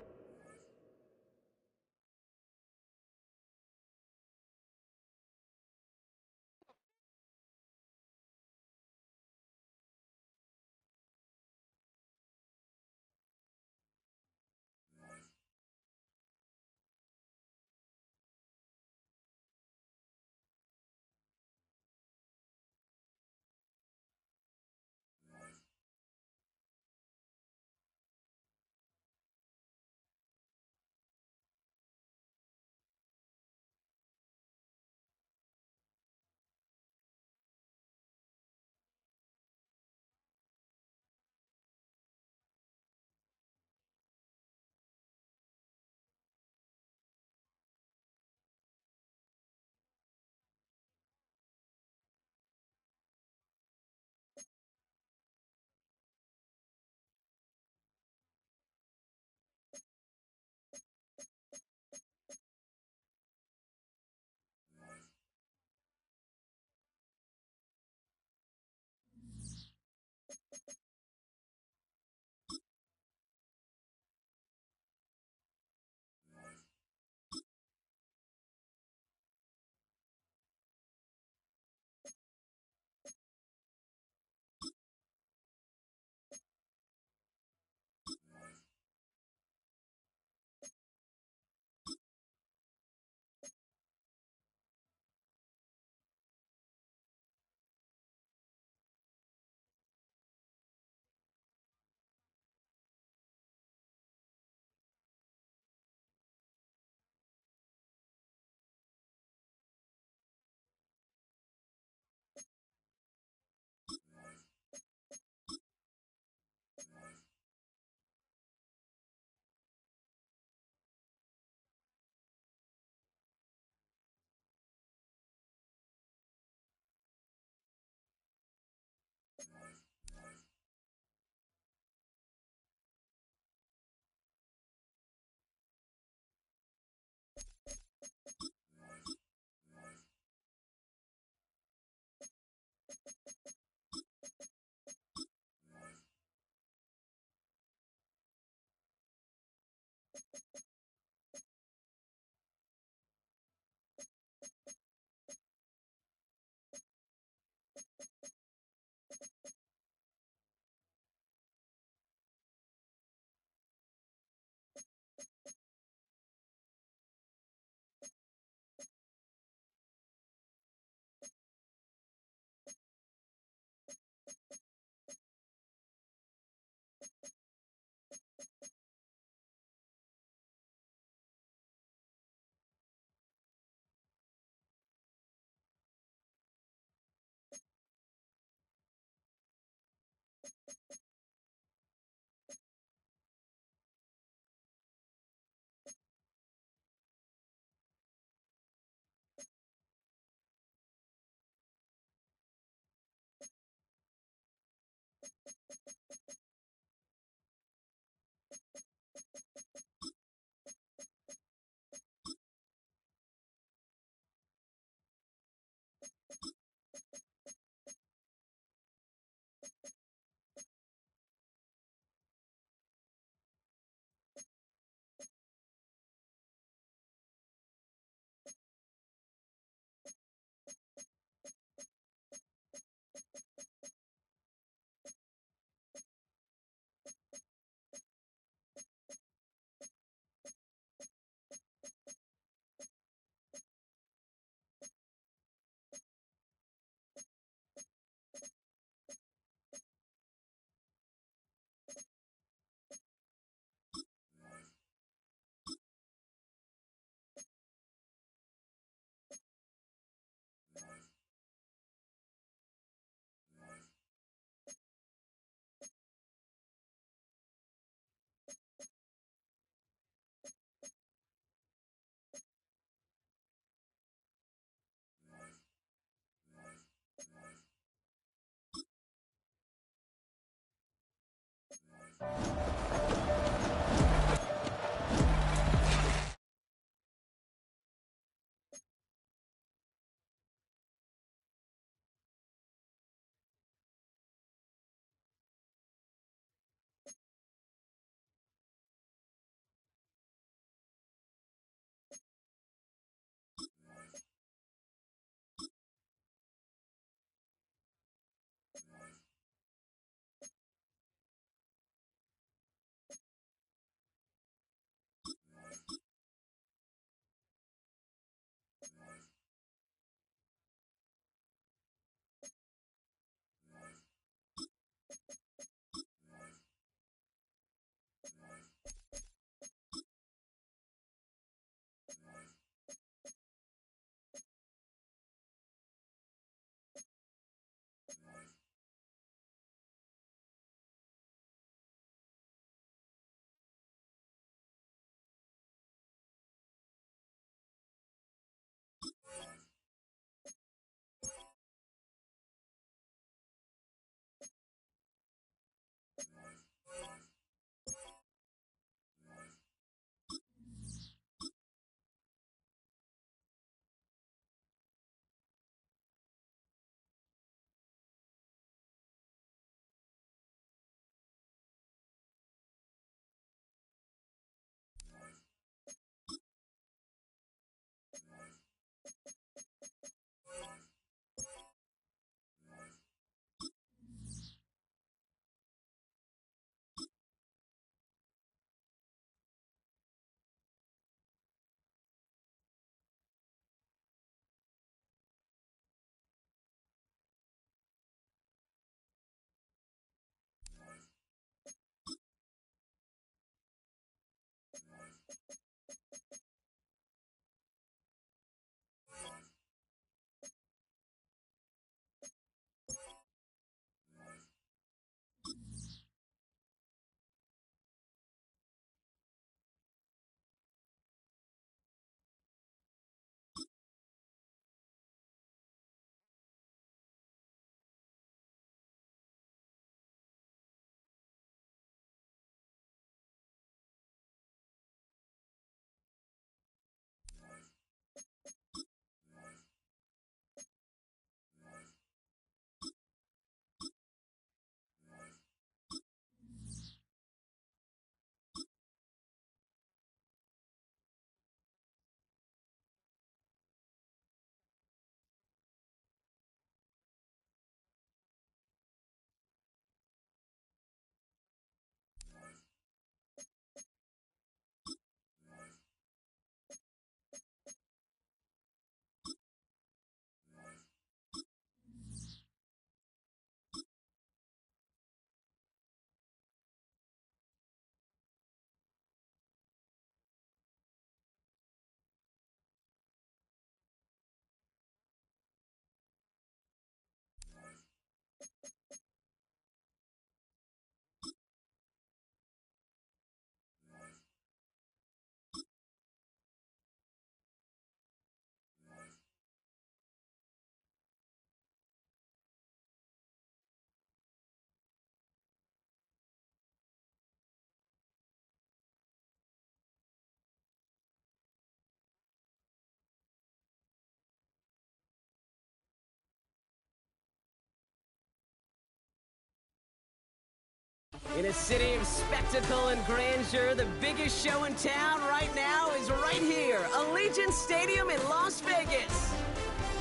In a city of spectacle and grandeur, the biggest show in town right now is right here, Allegiant Stadium in Las Vegas.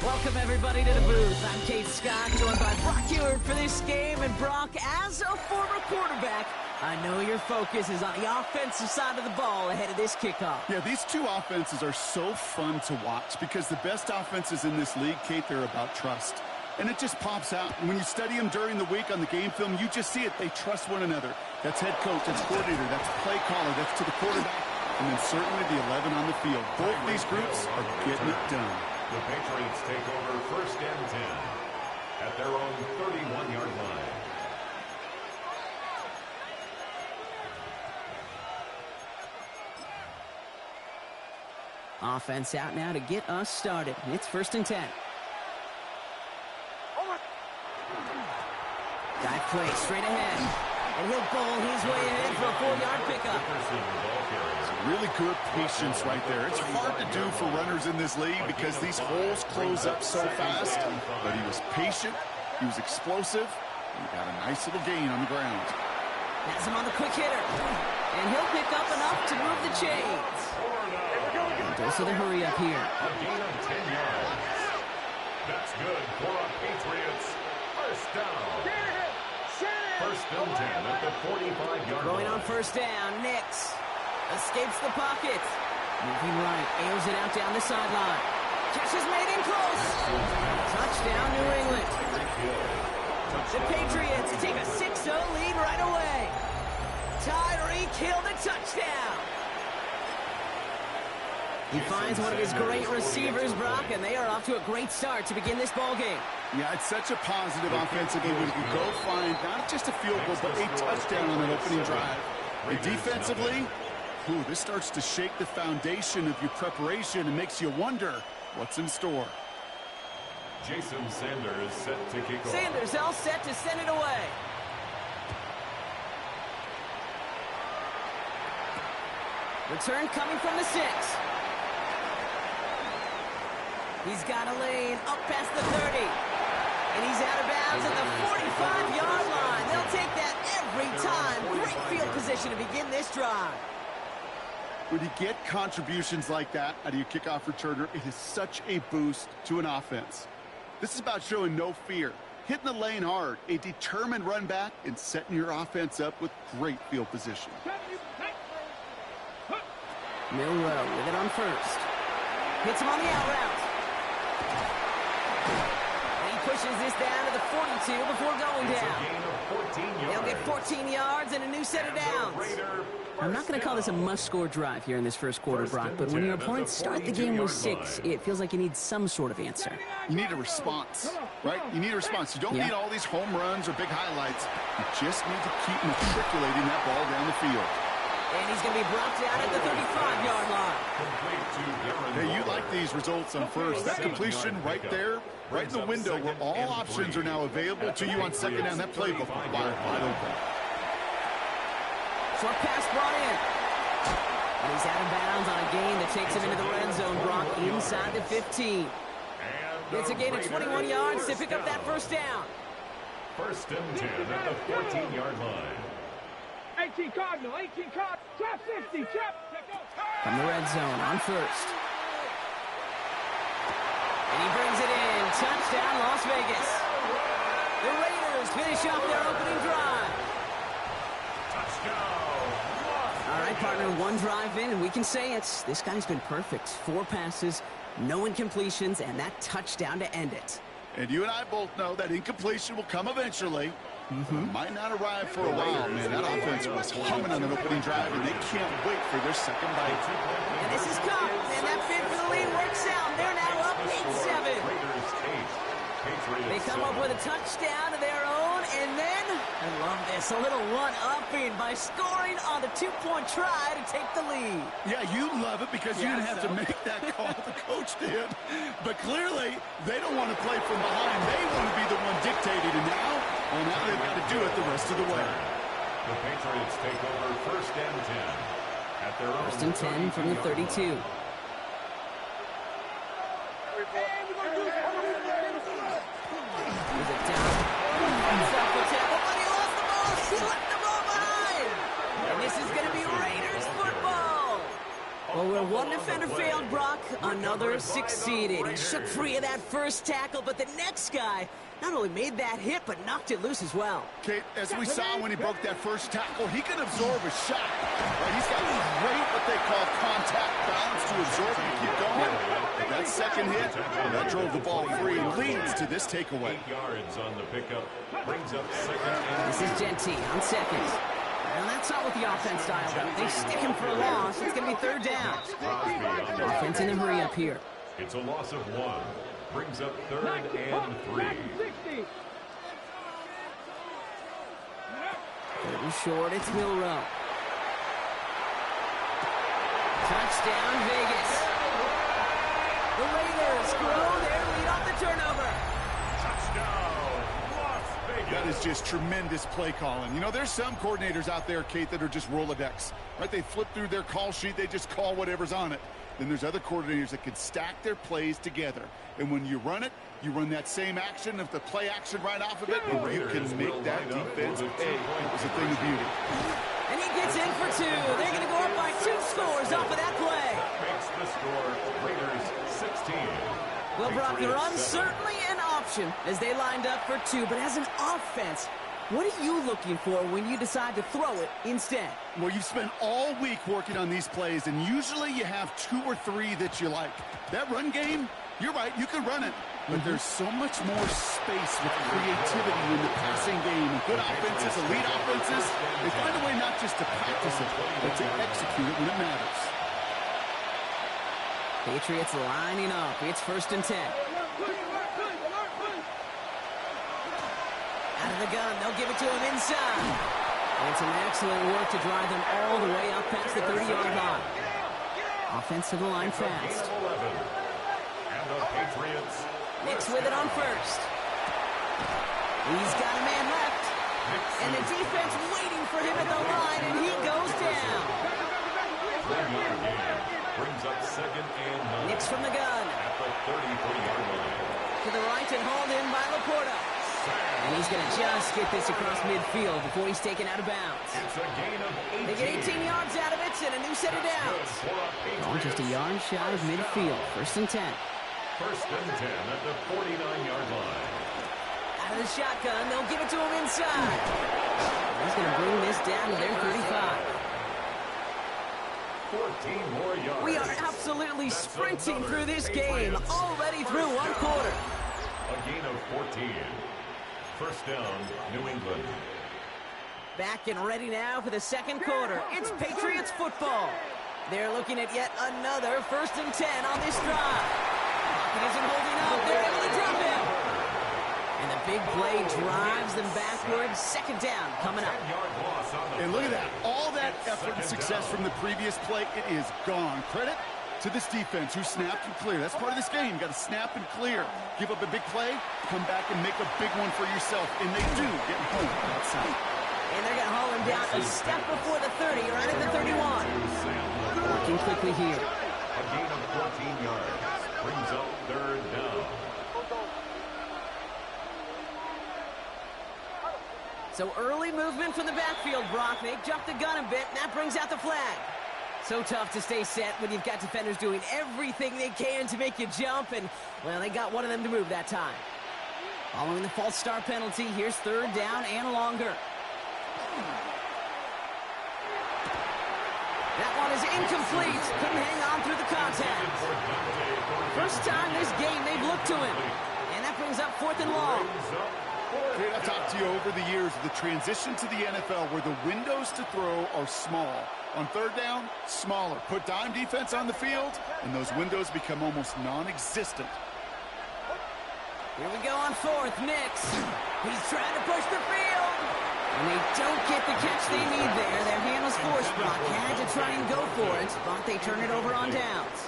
Welcome, everybody, to the booth. I'm Kate Scott, joined by Brock Ewert for this game. And Brock, as a former quarterback, I know your focus is on the offensive side of the ball ahead of this kickoff. Yeah, these two offenses are so fun to watch because the best offenses in this league, Kate, they're about trust. And it just pops out. And when you study them during the week on the game film, you just see it. They trust one another. That's head coach, that's coordinator, that's play caller, that's to the quarterback, and then certainly the 11 on the field. Both these groups are getting it done. The Patriots take over 1st and 10 at their own 31-yard line. Offense out now to get us started. It's 1st and 10. Dive play straight ahead. And he'll bowl his way ahead for a 4-yard pickup. Really good patience right there. It's hard to do for runners in this league because these holes close up so fast. But he was patient, he was explosive, and he got a nice little gain on the ground. Has him on the quick hitter. And he'll pick up enough to move the chains. And dose of the hurry up here. A gain of 10 yards. That's good for a Patriots 1st down. 1st and 10 at the 45-yard line. Going on 1st down, Nix escapes the pocket. Moving right, airs it out down the sideline. Catch is made in close. Touchdown, New England. The Patriots take a 6-0 lead right away. Tyreek Hill the touchdown. He finds one of his great receivers, Brock, and they are off to a great start to begin this ball game. Yeah, it's such a positive offensively when you go find not just a field goal, but a touchdown on an opening drive. And defensively, this starts to shake the foundation of your preparation and makes you wonder what's in store. Jason Sanders set to kick off. Sanders all set to send it away. Return coming from the 6. He's got a lane up past the 30. And he's out of bounds at the 45-yard line. They'll take that every time. Great field position to begin this drive. When you get contributions like that out of your kickoff returner, it is such a boost to an offense. This is about showing no fear, hitting the lane hard, a determined run back, and setting your offense up with great field position. Milrow with it on 1st. Hits him on the out route. And he pushes this down to the 42 before going down. They'll get 14 yards and a new set of downs. I'm not going to call this a must-score drive here in this first quarter, Brock, but when your opponents start the game with 6, it feels like you need some sort of answer. You need a response, right? You need a response. You don't need all these home runs or big highlights. You just need to keep matriculating that ball down the field. And he's going to be brought down at the 35-yard line. Hey, you like these results on 1st. That completion right there, right in the window where all options are now available to you on 2nd down. That playbook will wide open. Short pass brought in. And he's out of bounds on a gain that takes him into the red zone, Brock, inside the 15. It's a gain of 21 yards to pick up that 1st down. 1st and 10 at the 14-yard line. 18 Cardinal, 18 Cardinal, trap 50, trap. From the red zone on 1st. And he brings it in. Touchdown, Las Vegas. The Raiders finish off their opening drive. All right, partner, one drive in, and we can say this guy's been perfect. 4 passes, no incompletions, and that touchdown to end it. And you and I both know that incompletion will come eventually. Might not arrive for a while, man. That offense was humming on an opening drive, and they can't wait for their second bite. And this is Cup, and that bid for the lead works out. They're now up 8-7. They come up with a touchdown of their own, and then, I love this, a little one-upping by scoring on the 2-point try to take the lead. Yeah, you love it because you didn't have to make that call. The coach did. But clearly, they don't want to play from behind. They want to be the one dictating, and now they've got to do it the rest of the way. The Patriots take over 1st and 10 at their own 1st and 10 from the 32. He left the ball behind. Well, where one defender failed, Brock, another succeeded. He shook free of that first tackle, but the next guy not only made that hit, but knocked it loose as well. Kate, as we saw when he broke that first tackle, he can absorb a shot. Right? He's got great, what they call contact balance to absorb and keep going. But that second hit, that drove the ball free and leads to this takeaway. 8 yards on the pickup. Brings up second and This is Genty on second. And that's not what the offense dialed up. They stick him for a loss. It's going to be third down. Offense in a hurry up here. it's a loss of 1. Brings up third and 3. Little short, it's Milrow. Touchdown, Vegas. The Raiders grow their lead off the turnover. Touchdown, Las Vegas. That is just tremendous play calling. You know, there's some coordinators out there, Kate, that are just Rolodex. Right? They flip through their call sheet. They just call whatever's on it. Then there's other coordinators that can stack their plays together. And when you run it, you run that same action of the play action right off of it, and you can make that defense pay. It was a thing of beauty. And he gets in for 2. They're going to go up by 2 scores off of that play. Makes the score Raiders 16. Well, Brock, the run's certainly an option as they lined up for 2, but as an offense, what are you looking for when you decide to throw it instead? Well, you've spent all week working on these plays, and usually you have 2 or 3 that you like. That run game, you're right, you can run it. But there's so much more space with creativity in the passing game. And good offenses, elite offenses, they find a way not just to practice it, but to execute it when it matters. Patriots lining up. It's 1st and 10. Out of the gun, they'll give it to him inside. And some excellent work to drive them all the way up past the 30-yard line. Offense to the line fast. And the Patriots. Nix with it on first. He's got a man left. And the defense waiting for him at the line, and he goes down. Brings up second and 9. Nix from the gun. At the 33-yard line. To the right and hauled in by Laporta. And he's going to just get this across midfield before he's taken out of bounds. It's a gain of 18. They get 18 yards out of it and a new set of downs. Oh, just a yard shy of midfield. 1st and 10. 1st and 10 at the 49-yard line. Out of the shotgun, they'll give it to him inside. He's going to bring this down to their 35. 14 more yards. We are absolutely sprinting through this game, already through 1 quarter. A gain of 14. 1st down, New England. Back and ready now for the 2nd quarter. It's Patriots football. They're looking at yet another 1st and 10 on this drive. Pocket isn't holding up. They're able to drop him. And the big play drives them backwards. 2nd down coming up. And look at that. All that effort and success from the previous play, it is gone. Credit to this defense who snapped and cleared. That's part of this game. You got to snap and clear. Give up a big play, come back and make a big one for yourself. And they do get home outside. And they're going to haul him down a step before the 30, right at the 31. Working quickly here. A gain of 14 yards. Brings up 3rd down. So early movement from the backfield, Brock. They jumped the gun a bit, and that brings out the flag. So tough to stay set when you've got defenders doing everything they can to make you jump, and, well, they got one of them to move that time. Following the false start penalty, here's 3rd down and longer. That one is incomplete. Couldn't hang on through the contact. First time this game they've looked to him. And that brings up 4th and long. Kate, I've talked to you over the years of the transition to the NFL where the windows to throw are small. On 3rd down, smaller. Put dime defense on the field, and those windows become almost non-existent. Here we go on 4th. Nix. He's trying to push the field. And they don't get the catch they need there. Their hand was forced, Brock. Had to try and go for it, but they turn it over on downs.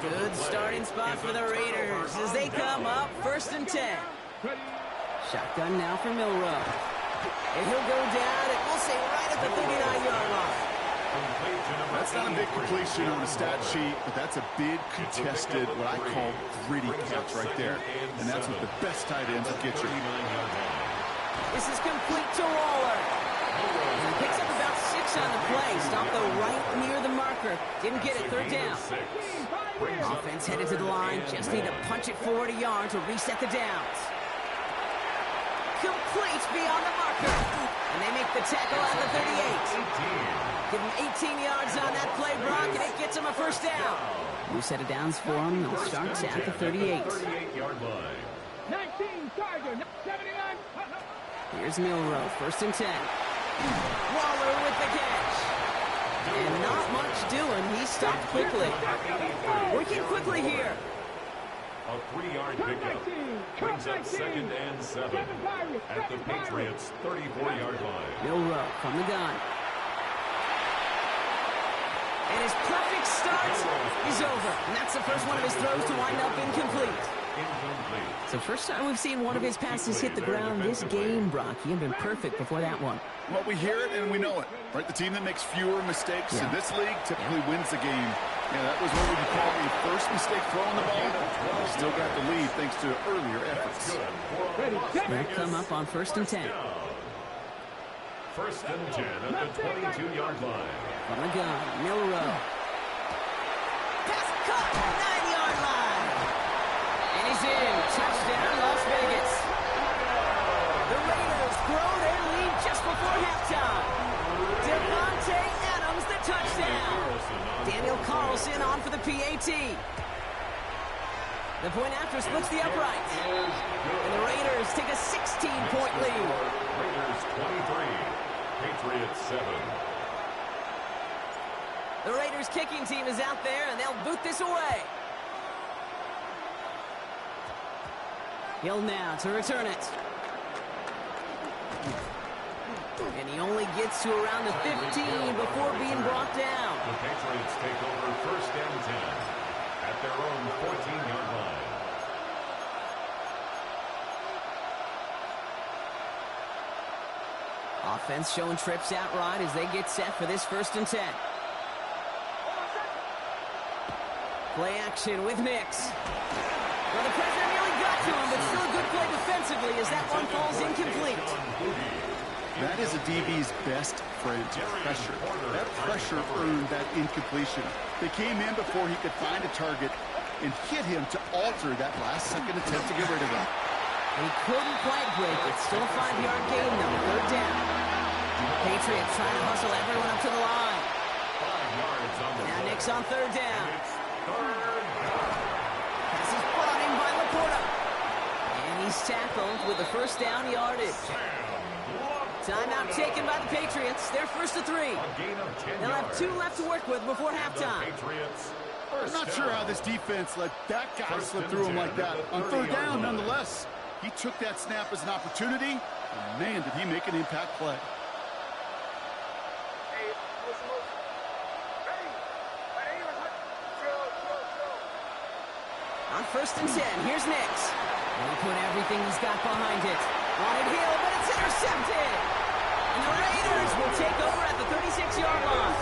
Good starting spot for the Raiders as they come up 1st and 10. Shotgun now for Milrow. And he'll go down, and we'll say right at the 39-yard line. That's not a big completion on a stat sheet, but that's a big contested, what I call gritty catch right there. And that's what the best tight ends will get you. This is complete to Waller. And he picks up about 6 on the play. Stopped though right near the marker marker. Didn't get it. Third down. Offense headed to the line. Just need to punch it forward a yard to reset the downs. Complete beyond the marker. And they make the tackle at the 38. Give him 18 yards on that play, Brock, and it gets him a first down. New set of downs for him. It starts at the 38. 38-yard line. 19, Tiger, 79. Here's Milrow, first and 10. Waller with the catch. And not much doing. He stopped quickly. Working quickly here. A 3-yard pickup brings up 2nd and 7 at the Patriots' 34-yard line. Milrow from the gun. And his perfect start is over. And that's the first one of his throws to wind up incomplete. It's the first time we've seen one of his passes hit the ground this game, Brock. He had been perfect before that one. Well, we hear it and we know it, right? The team that makes fewer mistakes in this league typically wins the game. Yeah, that was what we could call a first mistake throwing the ball. Still got the lead thanks to earlier efforts. They'll come up on first and 10. First and 10 at the 22-yard line. From the gun, Milrow. Pass caught, 9-yard line. And he's in. Touchdown, Las Vegas. The Raiders grow their lead just before halftime. Devontae Adams, the touchdown. Daniel Carlson on for the PAT. The point after splits the uprights. And the Raiders take a 16-point lead. Raiders 23, Patriots 7. The Raiders kicking team is out there, and they'll boot this away. Hill now to return it. And he only gets to around the 15 before being brought down. The Patriots take over first and 10 at their own 14-yard line. Offense showing trips out right as they get set for this first and 10. Play action with Mix. Well, the pressure nearly got to him, but still a good play defensively as that one falls incomplete. That is a DB's best friend, pressure. That pressure earned that incompletion. They came in before he could find a target and hit him to alter that last-second attempt to get rid of him. He couldn't quite break it. Still a 5-yard gain, though. Third down. Patriots trying to hustle everyone up to the line. 5 yards on the Now play. Nick's on third down. Third down. Pass is brought in by Laporta. And he's tackled with the first down yardage. Timeout taken by the Patriots. They're first to 3. A gain of 10 They'll have yards. 2 left to work with before halftime. The Patriots I'm not sure how this defense let that guy slip through him like that. On third down, nonetheless, he took that snap as an opportunity, and man, did he make an impact play. On first and 10, here's Nix. And he put everything he's got behind it. Wanted Hill, but it's intercepted. And the Raiders will take over at the 36-yard line.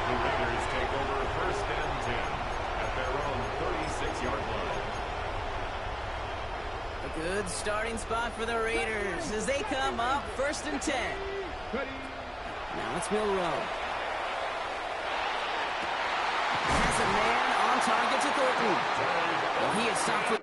The Raiders take over first and 10 at their own 36-yard line. A good starting spot for the Raiders as they come up first and 10. Now it's Milrow. Has a man on target to Thornton. Well, he is stopped for...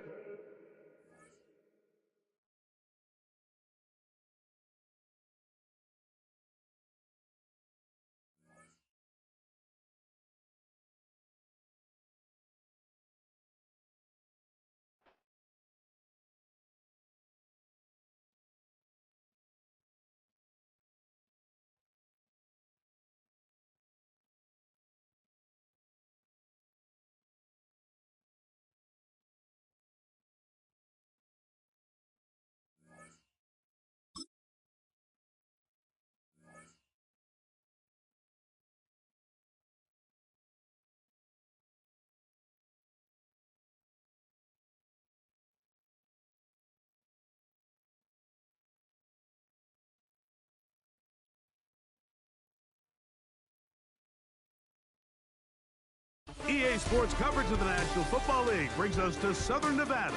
EA Sports coverage of the National Football League brings us to Southern Nevada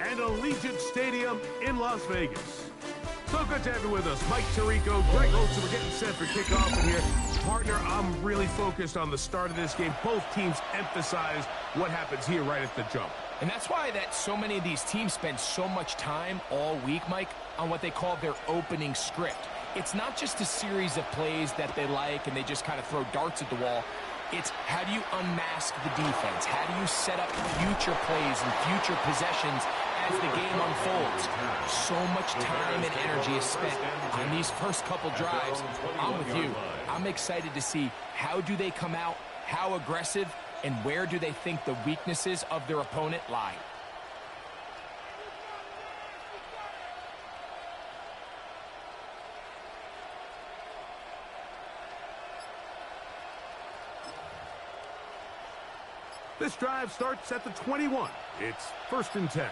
and Allegiant Stadium in Las Vegas. So good to have you with us. Mike Tirico, Greg Olson, we're getting set for kickoff in here. Partner, I'm really focused on the start of this game. Both teams emphasize what happens here right at the jump. And that's why that so many of these teams spend so much time all week, Mike, on what they call their opening script. It's not just a series of plays that they like and they just kind of throw darts at the wall. It's how do you unmask the defense? How do you set up future plays and future possessions as the game unfolds? So much time and energy is spent on these first couple drives. I'm with you. I'm excited to see how do they come out, how aggressive, and where do they think the weaknesses of their opponent lie. This drive starts at the 21. It's 1st and 10.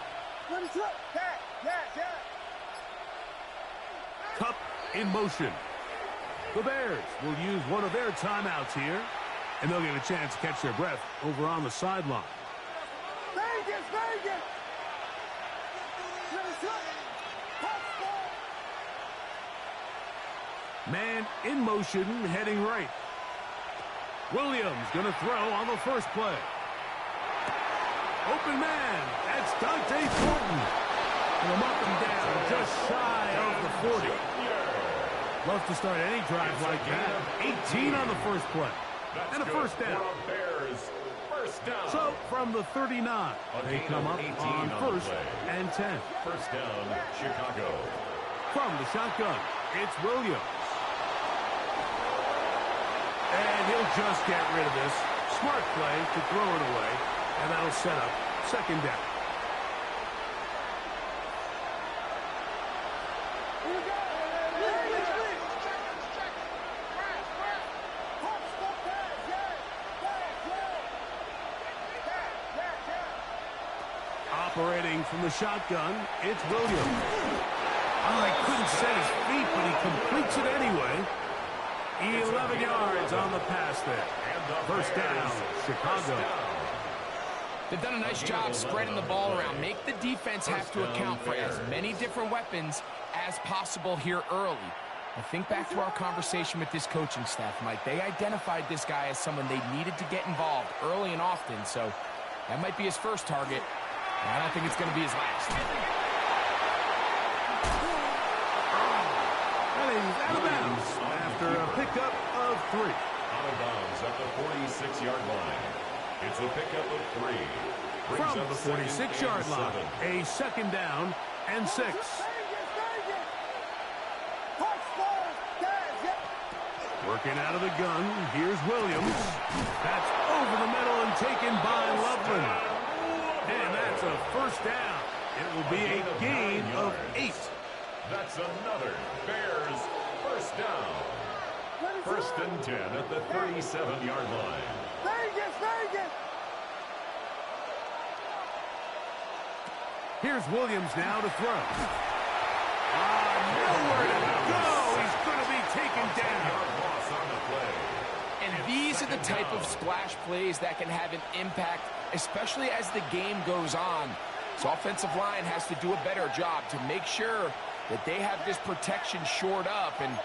Cup in motion. The Bears will use one of their timeouts here, and they'll get a chance to catch their breath over on the sideline. Man in motion, heading right. Williams going to throw on the first play. Open man, that's Dante Thornton. And they'll mark him down just shy of the 40. Love to start any drive like that. 18 on the first play. And a first down. So from the 39, they come up on 1st and 10. First down, Chicago. From the shotgun, it's Williams. And he'll just get rid of this. Smart play to throw it away. And that'll set up 2nd down. Operating from the shotgun, it's Williams. Oh, he couldn't set his feet, but he completes it anyway. 11 yards on the pass there. First down, Chicago. They've done a nice job spreading the ball around. Make the defense have to account for as many different weapons as possible here early. I think back to our conversation with this coaching staff, Mike. They identified this guy as someone they needed to get involved early and often, so that might be his first target. And I don't think it's going to be his last. And he's out of bounds after a pickup of 3. Out of bounds at the 46-yard line. It's a pickup of 3. From the 46-yard line, a 2nd down and 6. Working out of the gun, here's Williams. That's over the middle and taken by Loveland. And that's a first down. It will be a gain of 8. That's another Bears first down. 1st and 10 at the 37-yard line. Here's Williams now to throw. Nowhere to go. He's going to be taken down. And these are the type of splash plays that can have an impact, especially as the game goes on. So offensive line has to do a better job to make sure that they have this protection shored up and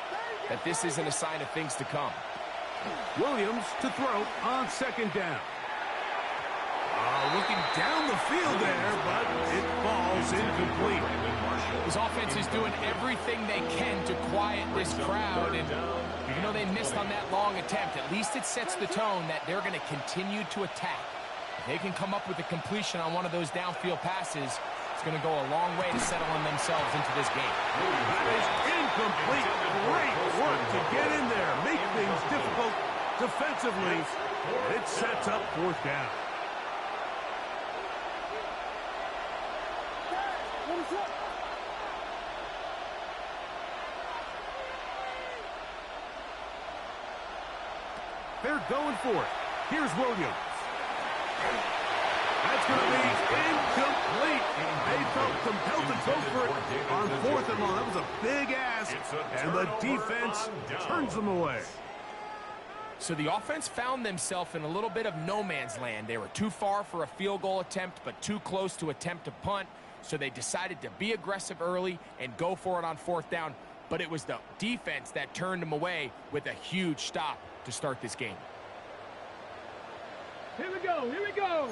that this isn't a sign of things to come. Williams to throw on 2nd down. Looking down the field there, but it falls incomplete. This offense is doing everything they can to quiet this crowd, and even though they missed on that long attempt, at least it sets the tone that they're going to continue to attack. If they can come up with a completion on one of those downfield passes, it's going to go a long way to settling themselves into this game. That is incomplete. Great work to get in there, make things difficult defensively. It sets up 4th down. They're going for it. Here's Williams. That's going to be incomplete. They felt compelled to go for it on 4th and long. That was a big ask, and the defense turns them away. So the offense found themselves in a little bit of no man's land. They were too far for a field goal attempt, but too close to attempt to punt. So they decided to be aggressive early and go for it on 4th down. But it was the defense that turned them away with a huge stop to start this game. Here we go, here we go.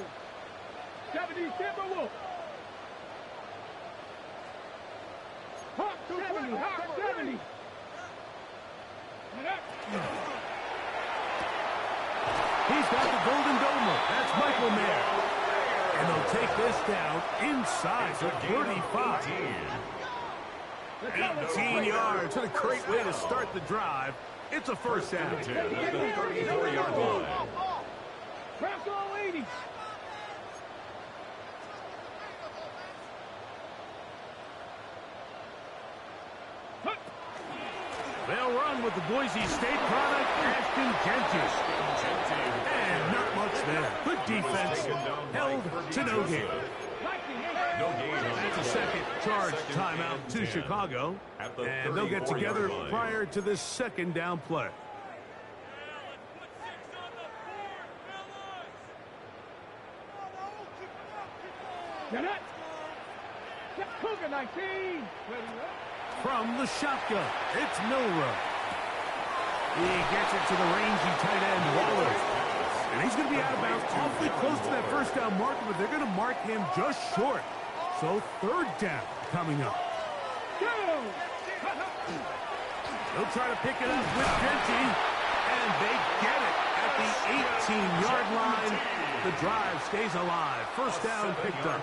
70 Timberwolves. Hawk 70, Hawk 70. He's got the Golden Domer. That's Michael Mayer. And they'll take this down inside the 35. 18 yards. What a great way to start the drive. It's a first down. 34-yard line. Press all 80. They'll run with the Boise State product, Ashton Genty. And not much there. Good defense. Held to no gain. That's a second charge timeout to Chicago. And they'll get together prior to this second down play. Cougar 19. From the shotgun, it's Milrow. He gets it to the rangy tight end, Waller. And he's going to be out of bounds awfully close to that first down marker, but they're going to mark him just short. So 3rd down coming up. They'll try to pick it up with Genty, and they get it at the 18-yard line. The drive stays alive. First down picked up.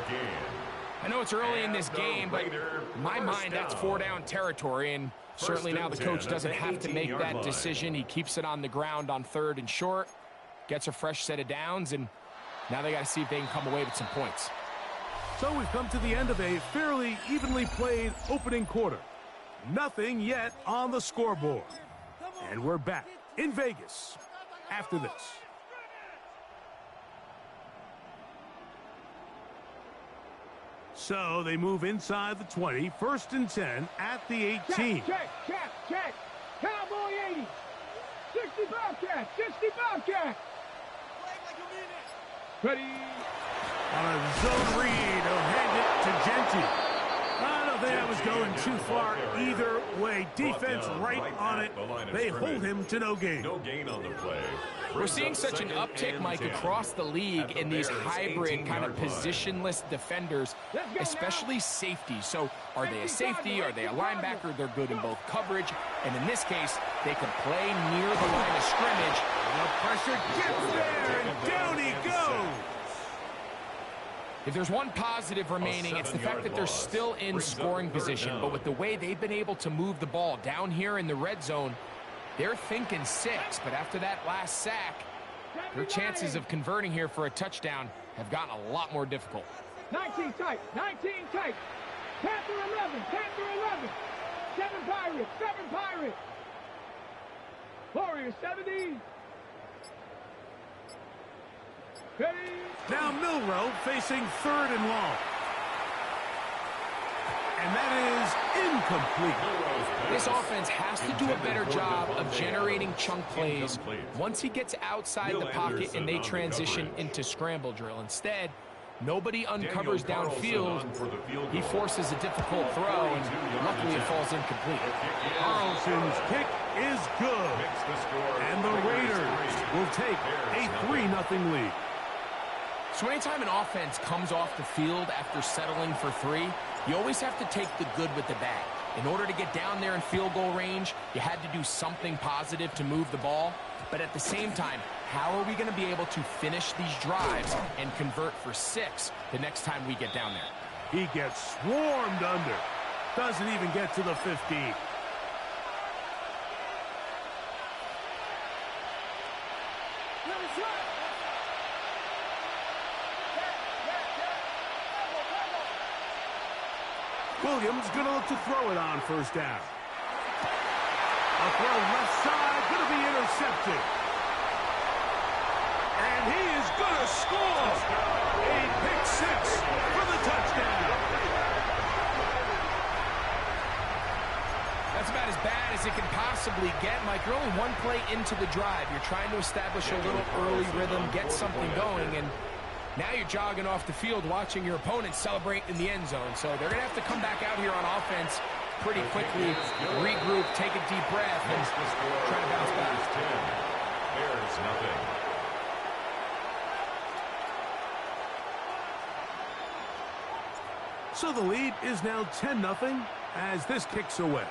I know it's early in this game, but in my mind, that's 4-down territory, and certainly now the coach doesn't have to make that decision. He keeps it on the ground on 3rd and short, gets a fresh set of downs, and now they got to see if they can come away with some points. So we've come to the end of a fairly evenly played opening quarter. Nothing yet on the scoreboard. And we're back in Vegas after this. So they move inside the 20, 1st and 10 at the 18. Check. Cowboy 80. 60 Bobcat. 60 Bobcat. Ready. On a zone read, he'll hand it to Genty. I don't think that was going too far either way. Defense right on it. They hold him to no gain. No gain on the play. We're seeing such an uptick, Mike, across the league in these hybrid kind of positionless defenders, especially safety. So are they a safety? Are they a linebacker? They're good in both coverage. And in this case, they can play near the line of scrimmage. The pressure gets there, and down he goes. If there's one positive remaining, it's the fact that they're still in scoring position. But with the way they've been able to move the ball down here in the red zone, they're thinking 6. But after that last sack, their chances of converting here for a touchdown have gotten a lot more difficult. 19 tight. 19 tight. Panther 11. Panther 11. 7 Pirates. 7 Pirates. Warriors 70. Ready. Now Milrow facing 3rd and long. And that is incomplete. This offense has to do a better job of generating chunk plays once he gets outside the pocket and they transition into scramble drill. Instead, nobody uncovers downfield. He forces a difficult throw, and luckily it falls incomplete. Carlson's kick is good. And the Raiders will take a 3-0 lead. So anytime an offense comes off the field after settling for 3, you always have to take the good with the bad. In order to get down there in field goal range, you had to do something positive to move the ball. But at the same time, how are we going to be able to finish these drives and convert for 6 the next time we get down there? He gets swarmed under. Doesn't even get to the 15. Williams going to look to throw it on 1st down. A throw left side, going to be intercepted. And he is going to score. A pick 6 for the touchdown. That's about as bad as it can possibly get, Mike. You're only one play into the drive. You're trying to establish a little early rhythm, get something going, and Now you're jogging off the field watching your opponent celebrate in the end zone. So they're going to have to come back out here on offense pretty quickly, regroup, take a deep breath, and try to bounce back. Bears nothing. So the lead is now 10-0 as this kicks away.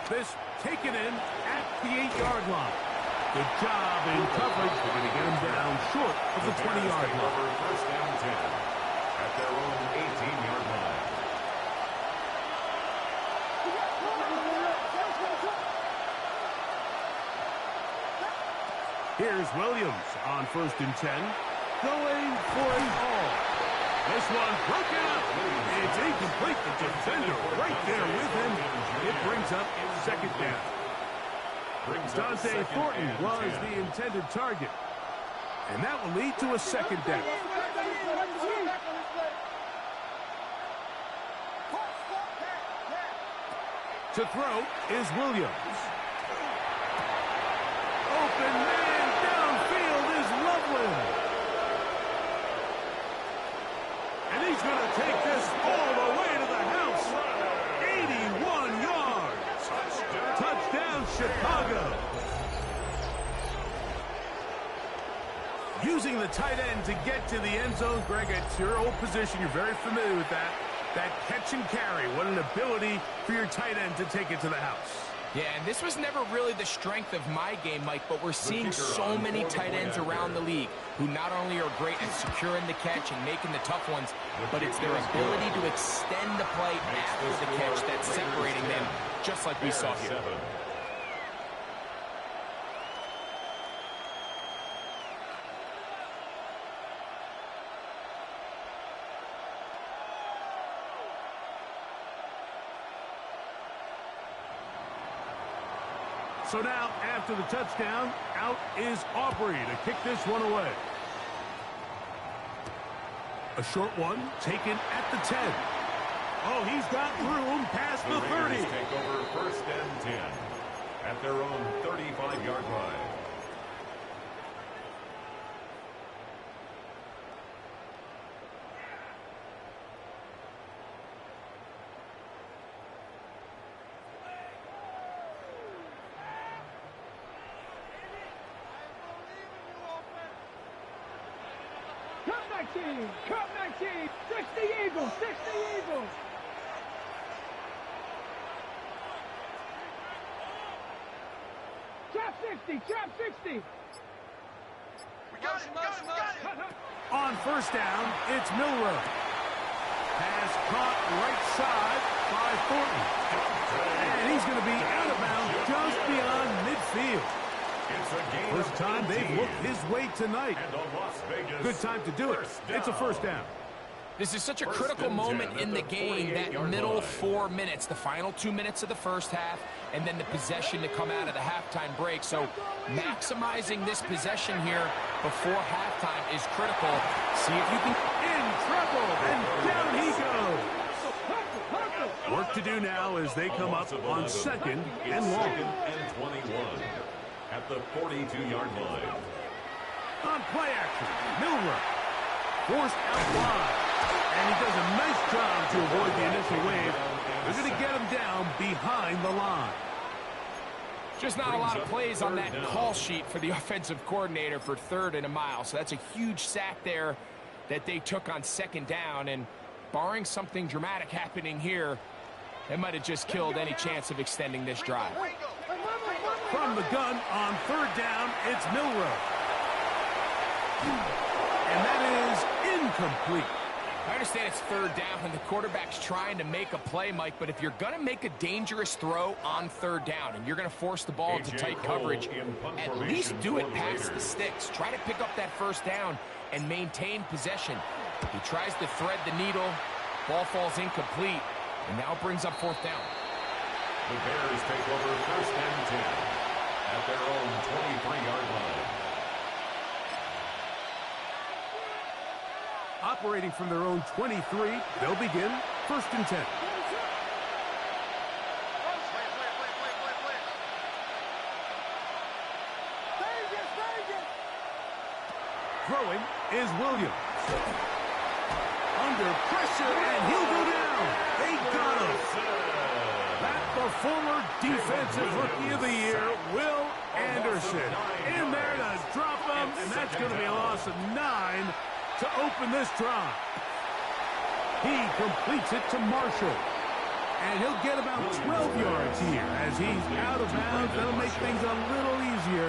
This taken in at the 8-yard line. Good job in coverage. They're going to get him down short of the 20-yard line. First down 10 at their own 18-yard line. Here's Williams on 1st and 10. Going for a ball. This one broken up. It's incomplete. The defender right there with him. It brings up 2nd down. Dante Thornton was the intended target. And that will lead to a 2nd down. To throw is Williams. Open man downfield is Loveland. And he's going to take this all the way to the house. 81 yards. Touchdown, Chicago. Using the tight end to get to the end zone. Greg, it's your old position. You're very familiar with that. That catch and carry. What an ability for your tight end to take it to the house. Yeah, and this was never really the strength of my game, Mike, but we're seeing so many tight ends around the league who not only are great at securing the catch and making the tough ones, but it's their ability to extend the play after the catch that's separating them, just like we saw here. So now, after the touchdown, out is Aubrey to kick this one away. A short one taken at the 10. Oh, he's got room past the 30. Take over 1st and 10 at their own 35-yard line. Cut 19, 60 Eagles, 60 Eagles. Trap 60, trap 60. We got it. On 1st down, it's Milroe. Pass caught right side by Thornton. And he's going to be out of bounds just beyond midfield. First time they've looked his way tonight. Good time to do it. It's a 1st down. This is such a critical moment in the game, that middle 4 minutes, the final 2 minutes of the first half, and then the possession to come out of the halftime break. So maximizing this possession here before halftime is critical. See if you can... In trouble, and down he goes. Work to do now as they come up on 2nd and long. 2nd and 21 at the 42-yard line. On play action, Milroe forced out wide. And he does a nice job to avoid the initial wave. They're going to get him down behind the line. Just not a lot of plays on that call sheet for the offensive coordinator for 3rd and a mile. So that's a huge sack there that they took on 2nd down. And barring something dramatic happening here, it might have just killed any chance of extending this drive. From the gun on 3rd down, it's Milroe. And that is incomplete. I understand it's 3rd down and the quarterback's trying to make a play, Mike, but if you're going to make a dangerous throw on 3rd down and you're going to force the ball into tight coverage, at least do it past the sticks. Try to pick up that 1st down and maintain possession. He tries to thread the needle. Ball falls incomplete, and now brings up 4th down. The Bears take over 1st and 10 at their own 23-yard line. Operating from their own 23, they'll begin 1st and 10. Throwing is Williams. Under pressure, and he'll go down. They got him. That the former Defensive Rookie of the Year, Will Anderson, in there to drop him, and that's going to be a loss of 9 to open this drive. He completes it to Marshall. And he'll get about 12 yards here as he's out of bounds. That'll make things a little easier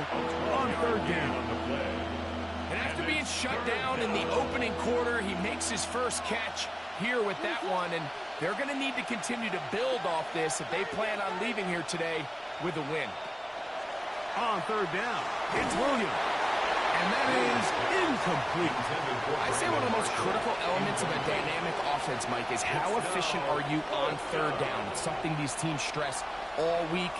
on third down. And after being shut down in the opening quarter, he makes his first catch here with that one. And they're going to need to continue to build off this if they plan on leaving here today with a win. On third down, it's Williams. And that is incomplete. I'd say one of the most critical elements of a dynamic offense, Mike, is how efficient are you on third down. It's something these teams stress all week.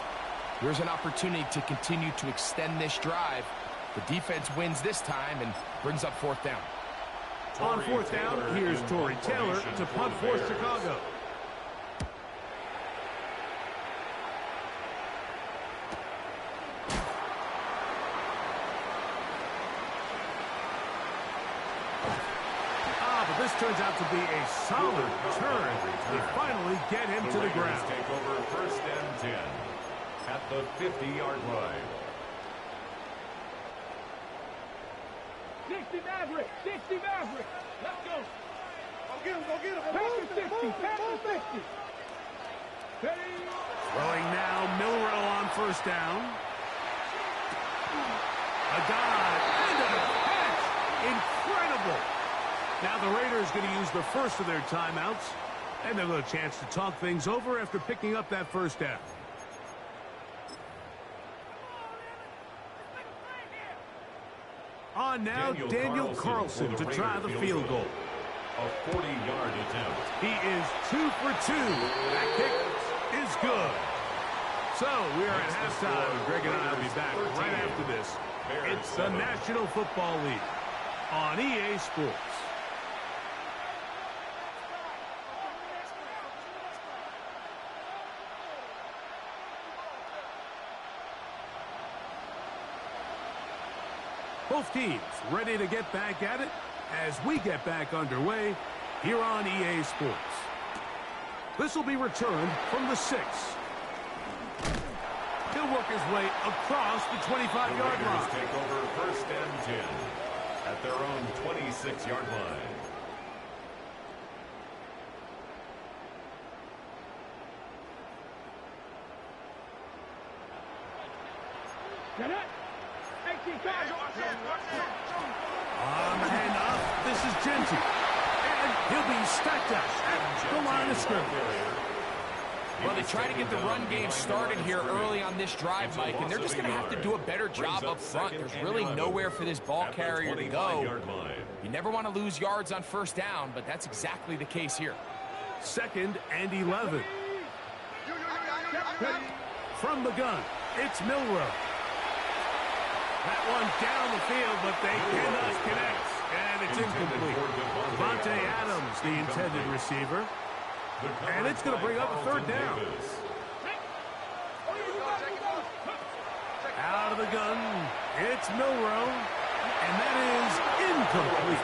Here's an opportunity to continue to extend this drive. The defense wins this time and brings up fourth down. On fourth down, here's Torrey Taylor to punt for Chicago. But this turns out to be a solid return. They finally get him to the ground. Take over first and 10 at the 50-yard line. 60 Maverick! 60 Maverick! Let's go! Go get him! Go get him! Pass the 50! Pass the 50! Throwing now, Milrow on first down. A dive and a catch! Incredible! Now the Raiders going to use the first of their timeouts, and they'll get a chance to talk things over after picking up that first down. On now, Daniel Carlson to try the field goal. A 40-yard attempt. He is 2 for 2. That kick is good. So we are at halftime. Greg and I will be back right after this. It's the National Football League on EA Sports. Both teams ready to get back at it as we get back underway here on EA Sports. This will be returned from the 6. He'll work his way across the 25-yard line. Take over first and 10 at their own 26-yard line. Get it! And up, this is Genty. And he'll be stacked up at the line of scrimmage. Well, they try to get the run game started here early on this drive, Mike, and they're just going to have to do a better job up front. There's really nowhere for this ball carrier to go. You never want to lose yards on first down, but that's exactly the case here. 2nd and 11. From the gun, it's Milrow. That one down the field, but they cannot connect. And it's incomplete. Devontae Adams, the intended receiver. And it's going to bring up a third down. Out of the gun, it's Milrow. And that is incomplete.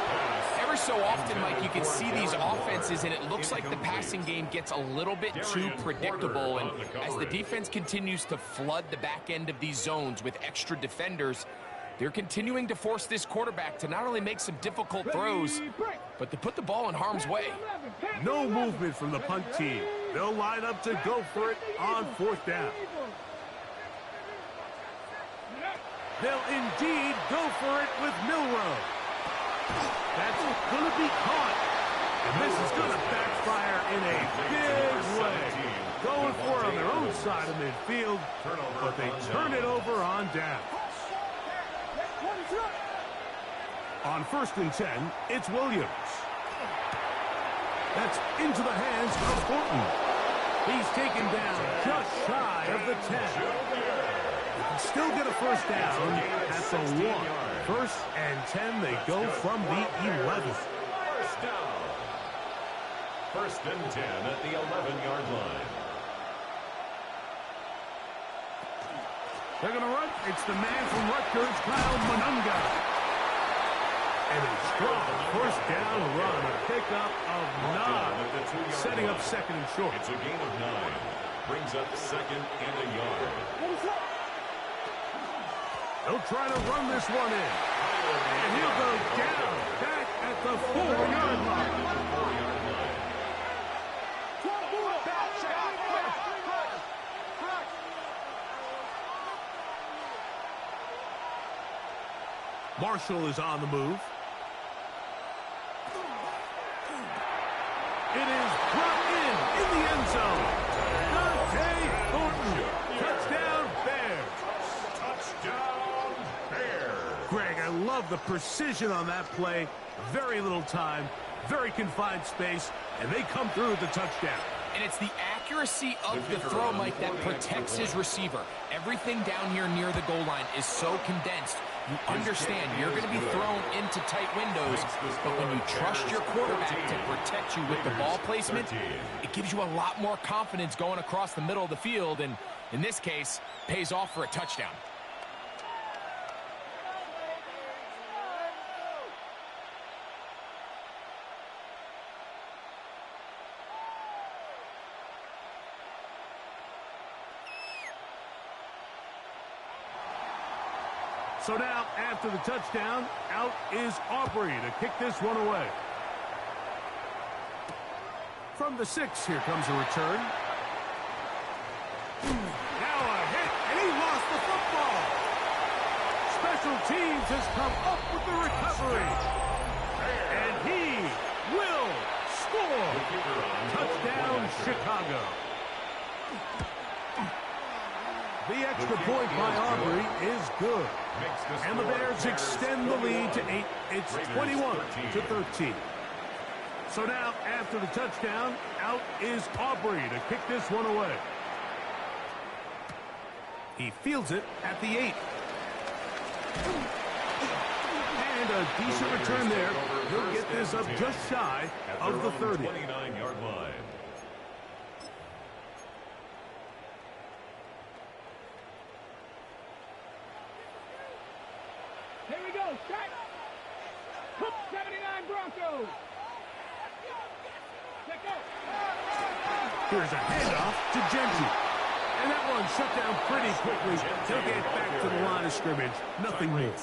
Every so often, Mike, you can see these offenses, and it looks like the passing game gets a little bit too predictable. And as the defense continues to flood the back end of these zones with extra defenders, they're continuing to force this quarterback to not only make some difficult throws, but to put the ball in harm's way. No movement from the punt team. They'll line up to go for it on fourth down. They'll indeed go for it with Milrow. That's going to be caught. And this is going to backfire in a big way. Going for it on their own side of midfield, but they turn it over on down. On 1st and 10, it's Williams. That's into the hands of Horton. He's taken down just shy of the 10. Still get a first down at the 1. 1st and 10, they go from the 11. First down. 1st and 10 at the 11-yard line. They're going to run. It's the man from Rutgers, Kyle Monunga. And a strong first down run, a pickup of 9, setting up second and short. It's a gain of 9. Brings up second and a yard. They'll try to run this one in. And he'll go down back at the 4-yard line. Marshall is on the move. It is brought in the end zone. Dante Thornton. Touchdown, Bears. Touchdown, Bears. Greg, I love the precision on that play. Very little time, very confined space, and they come through with the touchdown. And it's the accuracy of the throw, Mike, that protects his receiver. Everything down here near the goal line is so condensed. You understand you're going to be thrown into tight windows, but when you trust your quarterback to protect you with the ball placement, it gives you a lot more confidence going across the middle of the field, and in this case, pays off for a touchdown. So now, after the touchdown, out is Aubrey to kick this one away. From the 6, here comes a return. Now a hit, and he lost the football. Special teams has come up with the recovery. And he will score. Touchdown, Chicago. The extra point by Aubrey is good. And the Bears extend the lead to 8. It's 21-13. So now, after the touchdown, out is Aubrey to kick this one away. He fields it at the 8. And a decent return there. He'll get this up just shy of the 30. 29-yard line. Here we go, strike. 79 Broncos. Let's go. Here's a handoff to Genji. And that one shut down pretty quickly. He'll get back to the line of scrimmage. Nothing more.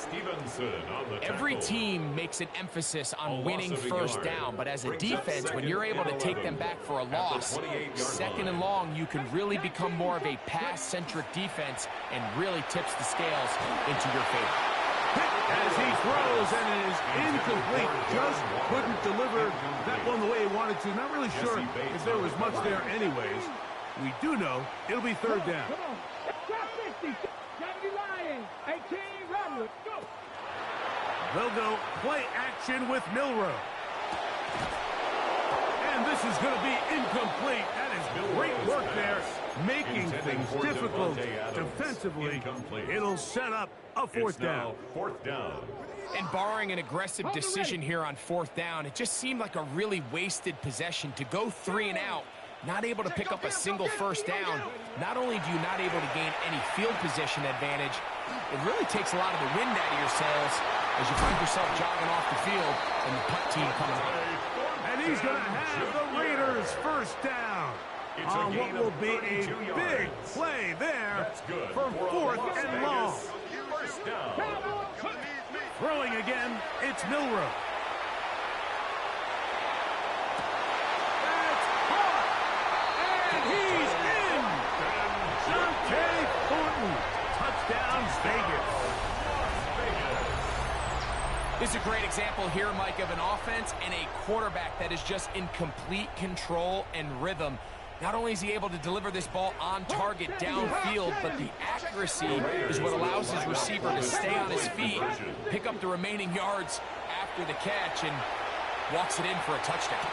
Every team makes an emphasis on winning first down, but as a defense, when you're able to take them back for a loss, second and long, you can really become more of a pass-centric defense and really tips the scales into your favor. As he throws, and it is incomplete. Just couldn't deliver that one the way he wanted to. Not really sure if there was much there anyways. We do know it'll be third down. Come on. Drop 60. 70 Lions. 18 Rebels. Go. They'll go play action with Milroe. And this is going to be incomplete. That is great work there, making things difficult defensively. It'll set up a fourth down. And barring an aggressive decision here on fourth down, it just seemed like a really wasted possession to go 3 and out. Not able to pick up a single first down. Not only do you not able to gain any field position advantage, it really takes a lot of the wind out of your sails as you find yourself jogging off the field and the punt team comes on. And he's going to have the Raiders first down on what will be a big play there for fourth and long. Throwing again, it's Milroe. He's in! Dante Thornton. Touchdown, Vegas. This is a great example here, Mike, of an offense and a quarterback that is just in complete control and rhythm. Not only is he able to deliver this ball on target downfield, but the accuracy is what allows his receiver to stay on his feet, pick up the remaining yards after the catch, and walks it in for a touchdown.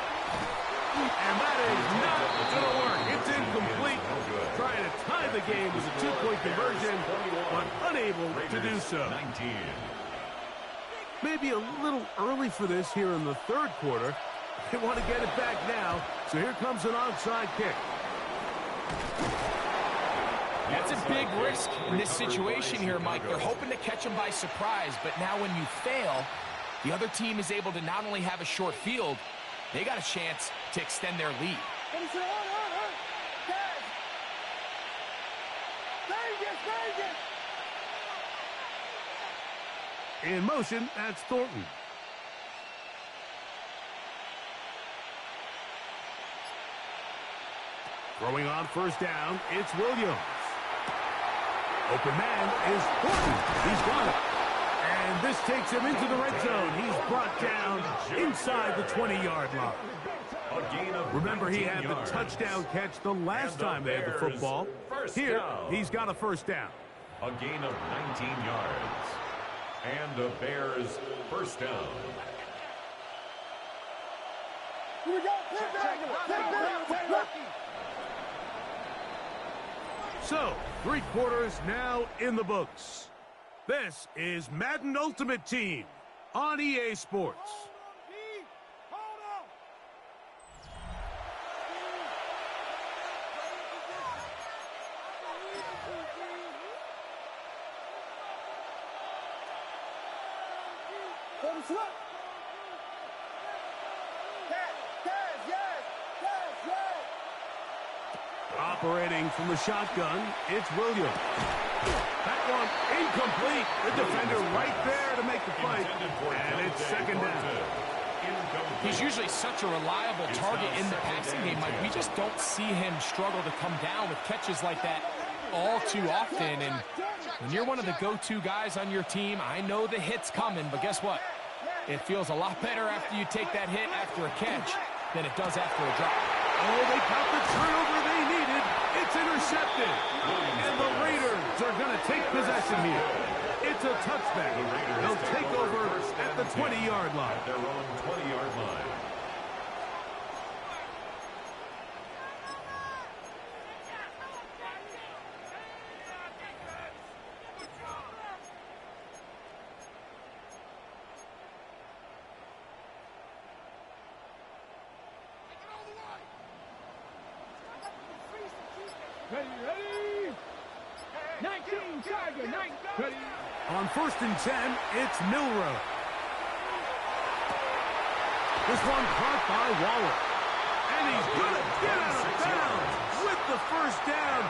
And that is not going to work. It's incomplete. Trying to tie the game with a 2-point conversion, but unable to do so. Maybe a little early for this here in the third quarter. They want to get it back now, so here comes an onside kick. That's a big risk in this situation here, Mike. They're hoping to catch him by surprise, but now when you fail, the other team is able to not only have a short field, they got a chance to extend their lead. In motion, that's Thornton. Throwing on first down, it's Williams. Open man is Thornton. He's got it. And this takes him into the red zone. He's brought down inside the 20-yard line. Remember, he had the touchdown catch the last time they had the football. Here, he's got a first down. A gain of 19 yards. And the Bears first down. Here we go. So, 3 quarters now in the books. This is Madden Ultimate Team on EA Sports. Operating from the shotgun, it's Williams. That one incomplete. The defender right there to make the play. And it's second down. He's usually such a reliable target in the passing game, Mike. We just don't see him struggle to come down with catches like that all too often. And when you're one of the go-to guys on your team, I know the hit's coming, but guess what? It feels a lot better after you take that hit after a catch than it does after a drop. Oh, they got the turnover they needed. It's intercepted. And the Raiders are going to take possession here. It's a touchback. They'll take over at the 20-yard line. At their own 20-yard line. Ready? 19, Tiger, 19. Ready? On 1st and 10, it's Milrow. This one caught by Waller. And he's going to get out of bounds with the first down.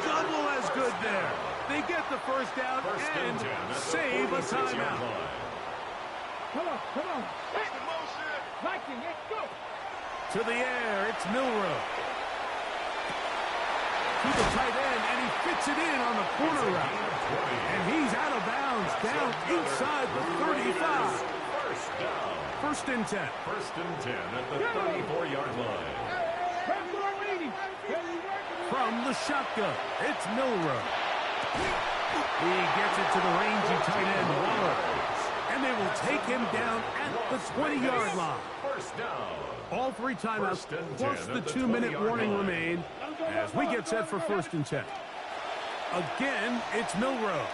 Double as good there. They get the first down and save a timeout. Come on. Viking, let's go. To the air, it's Milrow. To the tight end, and he fits it in on the corner route. And he's out of bounds, down inside the 35. First and 10. First and 10 at the 34-yard line. From the shotgun, it's Milrow. He gets it to the rangy tight end, Waller. And they will take him down at the 20-yard line. First down. All 3 timeouts, plus the 2-minute warning remain as we get set for 1st and 10. Again, it's Milrow.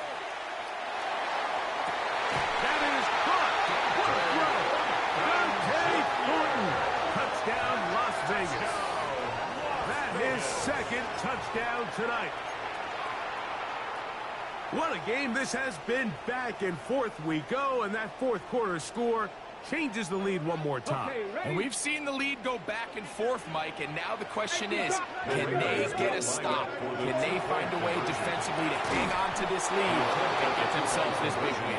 That is caught. What a throw. Dante Thornton. Touchdown, Las Vegas. That is second touchdown tonight. What a game this has been. Back and forth we go, and that 4th quarter score changes the lead one more time. And we've seen the lead go back and forth, Mike, and now the question is, can they get a stop? Can they find a way defensively to hang on to this lead and get themselves this big win?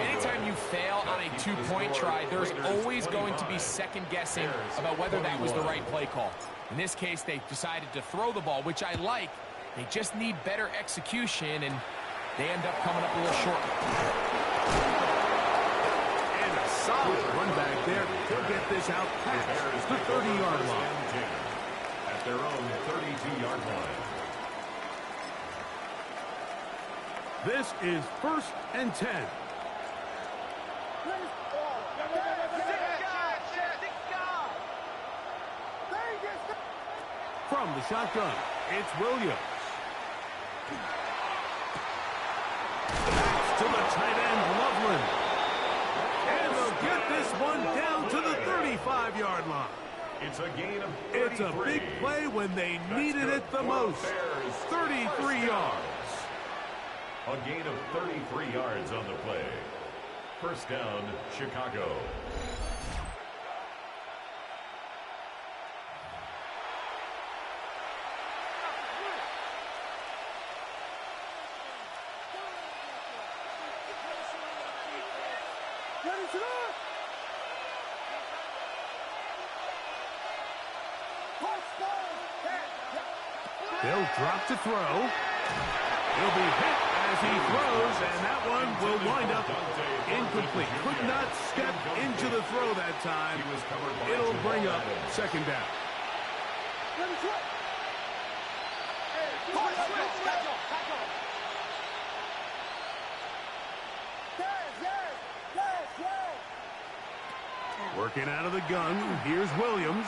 Anytime you fail on a 2-point try, there's always going to be second guessing about whether that was the right play call. In this case, they decided to throw the ball, which I like. They just need better execution, and they end up coming up a little short. Solid run back there. He'll get this out past the 30-yard line. At their own 32-yard line. This is 1st and 10. From the shotgun, it's Williams. Pass to the tight end, Loveland. And they'll get this one down to the 35-yard line. It's a gain of 33. It's a big play when they needed it the most. 33 yards. A gain of 33 yards on the play. First down, Chicago. They'll drop to throw. He'll be hit as he throws, and that one will wind up incomplete. Could not step into the throw that time. It'll bring up second down. Working out of the gun, here's Williams.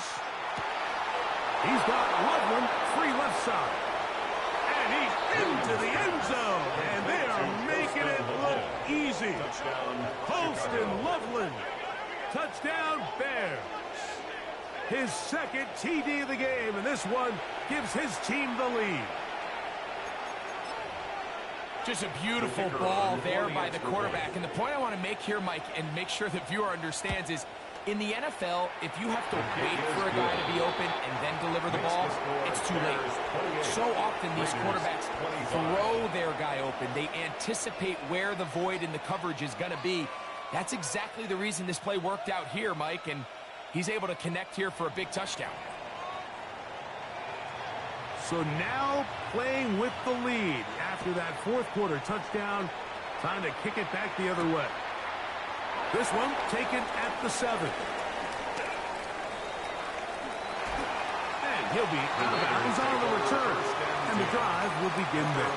He's got Loveland free left side. And he's into the end zone. And they are making it look easy. Holston Loveland. Touchdown, Bears. His second TD of the game, and this one gives his team the lead. Just a beautiful ball there by the quarterback. And the point I want to make here, Mike, and make sure the viewer understands is, in the NFL, if you have to wait for a guy to be open and then deliver the ball, it's too late. So often these quarterbacks throw their guy open. They anticipate where the void in the coverage is going to be. That's exactly the reason this play worked out here, Mike, and he's able to connect here for a big touchdown. So now playing with the lead after that fourth quarter touchdown, time to kick it back the other way. This one taken at the 7. And he'll be out of bounds on the return. And the drive will begin there.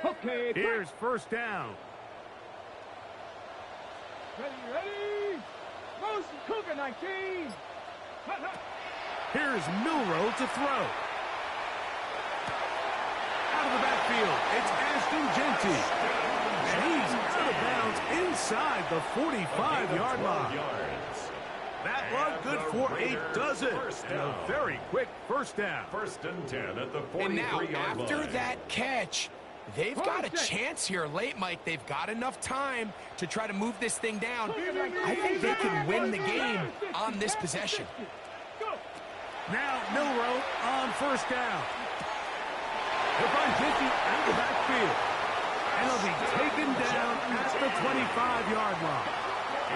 Okay, here's first down. Ready? Motion Cougar 19. Here's Milroe to throw. Out of the backfield, it's Ashton Genty. And he's out of bounds inside the 45-yard line. That one good for a dozen. And a very quick first down. First and 10 at the 43-yard line. And now, after that catch, they've got a chance here late, Mike. They've got enough time to try to move this thing down. I think they can win the game on this possession. Now Milroe on first down. He'll find Genty out of the backfield. And he'll be taken down at the 25-yard line.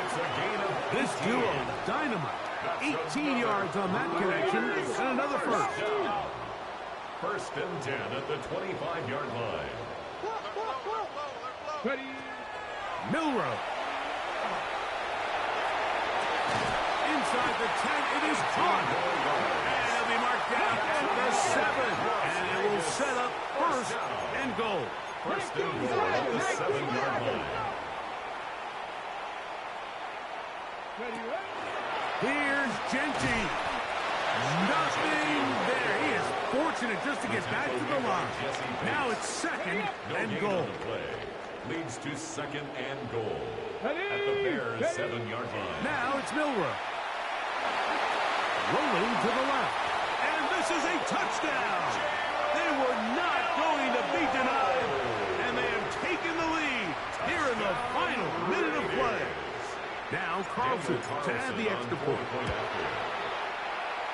It's a gain of this duo, dynamite. 18 yards on that connection, and another first. First and 10 at the 25-yard line. Ready? Milroe. Inside the 10, it is caught. And it'll be marked down at the 7. And it will set up first and goal. First and goal at the 7-yard line. Here's Genty. Nothing there. He is fortunate just to get back to the line. Now it's second and goal. Leads to second and goal at the Bears' 7-yard line. Now it's Milroe. Rolling to the left. And this is a touchdown. They were not going to be denied. And they have taken the lead here in the final minute of play. Now Carlson to add the extra point.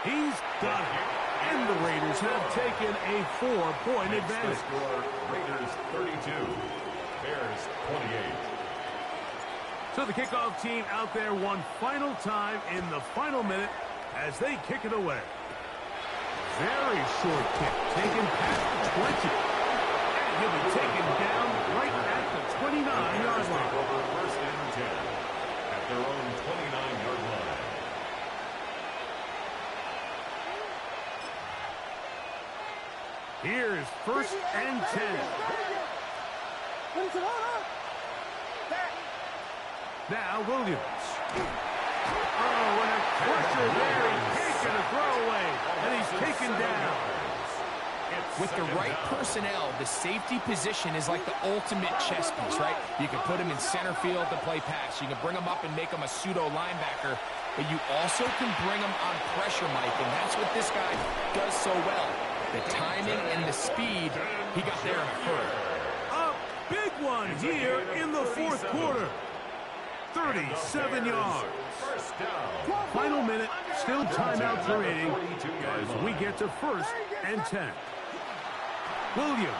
He's done it. And the Raiders have taken a 4-point advantage. Score, Raiders 32, Bears 28. So the kickoff team out there one final time in the final minute as they kick it away. Very short kick, taken past the 20. And he'll be taken down right at the 29-yard line. Over first and 10 at their own 29-yard line. Here's first and 10. Now Williams. Oh, and a pressure there. He's taken a throwaway, and he's taken down. It's With the right personnel, the safety position is like the ultimate chess piece, right? You can put him in center field to play pass. You can bring him up and make him a pseudo linebacker, but you also can bring him on pressure, Mike, and that's what this guy does so well. The timing and the speed, he got there in a hurry. A big one here in the fourth quarter. 37 yards. Final minute, still timeouts remaining as we get to 1st and 10. Williams,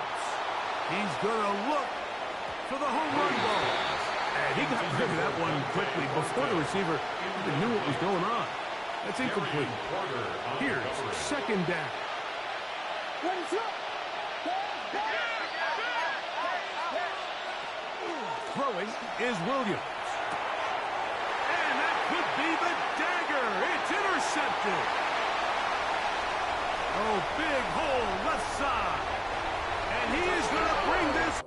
he's going to look for the home run ball. And he got rid of that one quickly before the receiver even knew what was going on. That's incomplete. Here's 2nd down. Throwing is Williams. And that could be the dagger. It's intercepted. Oh, big hole left side. And he is going to bring this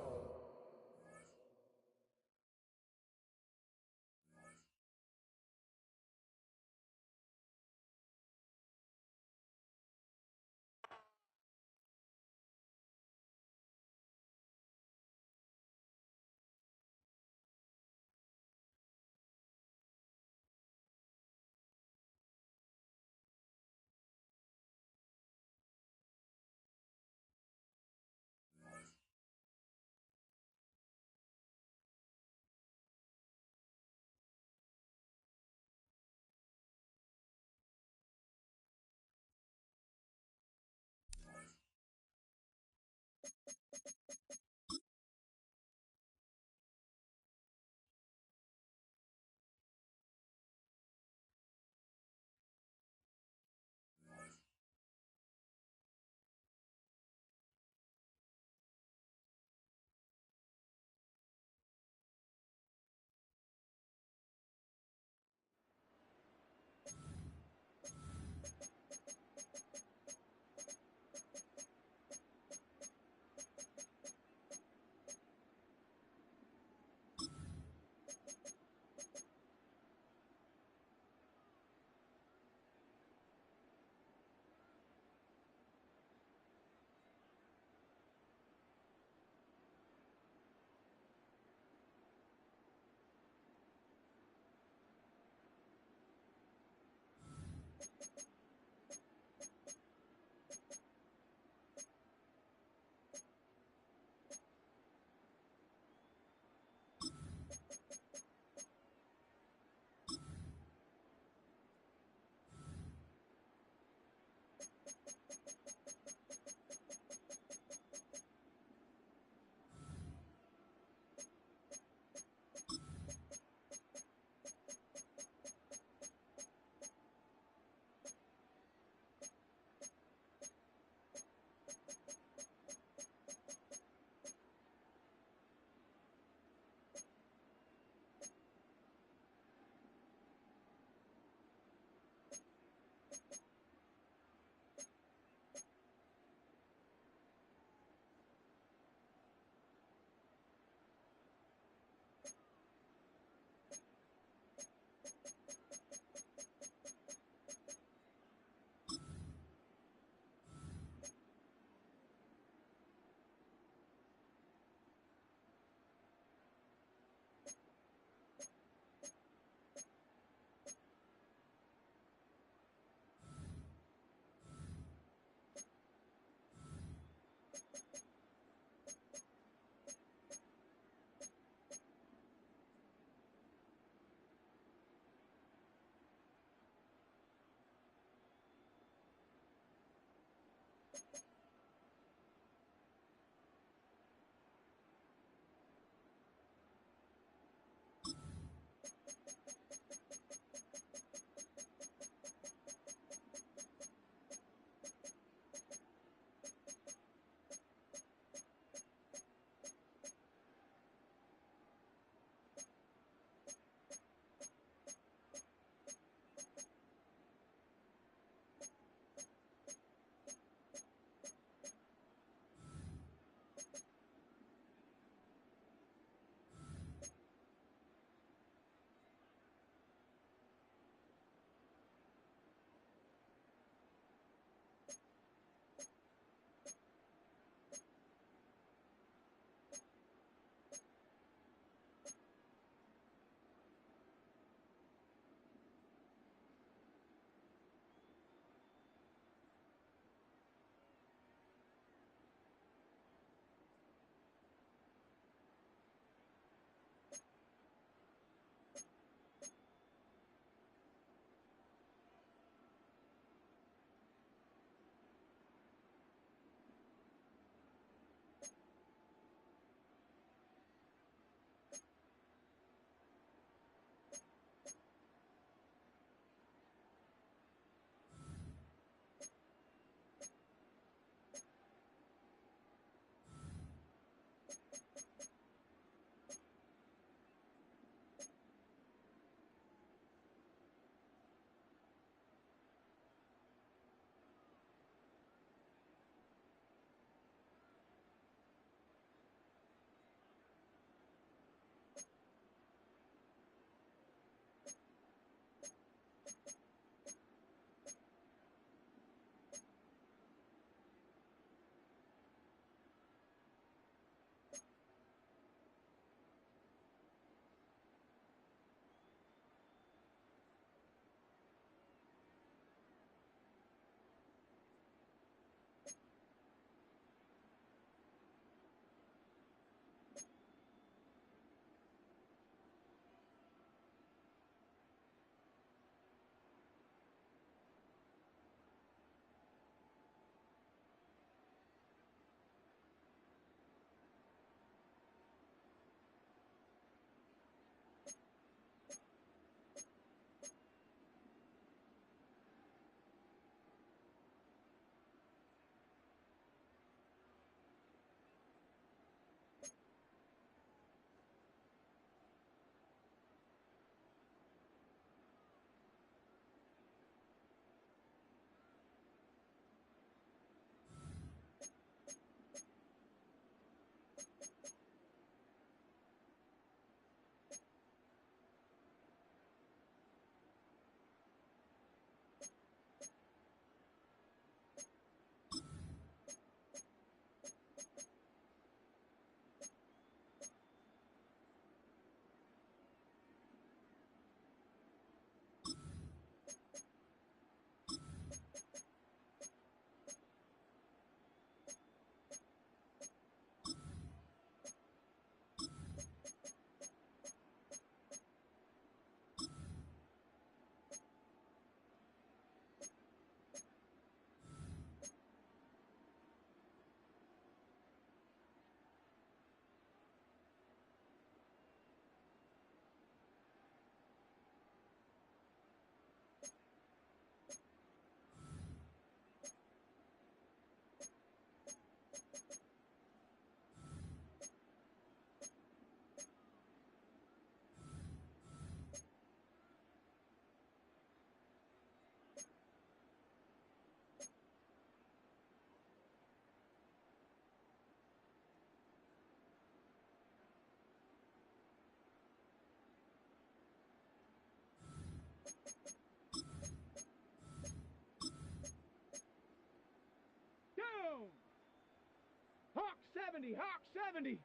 70, Hawk 70.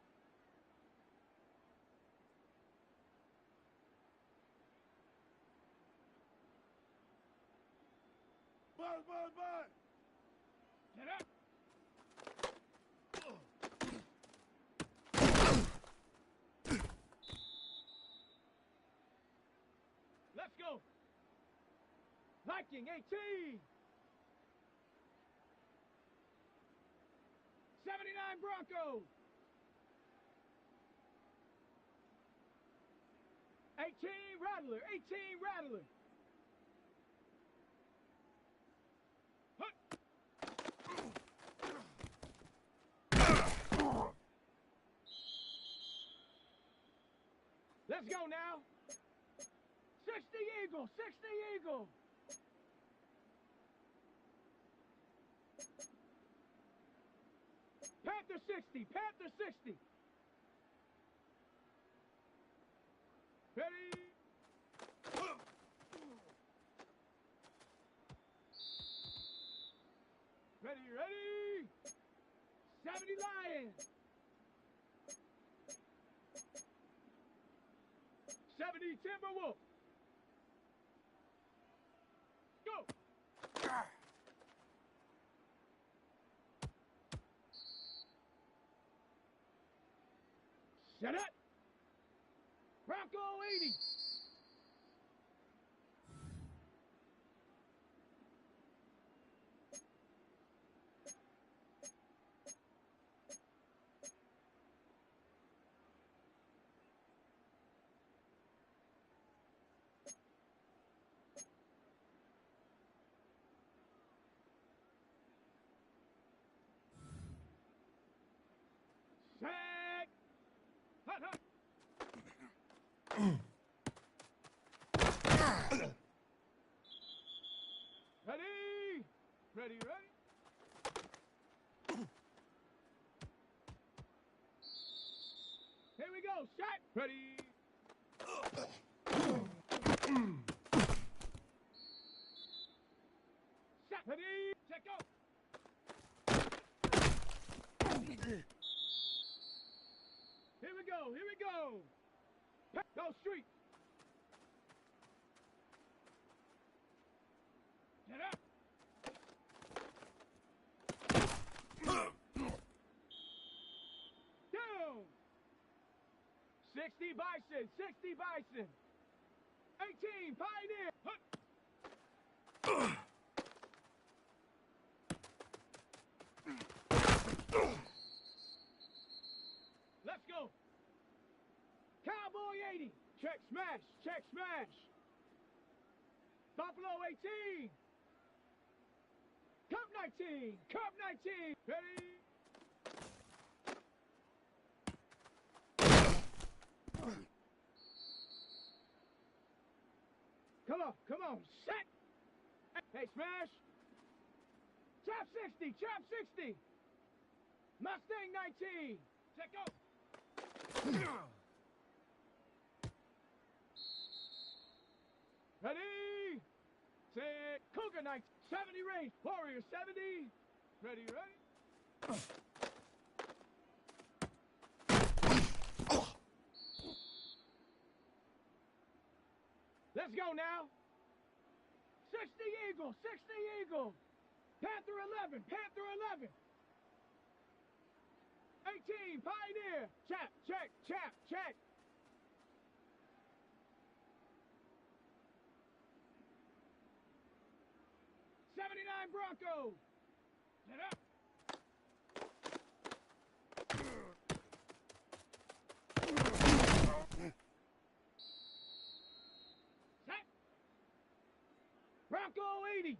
Buzz, buzz, buzz. Get up. Let's go. Viking 18. 79 Broncos. 18 Rattler, 18 Rattler. Let's go now. 60 Eagle, 60 Eagle. Panther 60, Panther 60. Ready? Ready, ready. 70 Lions. 70 Timberwolf. Go. Shut up. Bronco 80. Set. Hut, hut. Ready. Ready, ready. Here we go. Shot. Ready. Shot. Ready. Check go. Here we go. Here we go. Go street. Get up. Down. 60 Bison. 60 Bison. 18 Pioneer. Hut. Let's go. Cowboy 80. Check smash. Check smash. Buffalo 18. Cup 19. Cup 19. Ready? Come on. Come on. Set. Hey, smash. Chop 60. Chop 60. Mustang 19. Check go. Ready? Set. Cougar 19. 70 range. Warrior 70. Ready, ready? Let's go now. 60 Eagle. 60 Eagle. Panther 11. Panther 11. 18 Pioneer. Chap, check, chap, check. 79 Broncos. Get up. Set. Bronco 80.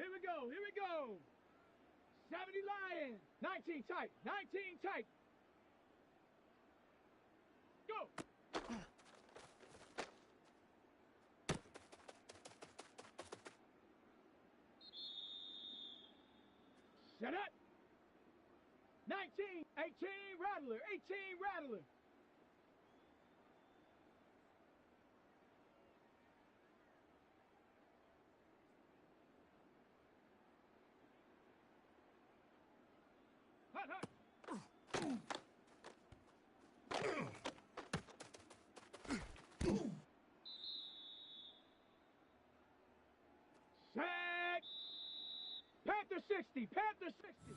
Here we go. Here we go. 70 Lions. 19 tight. 19 tight. Go. Set up. 19. 18 Rattler. 18 Rattler. Hut, hut. Set. Panther 60. Panther 60.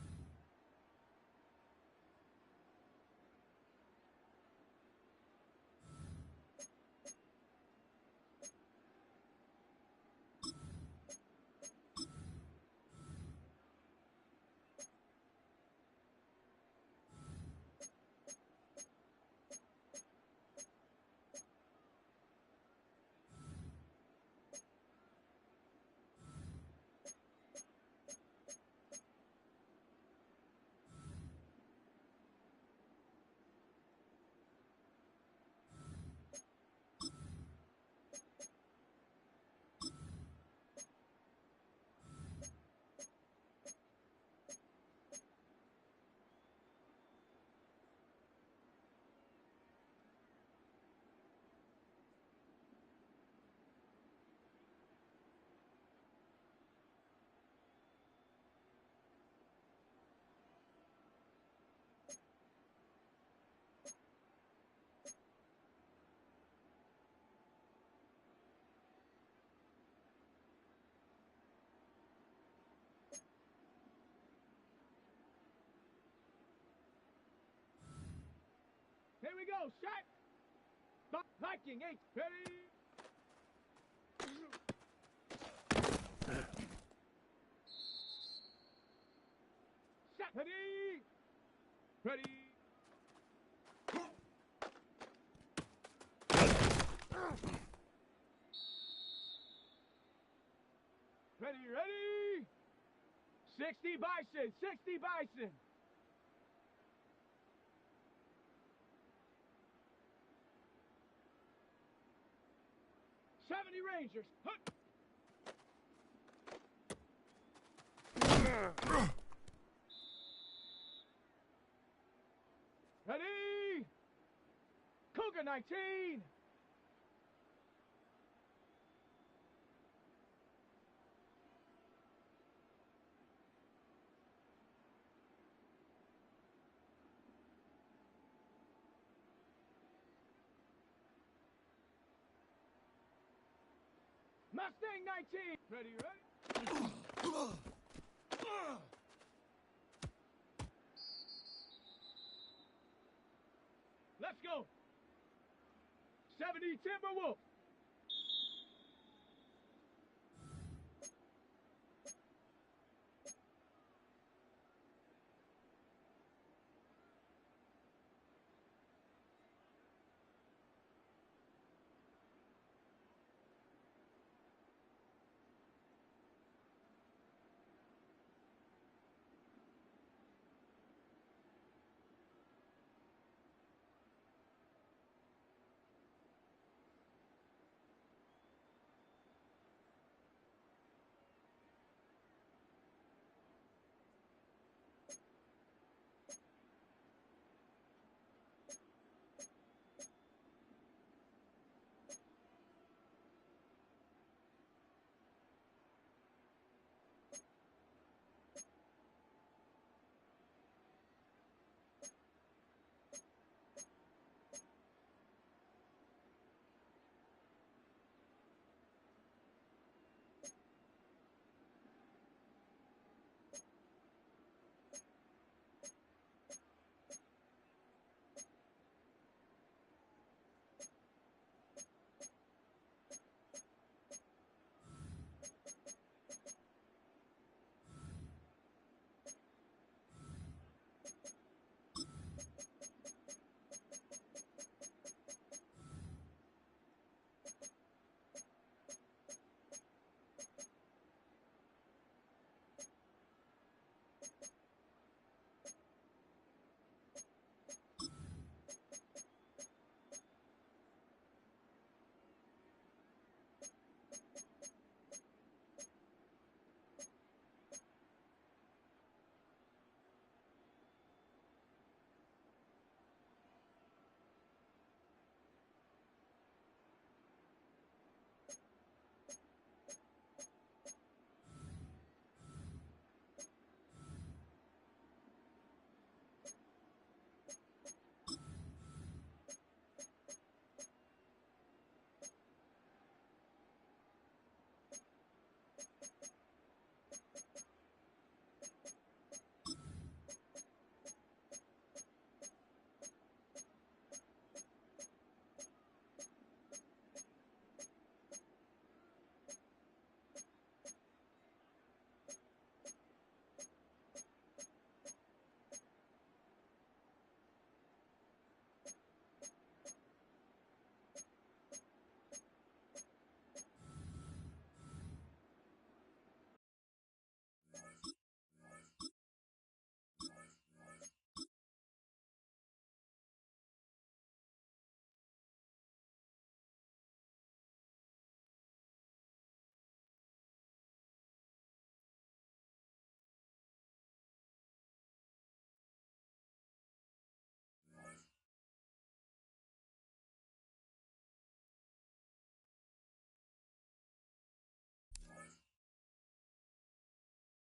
Here we go. Shot. Viking 8. Ready. Shot. Ready. Ready. Ready, ready. 60 Bison. 60 Bison. 70 Rangers. Hut. Ready. Cougar 19. Mustang 19. Ready, ready. Let's go. 70 Timberwolf.